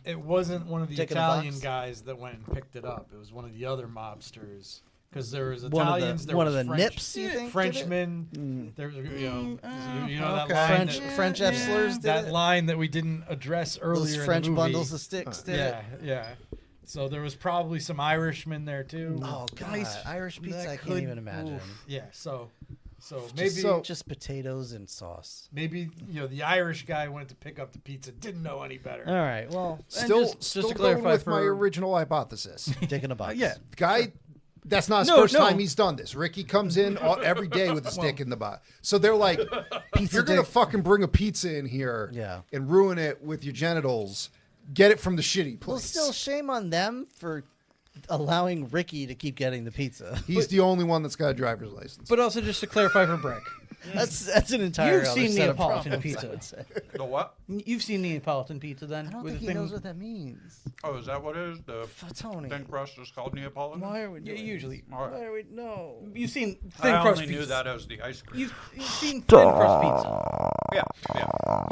It wasn't one of the Taking a Italian box? guys that went and picked it up. It was one of the other mobsters. Because there was One Italians, of the there one was of the French, nips. You think did it? Frenchmen. There was, you know that okay. line, French that, French F slurs. Did that it? line that we didn't address earlier. Those in French the movie. bundles of sticks. Did it? Yeah. So there was probably some Irishmen there too. Oh god, Nice. Irish pizza. That I can't could- even imagine. oof. Yeah. So maybe Just potatoes and sauce. maybe the Irish guy went to pick up the pizza, didn't know any better. All right. Well, Still, just still to going clarify with my for- original hypothesis. taking a box. yeah. Guy, that's not his No, first no. time he's done this. Ricky comes in every day with a stick in the box. So they're like, if you're going to dick. fucking bring a pizza in here Yeah. and ruin it with your genitals, get it from the shitty place. Well, still, shame on them for allowing Ricky to keep getting the pizza. He's the only one that's got a driver's license. But also, just to clarify for Breck, That's an entire. You've other seen set of Neapolitan problems, pizza. I would say. The what? you've seen Neapolitan pizza then? I don't with think the he thing- knows what that means. Oh, is that what it is? The Tony. thin crust is called Neapolitan. Why are we Yeah, doing usually. All right. Why are we no? You've seen thin I crust only knew pizza. that as the ice cream. You've seen thin crust pizza. Yeah.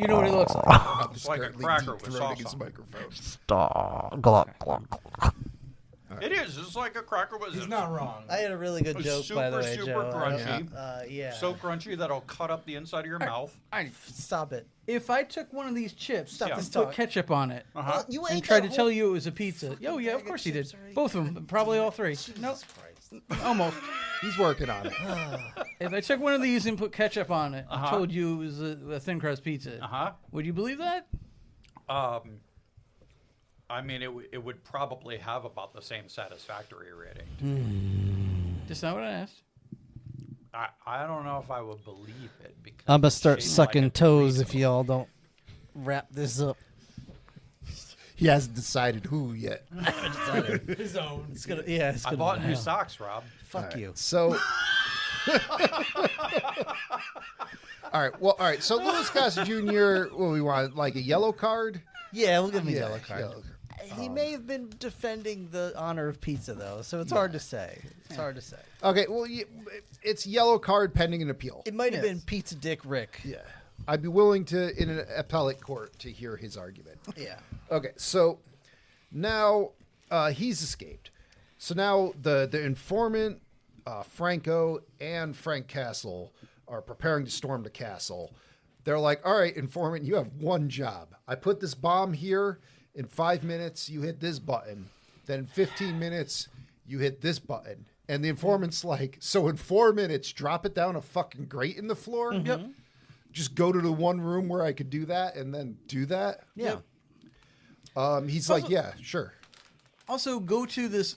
You know what it looks like. I'm It's like a currently cracker with deep-throating sauce his on it. microphone. It is. It's like a cracker with. He's not wrong. I had a really good It's joke, by the way, super Joe. crunchy. Yeah. So crunchy that'll cut up the inside of your mouth. Stop it. If I took one of these chips Stop and this put talk. ketchup on it Uh-huh. You and ate tried that to tell whole- you it was a pizza, oh yeah, of course he did. chips already? Both of them, probably all three. Nope, Christ. almost. He's working on it. If I took one of these and put ketchup on it, and Uh-huh. told you it was a thin crust pizza, Uh-huh. would you believe that? I mean, it would probably have about the same satisfactory rating. Just not what I asked. I don't know if I would believe it because I'm gonna it's start shaped sucking like a toes if burrito. y'all don't wrap this up. He hasn't decided who yet. His own. It's gonna, yeah. It's I gonna bought new hell. socks, Rob. Fuck you. So, all right. So Louis Gossett Jr. What we want, like a yellow card? Yeah, we'll give him a Yeah, yellow card. yellow card. He may have been defending the honor of pizza, though, so it's hard to say. It's hard to say. Okay, well, it's yellow card pending an appeal. It might have Yes. been Pizza Dick Rick. Yeah, I'd be willing to, in an appellate court, to hear his argument. Yeah. Okay, so now he's escaped. So now the informant, Franco, and Frank Castle are preparing to storm the castle. They're like, all right, informant, you have one job. I put this bomb here. In 5 minutes, you hit this button. Then in 15 minutes, you hit this button. And the informant's like, so in 4 minutes, drop it down a fucking grate in the floor? Yep. Just go to the one room where I could do that and then do that? Yeah. He's like, yeah, sure. Also, go to this,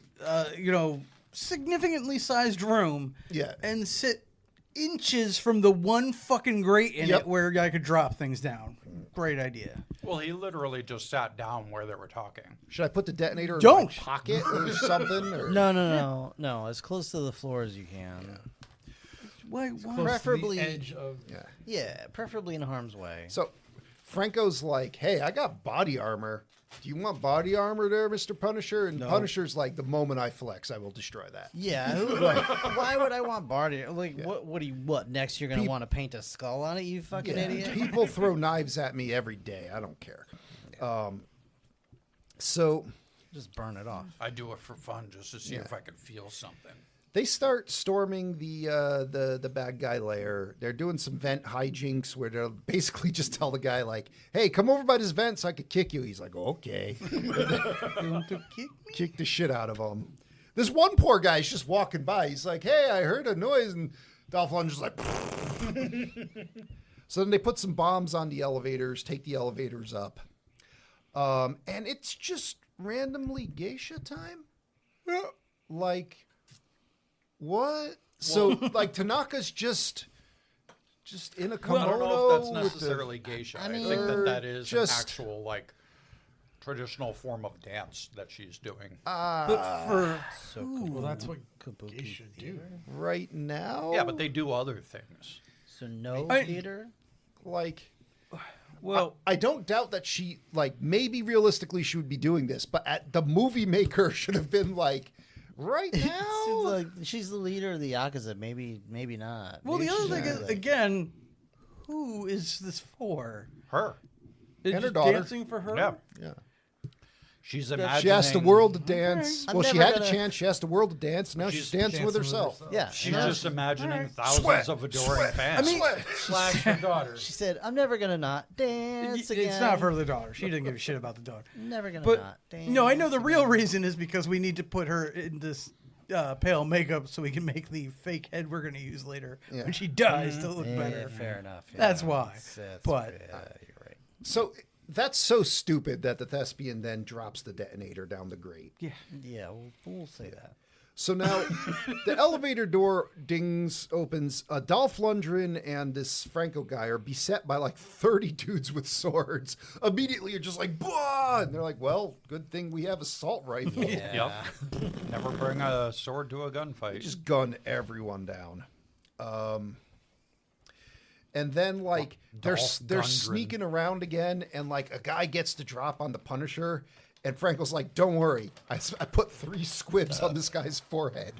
significantly sized room. Yeah. And sit inches from the one fucking grate in Yep. it where I could drop things down. Great idea. Well, he literally just sat down where they were talking. Should I put the detonator in Don't. my pocket or something? Or? No. As close to the floor as you can. Why? Preferably, The edge of. Yeah. yeah, preferably in harm's way. So Franco's like, hey, I got body armor. Do you want body armor there, Mr. Punisher? And Punisher's like, the moment I flex, I will destroy that. Yeah, why would I want Barty? Like, what next? You're gonna want to paint a skull on it, you fucking idiot? People throw knives at me every day. I don't care. So Just burn it off. I do it for fun just to see if I could feel something. they start storming the bad guy lair. They're doing some vent hijinks where they'll basically just tell the guy like, "Hey, come over by this vent so I could kick you." He's like, "Okay." Kick the shit out of him. This one poor guy's just walking by. He's like, "Hey, I heard a noise," and Dolph Lundgren's like. So then they put some bombs on the elevators, take the elevators up, and it's just randomly geisha time. Like. What? So, like, Tanaka's just in a kimono. I don't know if that's with necessarily geisha. I mean, think that is just- an actual, like, traditional form of dance that she's doing. But for Well, that's what Kabuki geisha do. right now. Yeah, but they do other things. So no I- theater. like. well, I don't doubt that she maybe realistically she would be doing this, but the movie maker should have been like, right now. Seems like she's the leader of the Yakuza. Maybe not. well, Maybe the other she's thing not, is like- again, who is this for? Her. Is And her just daughter. dancing for her? Yeah. Yeah. She's That's- imagining. She asked the world to dance. I'm Well, she never had a gonna- chance. She asked the world to dance. Now she's dancing with herself. Yeah, She's and just imagining thousands Sweat, of adoring sweat. fans. I mean, Slash her daughter. she said, "I'm never gonna not dance again." it's not for the daughter. She didn't give a shit about the daughter. Never gonna But not dance. no, I know the real reason is because we need to put her in this pale makeup so we can make the fake head we're going to use later Yeah. when she dies to look Yeah, better. fair enough. Yeah. That's why. But- you're right. So that's so stupid that the thespian then drops the detonator down the grate. Yeah, we'll say that. So now the elevator door opens. Dolph Lundgren and this Franco guy are beset by like 30 dudes with swords. Immediately, you're just like, "Blah!" And they're like, well, good thing we have assault rifle. Yep. Never bring a sword to a gunfight. Just gun everyone down. And then like they're Dolph they're Lundgren. sneaking around again, and like a guy gets the drop on the Punisher, and Franco's like, "Don't worry, I put 3 squibs on this guy's forehead."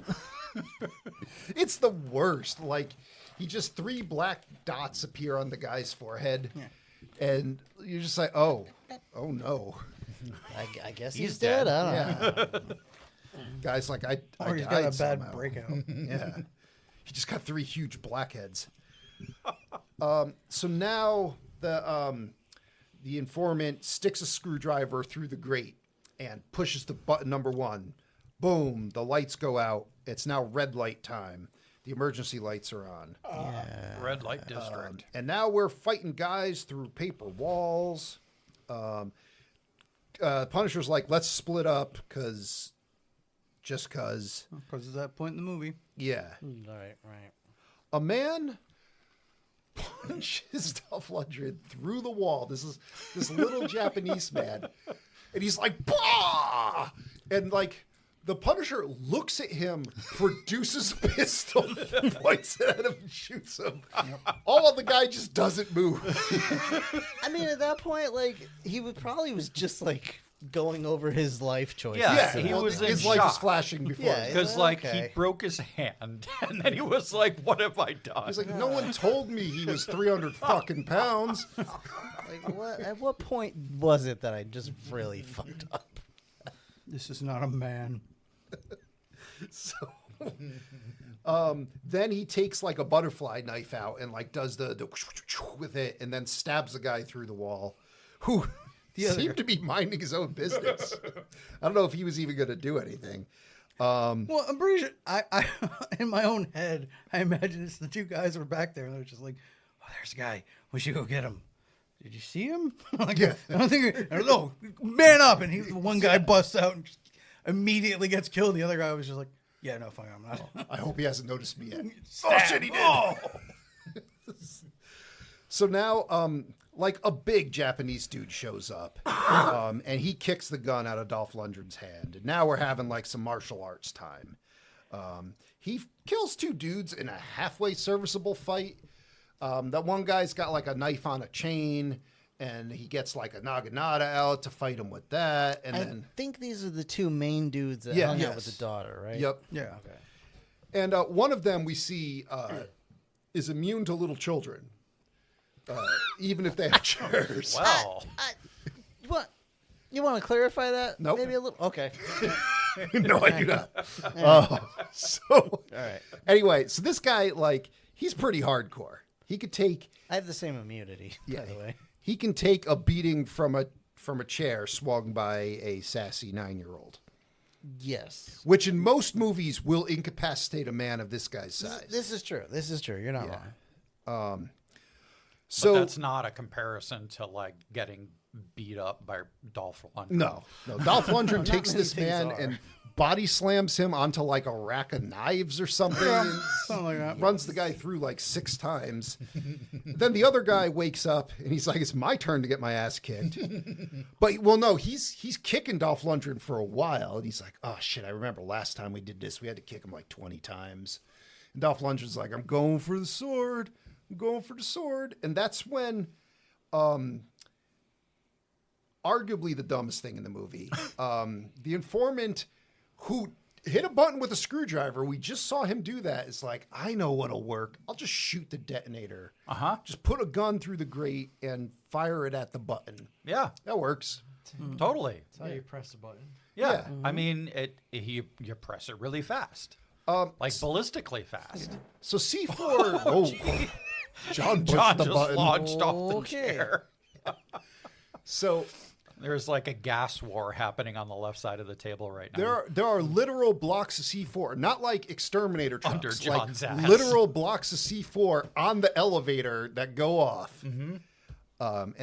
It's the worst. Like he just 3 black dots appear on the guy's forehead, and you're just like, "Oh no." I guess He's he's dead. dead. I don't know. Guys, like I Or he's died got a bad somehow. breakout. Yeah. He just got 3 huge blackheads. So now the informant sticks a screwdriver through the grate and pushes the button number 1. Boom, the lights go out. It's now red light time. The emergency lights are on. Red light district. And now we're fighting guys through paper walls. Punisher's like, let's split up just because. Because of that point in the movie. Yeah. Right. a man punches Dolph Lundgren through the wall. This little Japanese man, and he's like, bah! And like the Punisher looks at him, produces a pistol, points it at him, and shoots him. All of the guy just doesn't move. I mean, at that point, like he was just like going over his life choices. Yeah, Yeah, he was in his life was shock. flashing before. Yeah, Because, Okay. he broke his hand, and then he was like, what have I done? He's like, no one told me he was 300 fucking pounds. Like, what? At what point was it that I just really fucked up? This is not a man. So, then he takes like a butterfly knife out and like does the with it, and then stabs the guy through the wall, who seemed to be minding his own business. I don't know if he was even going to do anything. Well, I'm pretty sure I in my own head, I imagine it's the two guys were back there and they're just like, oh, there's a guy. We should go get him. Did you see him? Like, Yeah. I don't think. No, man up! And one guy busts out and just immediately gets killed. The other guy was just like, yeah, no, fine, I'm not. I hope he hasn't noticed me yet. Oh shit, he did. So now, like a big Japanese dude shows up, and he kicks the gun out of Dolph Lundgren's hand. And now we're having like some martial arts time. He kills two dudes in a halfway serviceable fight. That one guy's got like a knife on a chain, and he gets like a naginata out to fight him with that. And I then, think these are the two main dudes that Yeah, hung out yes. with the daughter, right? yep. Yeah. Okay. And one of them we see is immune to little children, even if they have chairs. Well, What? You want to clarify that? Nope. Maybe a little. Okay. No, I do not. So, All right. anyway, so this guy, like, he's pretty hardcore. He could take, I have the same immunity, by the way. he can take a beating from a chair swung by a sassy 9-year-old, Yes. which in most movies will incapacitate a man of this guy's size. This is true. This is true. You're not wrong. So but that's not a comparison to like getting beat up by Dolph Lundgren. no, Dolph Lundgren takes many this things man are. and body slams him onto like a rack of knives or something. And Something like that. runs the guy through like 6 times. Then the other guy wakes up and he's like, it's my turn to get my ass kicked. But well, no, he's kicking Dolph Lundgren for a while. And he's like, oh shit, I remember last time we did this, we had to kick him like 20 times. And Dolph Lundgren's like, I'm going for the sword. I'm going for the sword. And that's when arguably the dumbest thing in the movie, the informant who hit a button with a screwdriver, we just saw him do that. It's like, I know what'll work. I'll just shoot the detonator. Just put a gun through the grate and fire it at the button. Yeah, That works. totally. That's how you press the button. Yeah, I mean, you press it really fast, like ballistically fast. So C4. Oh, John pushed John the just button. launched off the Okay. chair. So There's like a gas war happening on the left side of the table right now. there are literal blocks of C4, not like exterminator trucks, Under like John's ass. literal blocks of C4 on the elevator that go off. And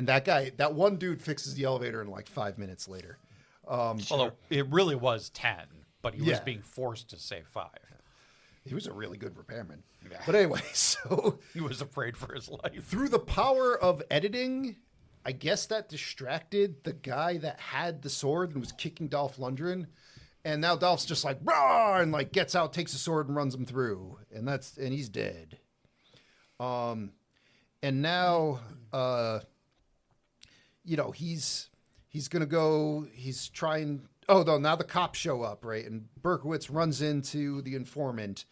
that one dude fixes the elevator in like 5 minutes later. Although it really was 10, but he was Yeah. being forced to say 5. He was a really good repairman. But anyway, so He was afraid for his life. through the power of editing, I guess that distracted the guy that had the sword and was kicking Dolph Lundgren. And now Dolph's just like, "Rawr!" and like gets out, takes the sword and runs him through. And he's dead. And now, he's going to go, he's trying, oh no, now the cops show up, right? And Berkowitz runs into the informant,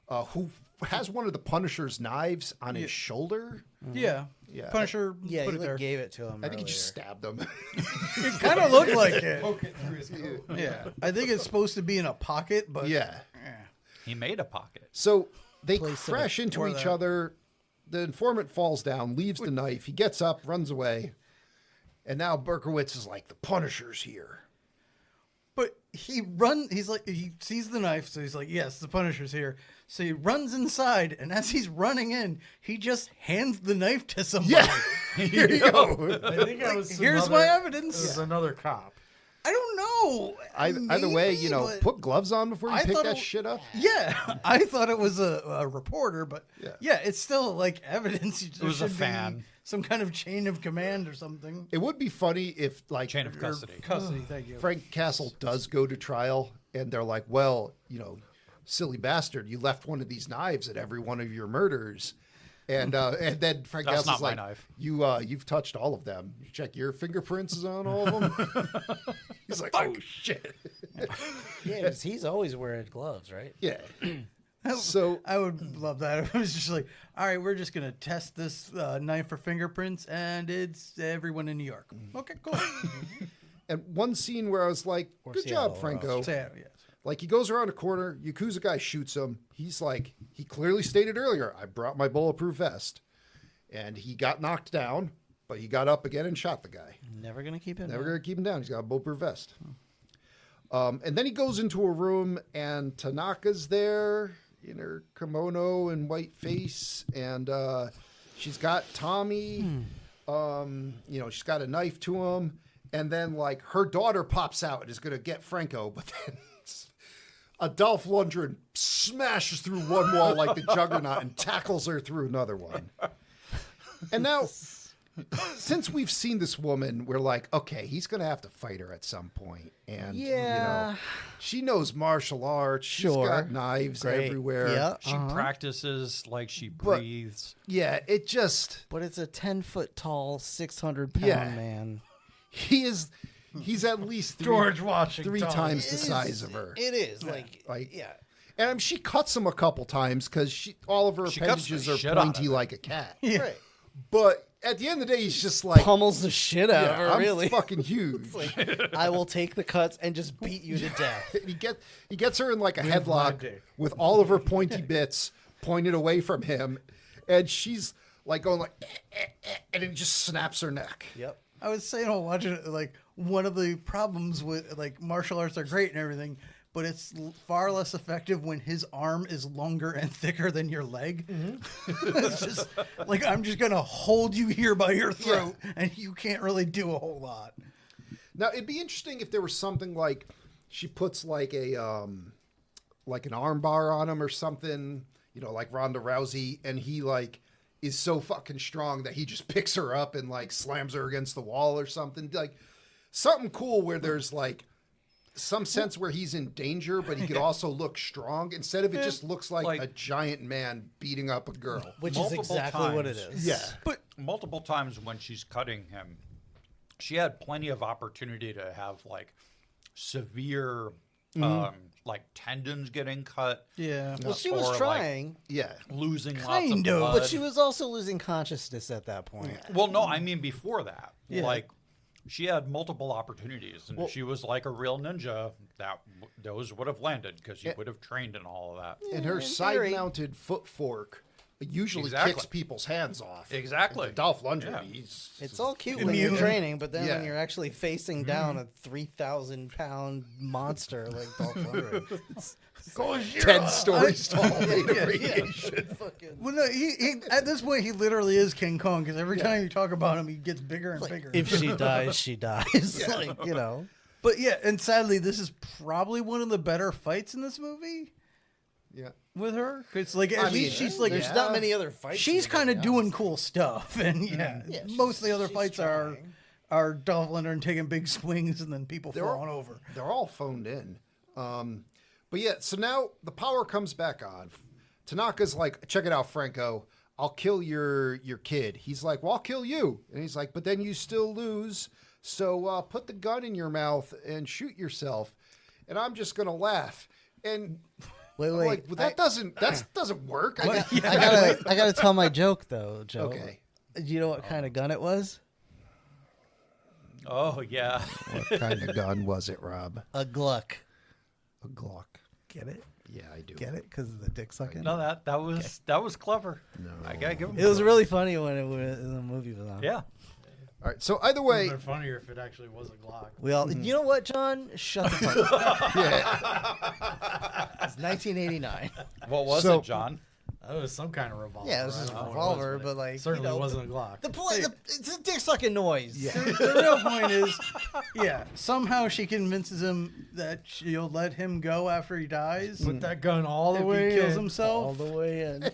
who has one of the Punisher's knives on his shoulder. Yeah. Yeah. Punisher Yeah, put he it there. gave it to him. I think he just stabbed him. It kind of looked like it. Poke it through his coat. Yeah. I think it's supposed to be in a pocket, but Yeah. He made a pocket. So they Place it crash into or each that. other. The informant falls down, leaves the knife. He gets up, runs away. And now Berkowitz is like, the Punisher's here. But he's like, he sees the knife, so he's like, yes, the Punisher's here. So he runs inside, and as he's running in, he just hands the knife to somebody. Yeah. Here you go. I think that was Here's another- my evidence. It was another cop. I don't know. Either way, Maybe, but put gloves on before you I pick thought that it- shit up. Yeah, I thought it was a reporter, but Yeah. yeah, it's still like evidence. It was a fan. Some kind of chain of command or something. It would be funny if, like, Chain of custody. Custody, thank you. Frank Castle does go to trial, and they're like, well, silly bastard, you left one of these knives at every one of your murders. And then Frank That's Castle's not my like, knife. you've touched all of them. You check your fingerprints on all of them. He's like, oh shit. Yeah, 'cause he's always wearing gloves, right? Yeah. So I would love that. It was just like, all right, we're just gonna test this knife for fingerprints, and it's everyone in New York. Okay, cool. and one scene where I was like, good Seattle, job, or Franco. So, yes. Like, he goes around a corner, Yakuza guy shoots him. He's like, he clearly stated earlier, I brought my bulletproof vest. And he got knocked down, but he got up again and shot the guy. Never gonna keep him. Never going to keep him down. He's got a bulletproof vest. And then he goes into a room, and Tanaka's there in her kimono and white face. And she's got Tommy. She's got a knife to him. And then, like, her daughter pops out and is going to get Franco, but then a Dolph Lundgren smashes through one wall like the Juggernaut and tackles her through another one. And now, since we've seen this woman, we're like, okay, he's going to have to fight her at some point. And, Yeah. she knows martial arts. She's Sure. got knives Great. everywhere. Yeah. She practices like she But- breathes. Yeah, it just, But it's a 10-foot tall, 600-pound Yeah. man. he's at least George Washington. 3 times the size of her. It is Yeah. And she cuts him a couple times because all of her She cuts the appendages are shit out of pointy him. like a cat. Right. But at the end of the day, he's just like, Pummels the shit out of yeah, her. I'm Really, fucking huge. I will take the cuts and just beat you to death. He gets her in like a my headlock dick. with all of her pointy bits pointed away from him, and she's like going like, and it just snaps her neck. Yep. I was saying while watching it, like, one of the problems with, like, martial arts are great and everything, but it's far less effective when his arm is longer and thicker than your leg. It's just like, I'm just gonna hold you here by your throat, and you can't really do a whole lot. Now it'd be interesting if there was something like she puts like a like an arm bar on him or something, like Ronda Rousey, and he like is so fucking strong that he just picks her up and like slams her against the wall or something, like something cool where there's like some sense where he's in danger, but he could also look strong instead of it just looks like a giant man beating up a girl. Which is Multiple exactly what it times. is. Yeah. But multiple times when she's cutting him, she had plenty of opportunity to have like severe like tendons getting cut. Yeah. Well, she Or, was like, trying, Yeah. Losing lots Kind of of, blood. but she was also losing consciousness at that point. Well, no, I mean before that. Yeah. Like she had multiple opportunities, and she was like a real ninja. Those would have landed because you would have trained in all of that. And her in theory. side-mounted foot fork usually Exactly. kicks people's hands off. Exactly. And Dolph Lundgren, Yeah. he's It's all cute when you're Immune. training, but then when Yeah. you're actually facing down a 3,000-pound monster like Dolph Lundgren, 10 stories tall made of radiation. Well, no, he at this point he literally is King Kong because every time you talk about him, he gets bigger and bigger. if she dies, she dies. Like, you know. But yeah, and sadly, this is probably one of the better fights in this movie Yeah. with her. It's like at least she's like There's not many other fights. she's in the kind of movie, doing cool stuff, and yeah, most of the other she's fights trying. are Dolph Lundgren taking big swings and then people They're falling over. They're all phoned in. But yeah, so now the power comes back on. Tanaka's like, check it out, Franco. I'll kill your kid. He's like, well, I'll kill you. And he's like, but then you still lose. So put the gun in your mouth and shoot yourself. And I'm just going to laugh. And Wait, I'm wait. like, well, that doesn't work. I gotta tell my joke though, Joe. Okay. Do you know what kind of gun it was? Oh yeah. What kind of gun was it, Rob? A Gluck. A Glock. Get it? Yeah, I do. Get it? Because of the dick sucking. No, that was clever. No. I gotta give him. It was really funny when the movie was on. Yeah. All right. So either It way, would have been funnier if it actually was a Glock. We all. You know what, John? Shut the fuck up. It's 1989. What was So- it, John? That was some kind of revolver. Yeah, it was I just don't a know what it revolver, was, but like certainly you know, wasn't a Glock. the point. It's a dick sucking noise. Yeah. The real point is, yeah, somehow she convinces him that she'll let him go after he dies. Put that gun all the if way he kills in. himself. All the way in.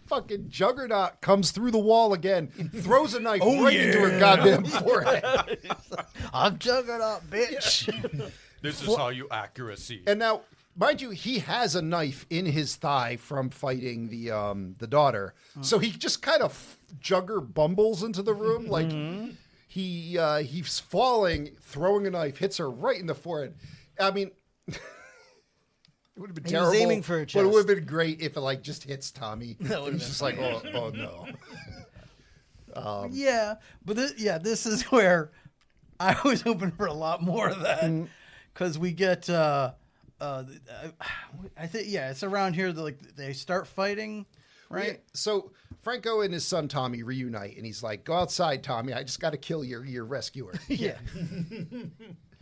Fucking Juggernaut comes through the wall again, throws a knife right into her goddamn forehead. I'm Juggernaut, bitch. This is how you accuracy. And now, mind you, he has a knife in his thigh from fighting the daughter. So he just kind of Jugger bumbles into the room like he's falling, throwing a knife, hits her right in the forehead. I mean, it would have been He was terrible, aiming for her but it would have chest. been great if it like just hits Tommy. That would have He's been just like, oh no. Yeah, but this is where I was hoping for a lot more of that because we get. I think it's around here that like they start fighting, right? Yeah, so Franco and his son Tommy reunite, and he's like, "Go outside, Tommy. I just got to kill your rescuer." Yeah.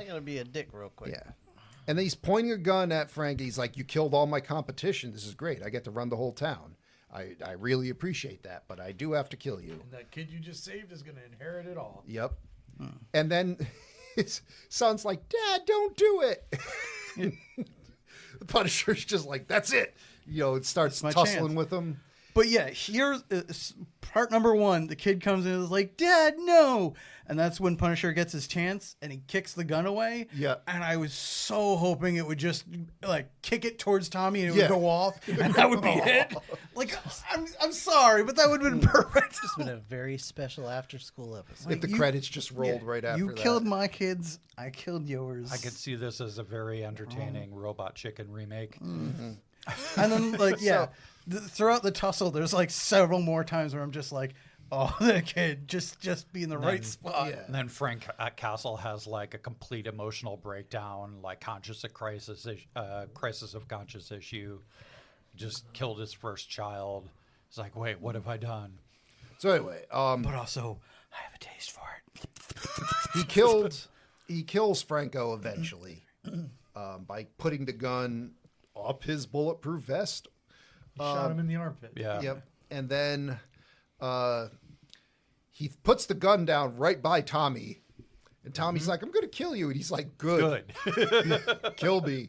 I gotta be a dick real quick. Yeah. And then he's pointing a gun at Frank. He's like, "You killed all my competition. This is great. I get to run the whole town. I really appreciate that, but I do have to kill you." And that kid you just saved is going to inherit it all. Yep. And then his son's like, "Dad, don't do it." The Punisher's just like, "That's it." You know, it starts my tussling chance. with him. But yeah, here's part number one. The kid comes in and is like, "Dad, no!" And that's when Punisher gets his chance and he kicks the gun away. Yeah. And I was so hoping it would just like kick it towards Tommy and it Yeah. would go off and that would be it. Like, I'm sorry, but that would have been perfect. It's been a very special after school episode. If the you- credits just rolled right after You that. killed my kids. I killed yours. I could see this as a very entertaining Robot Chicken remake. And then, like, throughout the tussle, there's like several more times where I'm just like, oh, the kid just be in the right spot. Yeah. And then Frank Castle has like a complete emotional breakdown, like crisis of conscious issue. Just killed his first child. It's like, wait, what have I done? So anyway, But also, I have a taste for it. he kills Franco eventually by putting the gun up his bulletproof vest. He shot him in the armpit. Yeah. Yep. And then he puts the gun down right by Tommy. And Tommy's like, "I'm going to kill you." And he's like, "Good. Kill me.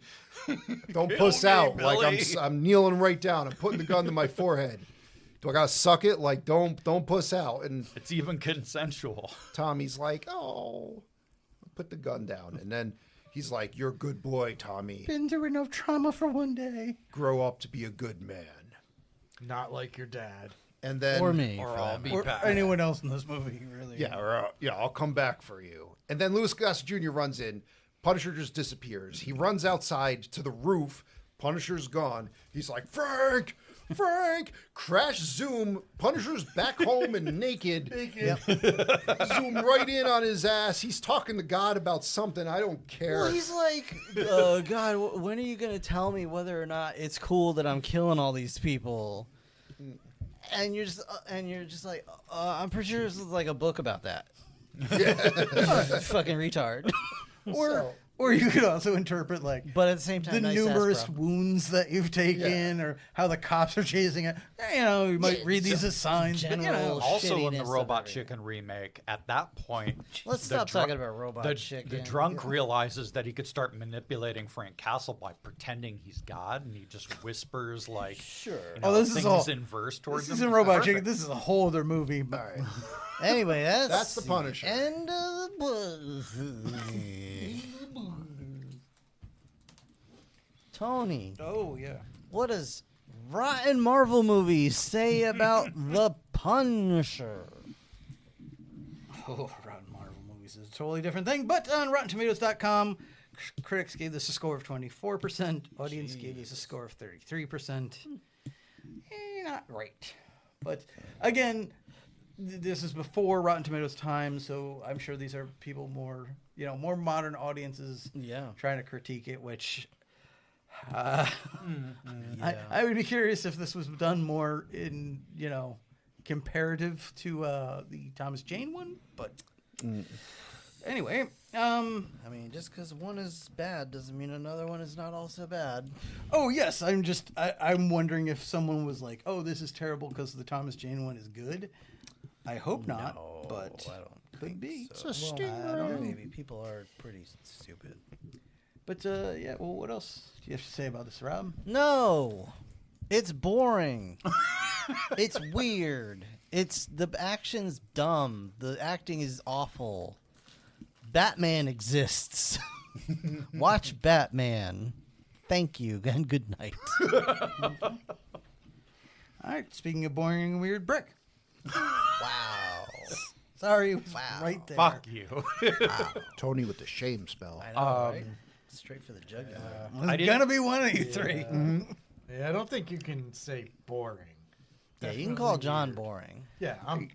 Don't puss out. Like I'm kneeling right down. I'm putting the gun to my forehead. Do I got to suck it? Like, don't puss out." And It's even consensual. Tommy's like, "Oh." Put the gun down. And then he's like, "You're a good boy, Tommy. Been through enough trauma for one day. Grow up to be a good man." Not like your dad. And then Or me. Or for I'll that be Or back. anyone else in this movie, really. Yeah, I'll come back for you. And then Louis Gossett Jr. runs in. Punisher just disappears. He runs outside to the roof. Punisher's gone. He's like, Frank! Crash zoom. Punisher's back home and naked. Zoom right in on his ass. He's talking to God about something. I don't care. Well, he's like, God, when are you going to tell me whether or not it's cool that I'm killing all these people? And you're just like, I'm pretty sure this is like a book about that. Fucking retard. Or you could also interpret like But at the same time, the nice numerous ass, bro. wounds that you've taken, or how the cops are chasing it. You know, you might read these as signs, but you know. general Also in the shittiness of Robot everything. Chicken remake, at that point, Let's the stop dru- talking about Robot the, Chicken. The drunk realizes that he could start manipulating Frank Castle by pretending he's God, and he just whispers like, Sure. you Oh, know, this is things all- in verse towards This him. isn't Robot Perfect. Chicken. This is a whole other movie. But All right. Anyway, That's the Punisher. End of the book. Tony, oh yeah. what does rotten Marvel movies say about the Punisher? Oh, Rotten Marvel movies is a totally different thing. But on RottenTomatoes.com, critics gave this a score of 24%. Audience gave this a score of 33%. Not great. But again, this is before Rotten Tomatoes time, so I'm sure these are people more modern audiences Yeah. trying to critique it, which I would be curious if this was done more in, comparative to the Thomas Jane one, but Anyway, I mean, just because one is bad doesn't mean another one is not also bad. oh yes, I'm wondering if someone was like, "Oh, this is terrible because the Thomas Jane one is good." I hope not, No, but I don't could think be. so. It's a Well, stingray. I don't know, maybe people are pretty stupid. But yeah, well, what else do you have to say about this, Rob? No, it's boring. It's weird. The action's dumb. The acting is awful. Batman exists. Watch Batman. Thank you and good night. All right, speaking of boring and weird, Brick. Wow. Sorry, it was Wow. right there. Fuck you. Tony with the shame spell. I know, right? Straight for the jugular. It's gonna be one of you three. Yeah, I don't think you can say boring. Yeah, you can call John boring. Yeah, I'm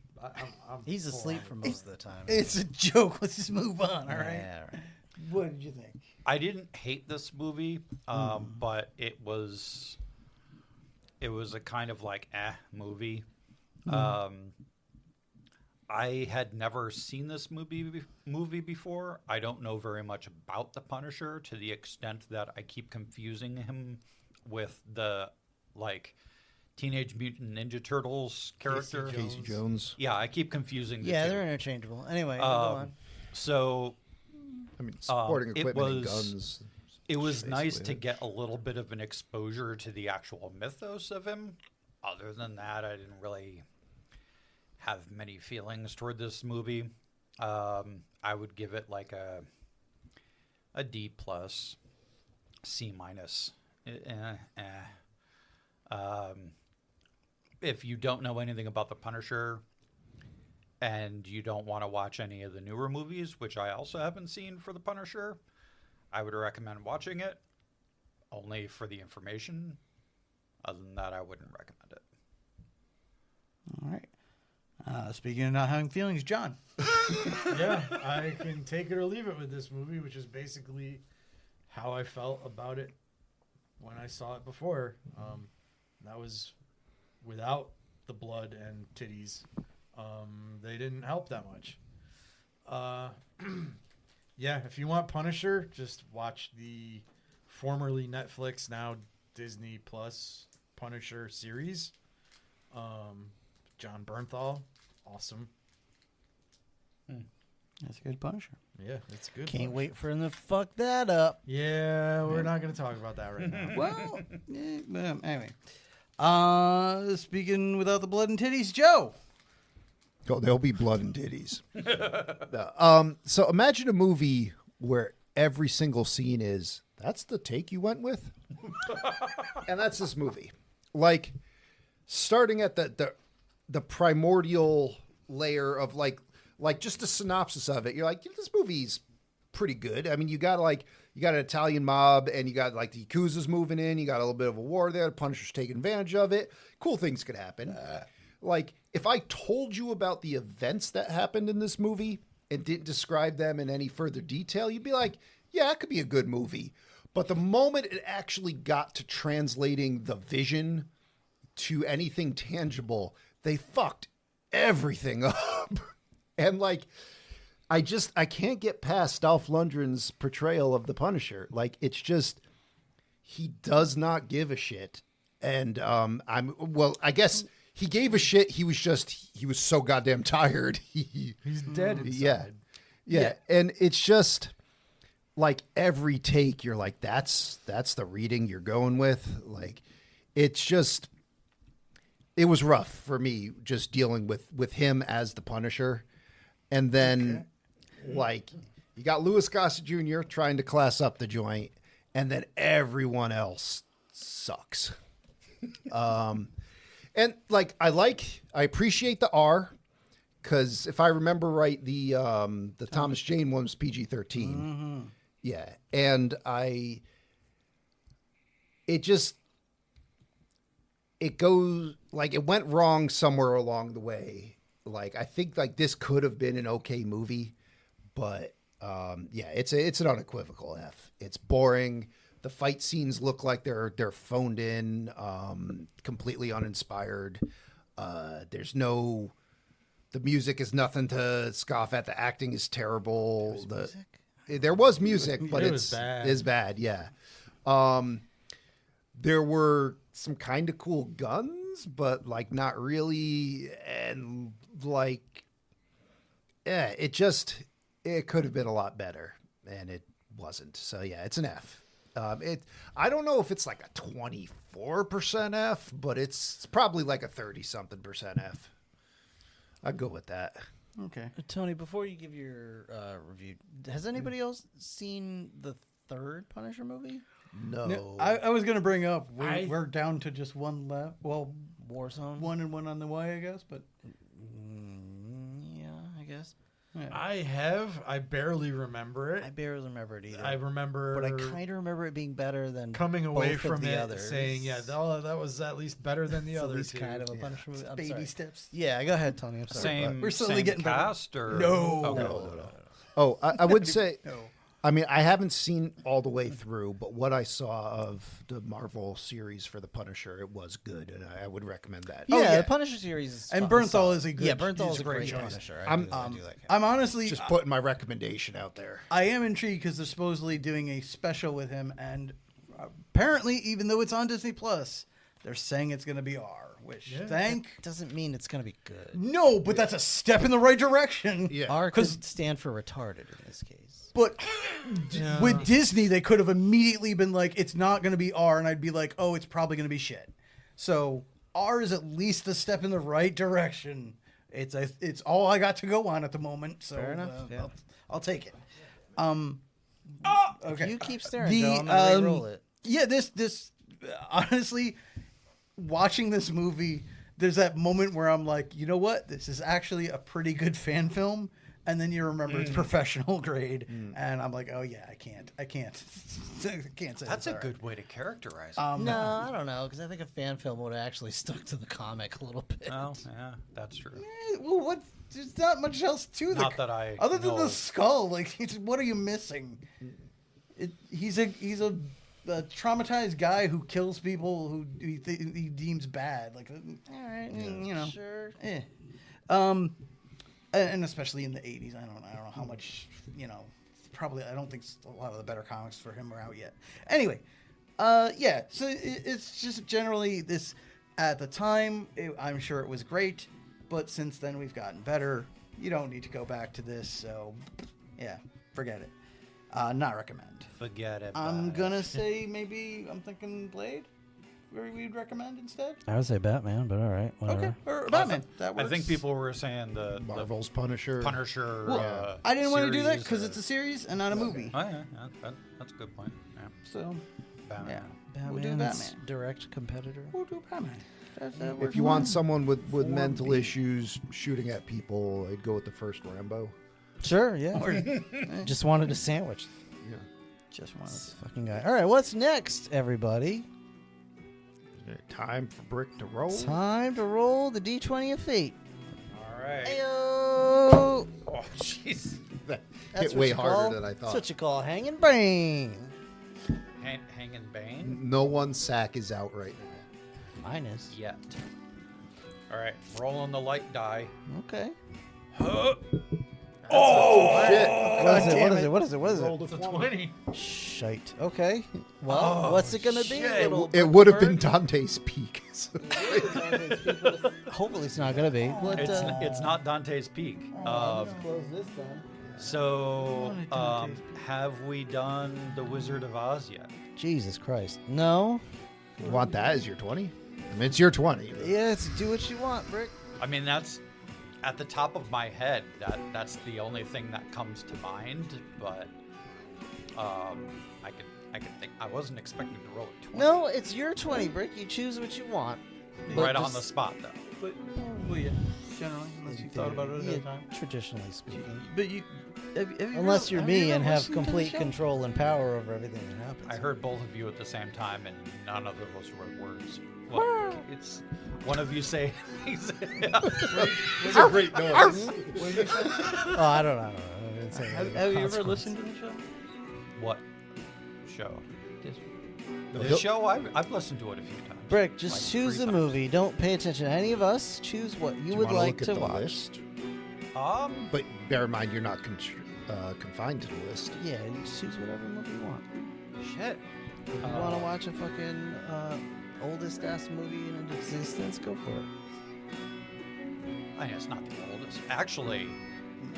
He's asleep boring. for most of the time. It's a joke. Let's just move on. All right. Yeah, right. What did you think? I didn't hate this movie, but it was a kind of like movie. I had never seen this movie before. I don't know very much about the Punisher to the extent that I keep confusing him with the like Teenage Mutant Ninja Turtles character. Casey Jones. Yeah, I keep confusing the Yeah, two. they're interchangeable. Anyway, go on. So I mean, sporting equipment and was- guns. it was nice basically to it. get a little bit of an exposure to the actual mythos of him. Other than that, I didn't really have many feelings toward this movie. I would give it like a D plus, C minus. If you don't know anything about the Punisher and you don't want to watch any of the newer movies, which I also haven't seen for the Punisher, I would recommend watching it only for the information. Other than that, I wouldn't recommend it. All right. Speaking of not having feelings, John. Yeah, I can take it or leave it with this movie, which is basically how I felt about it when I saw it before. That was without the blood and titties. They didn't help that much. Yeah, if you want Punisher, just watch the formerly Netflix, now Disney Plus Punisher series. John Bernthal, awesome. That's a good Punisher. Yeah, it's good. Can't Punisher. wait for him to fuck that up. Yeah, we're not going to talk about that right now. Well, anyway. Speaking without the blood and titties, Joe. Oh, there'll be blood and titties. So imagine a movie where every single scene is, that's the take you went with? And that's this movie. Like, starting at the primordial layer of like just a synopsis of it. You're like, this movie's pretty good. I mean, you got an Italian mob and you got like the Yakuza's moving in. You got a little bit of a war there. The Punisher's taking advantage of it. Cool things could happen. Like, if I told you about the events that happened in this movie and didn't describe them in any further detail, you'd be like, yeah, it could be a good movie. But the moment it actually got to translating the vision to anything tangible, they fucked everything up. And like, I can't get past Dolph Lundgren's portrayal of the Punisher. Like, it's just, he does not give a shit. And I guess he gave a shit. He was so goddamn tired. He's dead inside. Yeah. And it's just like every take you're like, that's the reading you're going with. Like, it's just, it was rough for me just dealing with him as the Punisher. And then like, you got Louis Gossett Jr. trying to class up the joint, and then everyone else sucks. And like, I appreciate the R, because if I remember right, the Thomas Jane one was PG-13. Mm-hmm. Yeah, and it goes like, it went wrong somewhere along the way. Like, I think like this could have been an okay movie, but yeah, it's an unequivocal F. It's boring. The fight scenes look like they're phoned in, completely uninspired. There's no The music is nothing to scoff at. The acting is terrible. There was music, but It it's was bad. is bad. Yeah. There were some kind of cool guns, but like not really, and like, it could have been a lot better, and it wasn't. So yeah, it's an F. I don't know if it's like a 24% F, but it's probably like a 30-something% F. I'd go with that. Okay. Tony, before you give your review, has anybody else seen the third Punisher movie? No. I was going to bring up, I- we're down to just one left. Well, Warzone? one and one on the way, I guess, but Yeah, I guess. yeah. I barely remember it. I barely remember it either. I remember, but I kind of remember it being better than coming away both of from the it others. saying, yeah, that was at least better than the It's at other least two. kind of a Punisher movie. I'm Baby sorry. steps. Yeah, go ahead, Tony. I'm sorry. Same. We're slowly same getting better. cast or No. Okay. No. Oh, I would say, No. I mean, I haven't seen all the way through, but what I saw of the Marvel series for the Punisher, it was good, and I would recommend that. Yeah, Oh, yeah. the Punisher series is And fun- Bernthal solid. is a good- Yeah, Bernthal is is a a great great choice. Punisher. I I'm- do like him. I'm honestly, Just putting my recommendation out there. I am intrigued because they're supposedly doing a special with him, and apparently, even though it's on Disney Plus, they're saying it's going to be R. Which thank Doesn't mean it's going to be good. no, but that's a step in the right direction. Yeah. R 'Cause- could stand for retarded in this case. But with Disney, they could have immediately been like, "It's not going to be R," and I'd be like, "Oh, it's probably going to be shit." So R is at least a step in the right direction. It's all I got to go on at the moment. So Fair enough, yeah. I'll take it. Okay. You keep staring, The, Joe. I'm going to re-roll it. Yeah, this honestly, watching this movie, there's that moment where I'm like, you know what? This is actually a pretty good fan film. And then you remember it's professional grade, and I'm like, oh yeah, I can't I can't say That's it's a all right. good way to characterize it. No, I don't know, because I think a fan film would have actually stuck to the comic a little bit. Oh, yeah, that's true. Well, what? There's not much else to the. Not that I other than know. the skull. Like, what are you missing? He's a traumatized guy who kills people who he deems bad. Like, all right, you know, Sure. and especially in the 80s, I don't know how much, you know, probably I don't think a lot of the better comics for him are out yet. Anyway, yeah, so it's just generally this. At the time, I'm sure it was great, but since then we've gotten better. You don't need to go back to this, so yeah, forget it. Not recommend. Forget it. I'm gonna say maybe I'm thinking Blade. Where we'd recommend instead. I would say Batman, but all right, whatever. Okay, or Batman. That I works. think people were saying the Marvel's Punisher. Punisher. Well, I didn't want to do that series, because it's a series and not a movie. Oh yeah, that's a good point. Yeah, So, Batman. yeah, Batman's we'll do Batman. direct competitor. We'll do Batman. That If works you want fine. someone with mental issues shooting at people, I'd go with the first Rambo. Sure, yeah. Just wanted a sandwich. Just one. This fucking guy. All right, what's next, everybody? Time for Brick to roll. Time to roll the D20 of fate. All right. Ayo! Oh jeez. That That's hit what way you harder call- than I That's thought. what you call hanging brain. Hanging Bane No one's sack is out right now. Mine is. yet. All right, rolling the light die. Okay. Oh shit! What is it? What is it? What is it? What is it? It's a 20. Shite. Okay. Well, what's it gonna be? little It would have been bird? Dante's Peak. Hopefully, it's not gonna be. What, It's not Dante's Peak. close this then. So have we done the Wizard of Oz yet? Jesus Christ. No. You want that as your 20? I mean, it's your 20. Yeah, it's do what you want, Brick. I mean, that's at the top of my head. That's the only thing that comes to mind. But I could think. I wasn't expecting to roll a 20. No, it's your 20, Brick. You choose what you want. right But on just- the spot though. But well, yeah, generally, unless you thought about it ahead Yeah, of time. traditionally speaking. But you, have you Unless you're me and have listened to the complete show? control and power over everything that happens. I heard both of you at the same time, and none of those were words. Well, it's one of you say things. It's a great noise. Oh, I don't know. I didn't say anything Have you about ever consequences. listened to the show? What show? Yes. The show? I've listened to it a few times. Brick, just Like choose 3 a times. movie. Don't pay attention to any of us. Choose what you would wanna like look to at the watch. list? But bear in mind, you're not confined to the list. Yeah, you choose whatever movie you want. Shit. If you want to watch a fucking oldest ass movie in existence, go for it. I mean, it's not the oldest. Actually,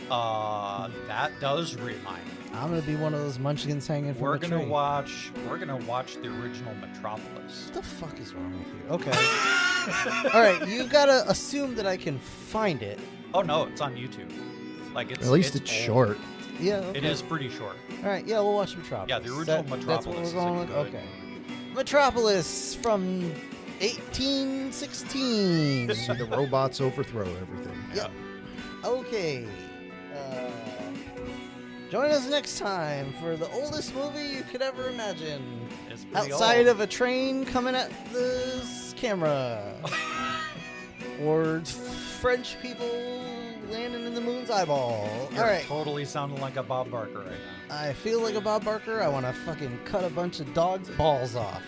that does remind me. I'm gonna be one of those munchkins hanging from We're a gonna tree. watch the original Metropolis. What the fuck is wrong with you? Okay. All right, you gotta assume that I can find it. Oh no, it's on YouTube. Like it's At least it's old. short. Yeah. Okay. It is pretty short. All right. Yeah, we'll watch Metropolis. Yeah, the original That's what Metropolis we're is going a with. good- Okay. Metropolis from 1816. See the robots overthrow everything. Yep. Okay. Join us next time for the oldest movie you could ever imagine. It's pretty Outside old. of a train coming at this camera. Or French people landing in the moon's eyeball. You're All right. totally sounding like a Bob Barker right now. I feel like a Bob Barker. I want to fucking cut a bunch of dogs' balls off.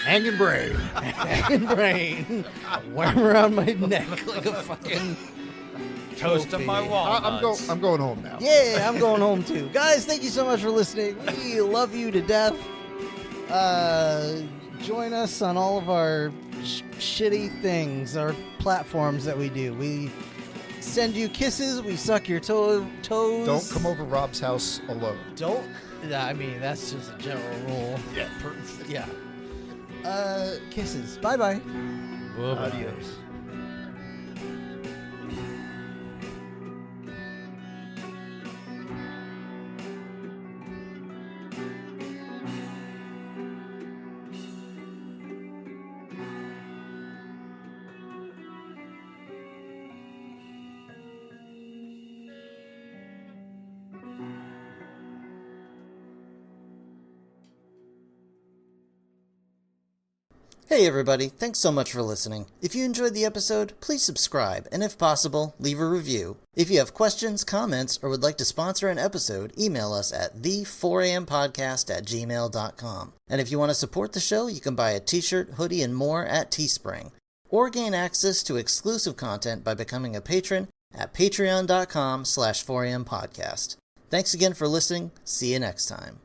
Hanging brain. And brain. Wear 'em around my neck like a fucking Toast of my trophy. walnuts. I'm going home now. Yeah, I'm going home too. Guys, thank you so much for listening. We love you to death. Join us on all of our shitty things, our platforms that we do. We send you kisses. We suck your toes. Don't come over Rob's house alone. Don't. Yeah, I mean, that's just a general rule. Yeah. Yeah. Kisses. Bye-bye. Adios. Hey everybody, thanks so much for listening. If you enjoyed the episode, please subscribe, and if possible, leave a review. If you have questions, comments, or would like to sponsor an episode, email us at the4ampodcast@gmail.com. And if you want to support the show, you can buy a t-shirt, hoodie, and more at Teespring. Or gain access to exclusive content by becoming a patron at patreon.com/4ampodcast. Thanks again for listening. See you next time.